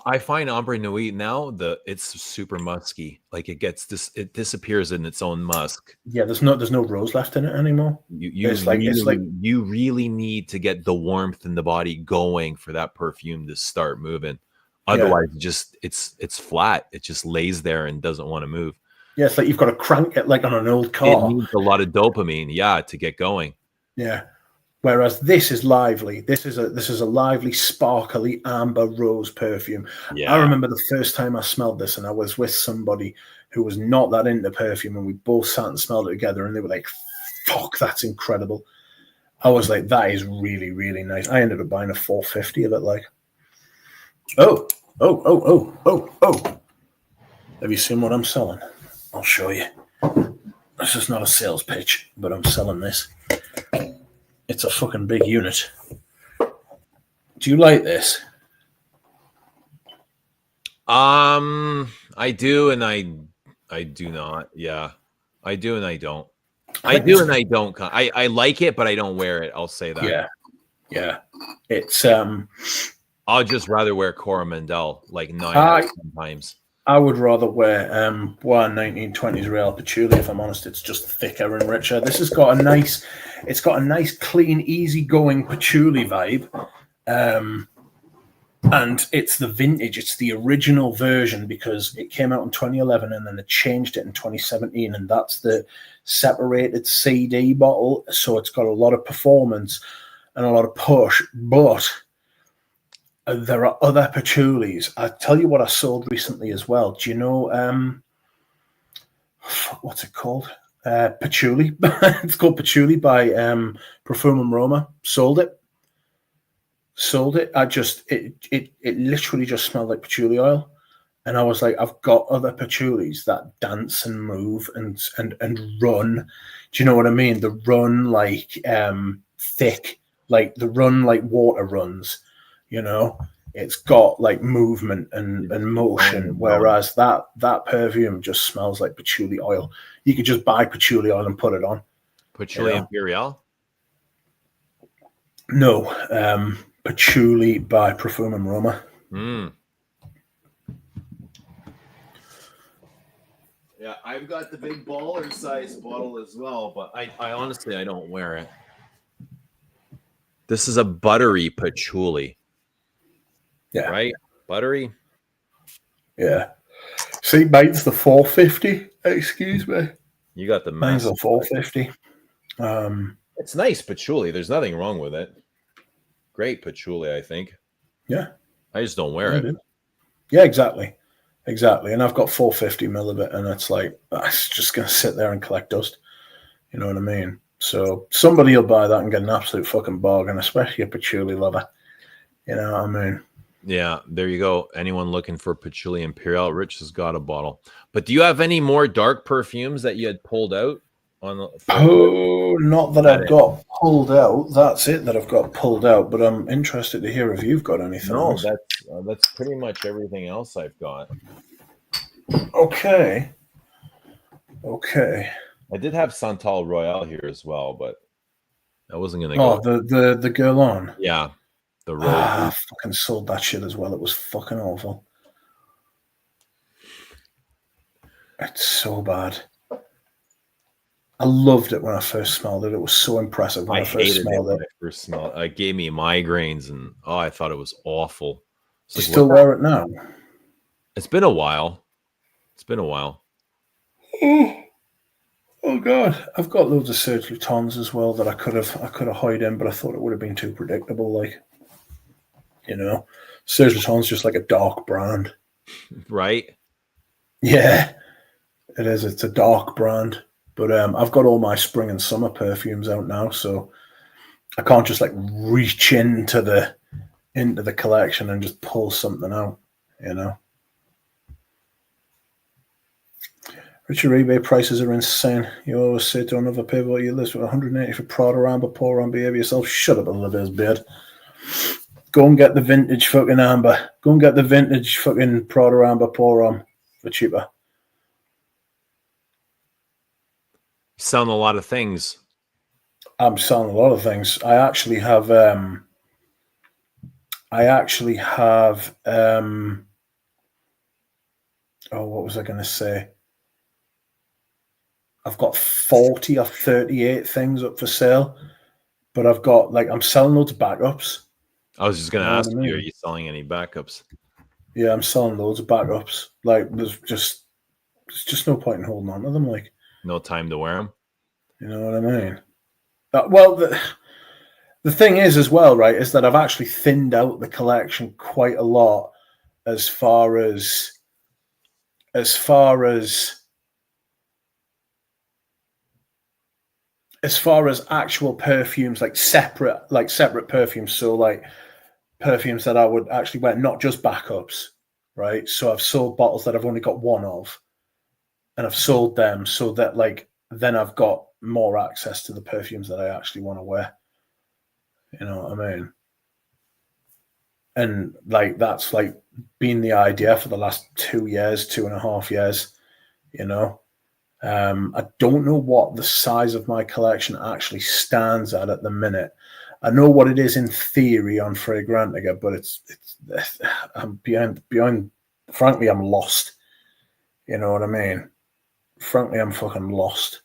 I find Ambre Noir now it's super musky. Like it disappears in its own musk. Yeah, there's no rose left in it anymore. You really need to get the warmth in the body going for that perfume to start moving. Otherwise, it's flat. It just lays there and doesn't want to move. Yeah, it's like you've got to crank it like on an old car. It needs a lot of dopamine, to get going. Yeah. Whereas this is lively. This is a lively, sparkly amber rose perfume. Yeah. I remember the first time I smelled this, and I was with somebody who was not that into perfume, and we both sat and smelled it together, and they were like, "Fuck, that's incredible." I was like, "That is really, really nice." I ended up buying a 450 of it. Like, oh. Have you seen what I'm selling? I'll show you. This is not a sales pitch, but I'm selling this. It's a fucking big unit. Do you like this? I do and I do not. Yeah. I do and I don't. I do and I don't. I like it, but I don't wear it. I'll say that. Yeah. It's I'll just rather wear Coromandel like 9 times. I would rather wear 1920s Real Patchouli, if I'm honest. It's just thicker and richer. This has got a nice, clean, easygoing patchouli vibe. And it's the vintage, it's the original version, because it came out in 2011 and then they changed it in 2017, and that's the separated CD bottle. So it's got a lot of performance and a lot of push, but there are other patchoulis. I'll tell you what I sold recently as well. Do you know, what's it called? Patchouli. It's called Patchouli by Perfume Roma. Sold it. It literally just smelled like patchouli oil. And I was like, I've got other patchoulis that dance and move and run. Do you know what I mean? The run like thick, like the run like water runs. You know, it's got like movement and motion, whereas that perfume just smells like patchouli oil. You could just buy patchouli oil and put it on. Patchouli Imperial? No, Patchouli by Perfume Roma. Yeah, I've got the big baller size bottle as well, but I honestly, I don't wear it. This is a buttery patchouli. Yeah. Right? Buttery? Yeah. See, mine's the 450. Excuse me. You got the mine's the 450. It's nice patchouli. There's nothing wrong with it. Great patchouli, I think. Yeah. I just don't wear it. Yeah, exactly. And I've got 450 ml of it, and it's like, it's just going to sit there and collect dust. You know what I mean? So somebody will buy that and get an absolute fucking bargain, especially a patchouli lover. You know what I mean? Yeah, there you go. Anyone looking for Patchouli Imperial, Rich has got a bottle. But do you have any more dark perfumes that you had pulled out? Not that I've got pulled out. That's it that I've got pulled out. But I'm interested to hear if you've got anything else. That's pretty much everything else I've got. Okay. I did have Santal Royale here as well, but I wasn't going to go. Oh, the girl on? Yeah. The rose. I fucking sold that shit as well. It was fucking awful. It's so bad. I loved it when I first smelled it. It was so impressive when I first smelled it. It gave me migraines, and I thought it was awful. You still wear it now? It's been a while. Oh God, I've got loads of Serge Lutens as well that I could have hid in, but I thought it would have been too predictable. Like, you know, Serge Lutens just like a dark brand, right? Yeah, it is. It's a dark brand, but I've got all my spring and summer perfumes out now, so I can't just like reach into the collection and just pull something out, you know. Richard, eBay prices are insane. You always say don't overpay what you list with 180 for Prada Amber, pour on, behave yourself. Shut up a little bit, beard. Go and get the vintage fucking Amber. Go and get the vintage fucking Prada Amber, pour on for cheaper. Selling a lot of things. I'm selling a lot of things. I actually have what was I going to say? I've got 40 or 38 things up for sale, but I've got I'm selling loads of backups. I was just going to ask you, are you selling any backups? Yeah, I'm selling loads of backups. There's just no point in holding on to them. No time to wear them. You know what I mean? The thing is, as well, right, is that I've actually thinned out the collection quite a lot as far as actual perfumes, like separate perfumes. So like perfumes that I would actually wear, not just backups, right? So I've sold bottles that I've only got one of, and I've sold them so that like then I've got more access to the perfumes that I actually want to wear. You know what I mean? And like that's like been the idea for the last 2 years, 2.5 years, you know. I don't know what the size of my collection actually stands at the minute. I know what it is in theory on Fragrantica, but it's I'm beyond. Frankly, I'm lost. You know what I mean? Frankly, I'm fucking lost.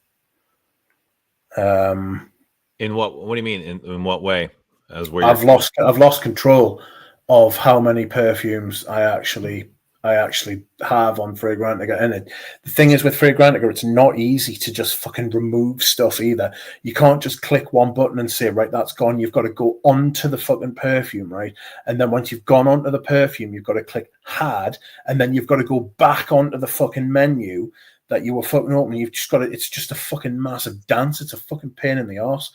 In what do you mean? In what way? As where I've lost control of how many perfumes I actually have on Fragrantica. And the thing is with Fragrantica, it's not easy to just fucking remove stuff either. You can't just click one button and say, right, that's gone. You've got to go onto the fucking perfume, right? And then once you've gone onto the perfume, you've got to click add, and then you've got to go back onto the fucking menu that you were fucking opening. You've just got to, it's just a fucking massive dance. It's a fucking pain in the arse.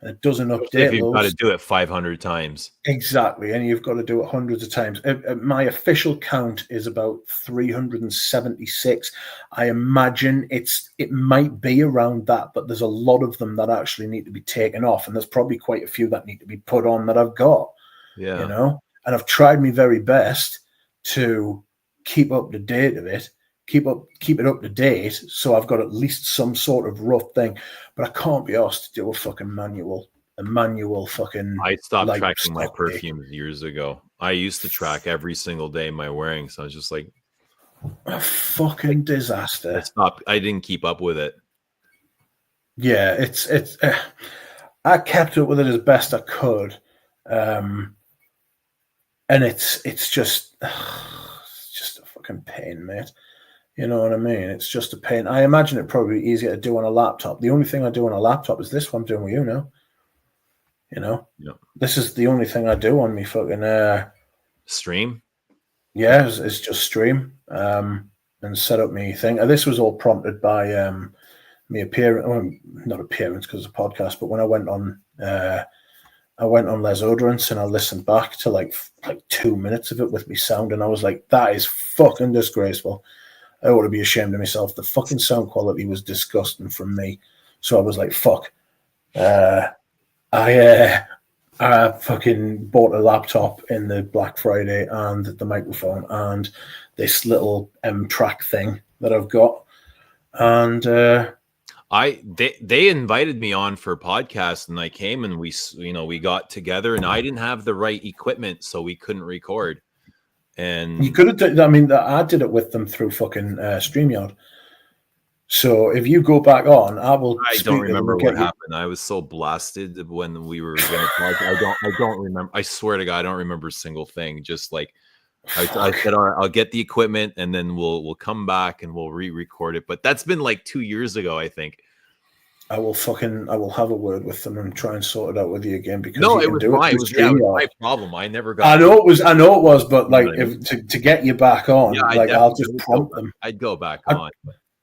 And it doesn't update. If you've got to do it 500 times. Exactly. And you've got to do it hundreds of times. My official count is about 376. I imagine it might be around that, but there's a lot of them that actually need to be taken off. And there's probably quite a few that need to be put on that I've got. Yeah. You know? And I've tried my very best to keep up to date of it. Keep it up to date, so I've got at least some sort of rough thing. But I can't be asked to do a manual fucking. I stopped tracking my perfumes years ago. I used to track every single day my wearing, so I was just like a fucking disaster. I stopped. I didn't keep up with it. Yeah, it's. I kept up with it as best I could, and it's just a fucking pain, mate. You know what I mean? It's just a pain. I imagine it'd probably be easier to do on a laptop. The only thing I do on a laptop is this one I'm doing with you now. You know? Yeah. This is the only thing I do on me fucking stream. Yeah, it's just stream and set up me thing. This was all prompted by me appearance, well, not appearance because it's a podcast, but when I went on Les Odorants and I listened back to like 2 minutes of it with me sound, and I was like, that is fucking disgraceful. I ought to be ashamed of myself. The fucking sound quality was disgusting from me. So I was like, fuck. I fucking bought a laptop in the Black Friday and the microphone and this little M-Track thing that I've got. And they invited me on for a podcast, and I came and we got together, and I didn't have the right equipment, so we couldn't record. And you could have done, I mean, I did it with them through fucking StreamYard. So if you go back on, I don't remember what happened. I was so blasted when we were going to talk. I don't remember. I swear to God, I don't remember a single thing. Just like I said, all right, I'll get the equipment and then we'll come back and we'll re-record it. But that's been like 2 years ago, I think. I will have a word with them and try and sort it out with you again, because no, it was fine. It was my problem. I never got. I know it was, but like to get you back on, I'll just prompt them. I'd go back on.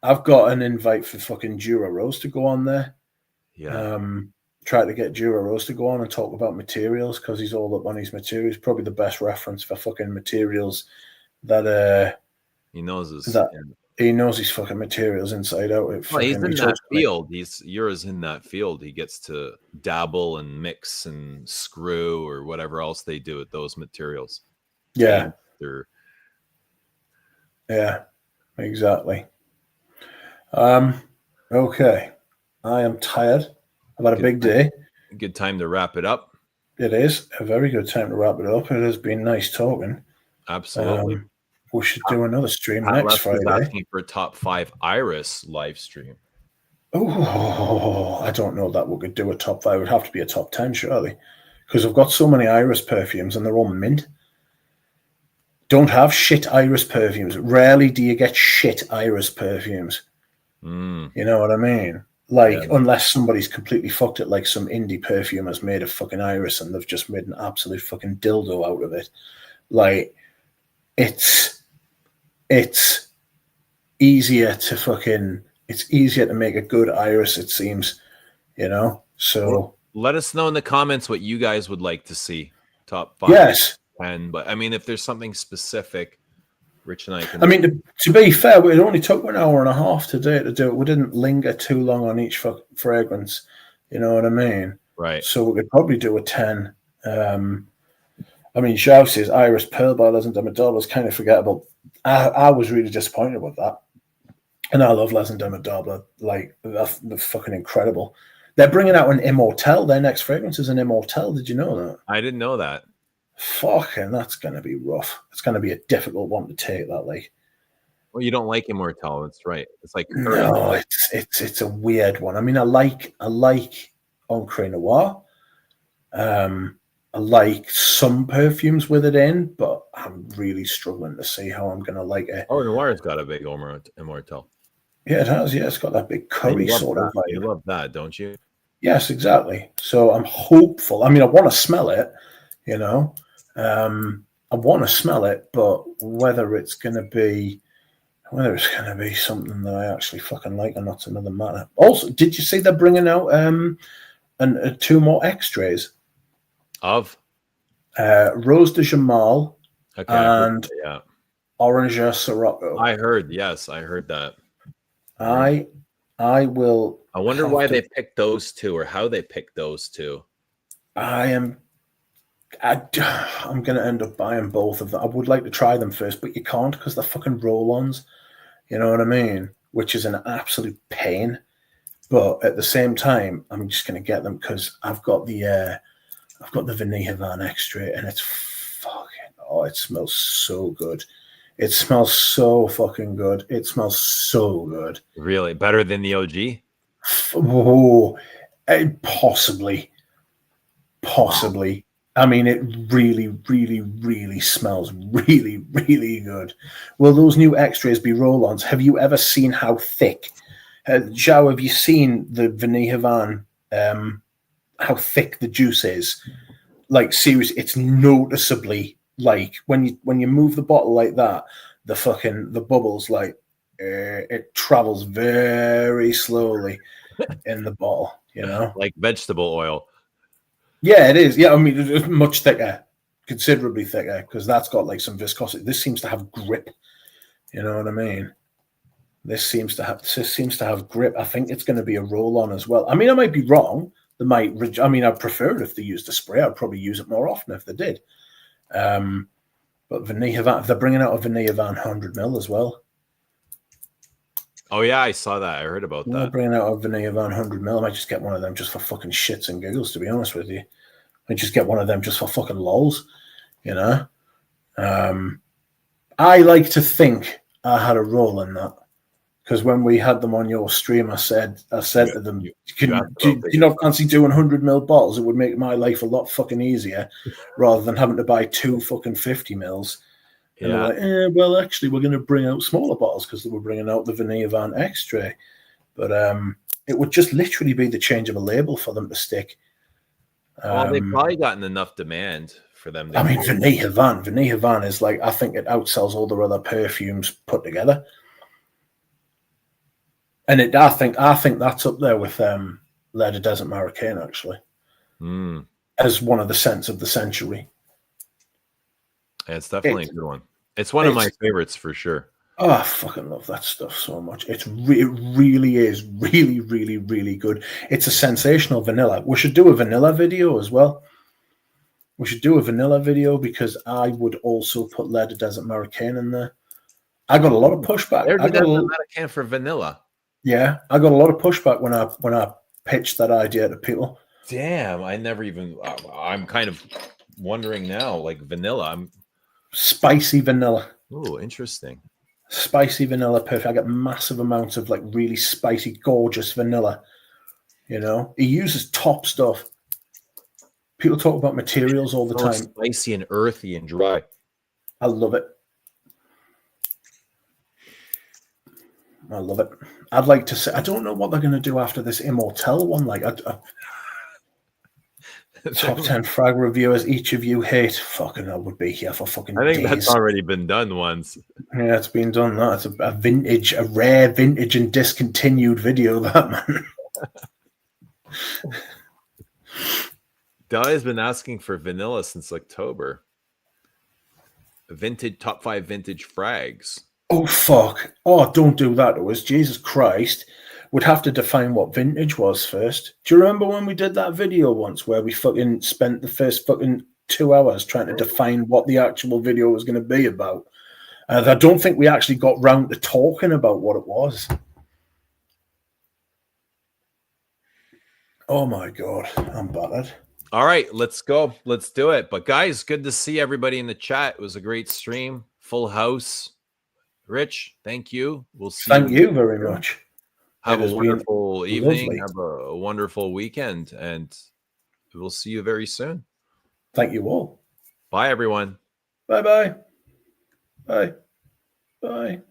I've got an invite for fucking Dura Rose to go on there. Yeah. Try to get Dura Rose to go on and talk about materials, because he's all up on his materials. Probably the best reference for fucking materials that he knows his. He knows his fucking materials inside out. Well, he's in that field. Yours in that field. He gets to dabble and mix and screw or whatever else they do with those materials. Yeah. Yeah, exactly. Okay. I am tired. I've had a big day. Good time to wrap it up. It is a very good time to wrap it up. It has been nice talking. Absolutely. We should do another stream next Friday. Asking for a top 5 Iris live stream. Oh, I don't know that we could do a top 5. It would have to be a top 10, surely, because I've got so many Iris perfumes and they're all mint. Don't have shit Iris perfumes. Rarely do you get shit Iris perfumes. You know what I mean? Like, Yeah. unless somebody's completely fucked it, like some indie perfume has made a fucking iris and they've just made an absolute fucking dildo out of it. Like, it's easier to make a good iris, it seems, you know. So let us know in the comments what you guys would like to see. Top 5, yes, 10. But I mean, if there's something specific, Rich and I can. I mean, to be fair, it only took 1.5 hours today to do it. We didn't linger too long on each fragrance. You know what I mean? Right. So we could probably do a 10. I mean, Zhao says Iris Pearl by Les and Demodol was kind of forgettable. I was really disappointed with that. And I love Les and Demodol. Like, they're fucking incredible. They're bringing out an Immortelle. Their next fragrance is an Immortelle. Did you know that? I didn't know that. Fucking, that's going to be rough. It's going to be a difficult one to take, that, like. Well, you don't like Immortelle. That's right. It's like No, it's a weird one. I mean, I like Encre Noir. I like some perfumes with it in, but I'm really struggling to see how I'm going to like it. Oh, Noir's got a big Immortelle. Yeah, it has. Yeah, it's got that big curry sort of vibe. You love that, don't you? Yes, exactly. So I'm hopeful. I mean, I want to smell it, you know. I want to smell it, but whether it's going to be something that I actually fucking like or not's another matter. Also, did you see they're bringing out and 2 more extras Of Rose de Jamal and Orange Sirocco. I heard that. I will. I wonder why they picked those 2 or how they picked those 2. I'm going to end up buying both of them. I would like to try them first, but you can't because they're fucking roll-ons. You know what I mean? Which is an absolute pain. But at the same time, I'm just going to get them because I've got the Vanille Havana extra, and it's fucking it smells so good. It smells so fucking good. It smells so good. Really? Better than the OG? Oh, possibly. I mean, it really, really, really smells really, really good. Will those new extras be roll-ons? Have you ever seen how thick? Zhao, have you seen the Vanille Havana, how thick the juice is? Like, seriously, it's noticeably, like, when you move the bottle like that, the bubbles, like, it travels very slowly in the bottle, you know? Like vegetable oil. Yeah, it is. Yeah, I mean, it's much thicker, considerably thicker, because that's got like some viscosity. This seems to have grip. You know what I mean? This seems to have grip. I think it's going to be a roll-on as well. I mean, I might be wrong. They might. I mean, I'd prefer it if they used a spray. I'd probably use it more often if they did. But Vanille Havana, they're bringing out a Vanille Havana 100ml as well. Oh yeah, I saw that. I heard about that. They're bringing out a Vanille Havana 100ml. I might just get one of them just for fucking shits and giggles. To be honest with you, I just get one of them just for fucking lols. You know. I like to think I had a role in that. Because when we had them on your stream, I said to them, do you not fancy doing 100ml bottles? It would make my life a lot fucking easier rather than having to buy 2 fucking 50mls. And they're like, well, actually, we're going to bring out smaller bottles because they were bringing out the Vanille Havana Extra. But it would just literally be the change of a label for them to stick. Well, they've probably gotten enough demand for them. I mean, Vanille Havana is like, I think it outsells all the other perfumes put together. And I think that's up there with Le de Desert Marocain, actually, as one of the scents of the century. Yeah, it's definitely a good one. It's one of my favorites for sure. Oh, I fucking love that stuff so much. It really is really, really, really good. It's a sensational vanilla. We should do a vanilla video as well. We should do a vanilla video because I would also put Le de Desert Marocain in there. I got a lot of pushback. Le de Desert Marocain for vanilla. Yeah, I got a lot of pushback when I pitched that idea to people. Damn, I never even. I'm kind of wondering now, like vanilla. Spicy vanilla. Oh, interesting. Spicy vanilla, perfect. I get massive amounts of like really spicy, gorgeous vanilla. You know, he uses top stuff. People talk about materials all the time. Spicy and earthy and dry. I love it. I love it. I'd like to say, I don't know what they're going to do after this Immortelle one. Like, top 10 frag reviewers each of you hate. Fucking, I would be here for fucking I think days. that's already been done once. Yeah, it's been done. That it's a rare vintage and discontinued video. That man. Di has been asking for vanilla since October. Vintage top 5 vintage frags. Oh fuck! Oh, don't do that to us, Jesus Christ! We'd have to define what vintage was first. Do you remember when we did that video once where we fucking spent the first fucking 2 hours trying to define what the actual video was going to be about? I don't think we actually got round to talking about what it was. Oh my god, I'm battered. All right, let's go. Let's do it. But guys, good to see everybody in the chat. It was a great stream. Full house. Rich, thank you. We'll see Thank you very much. Have a wonderful evening. Lovely. Have a wonderful weekend. And we'll see you very soon. Thank you all. Bye, everyone. Bye-bye. Bye. Bye.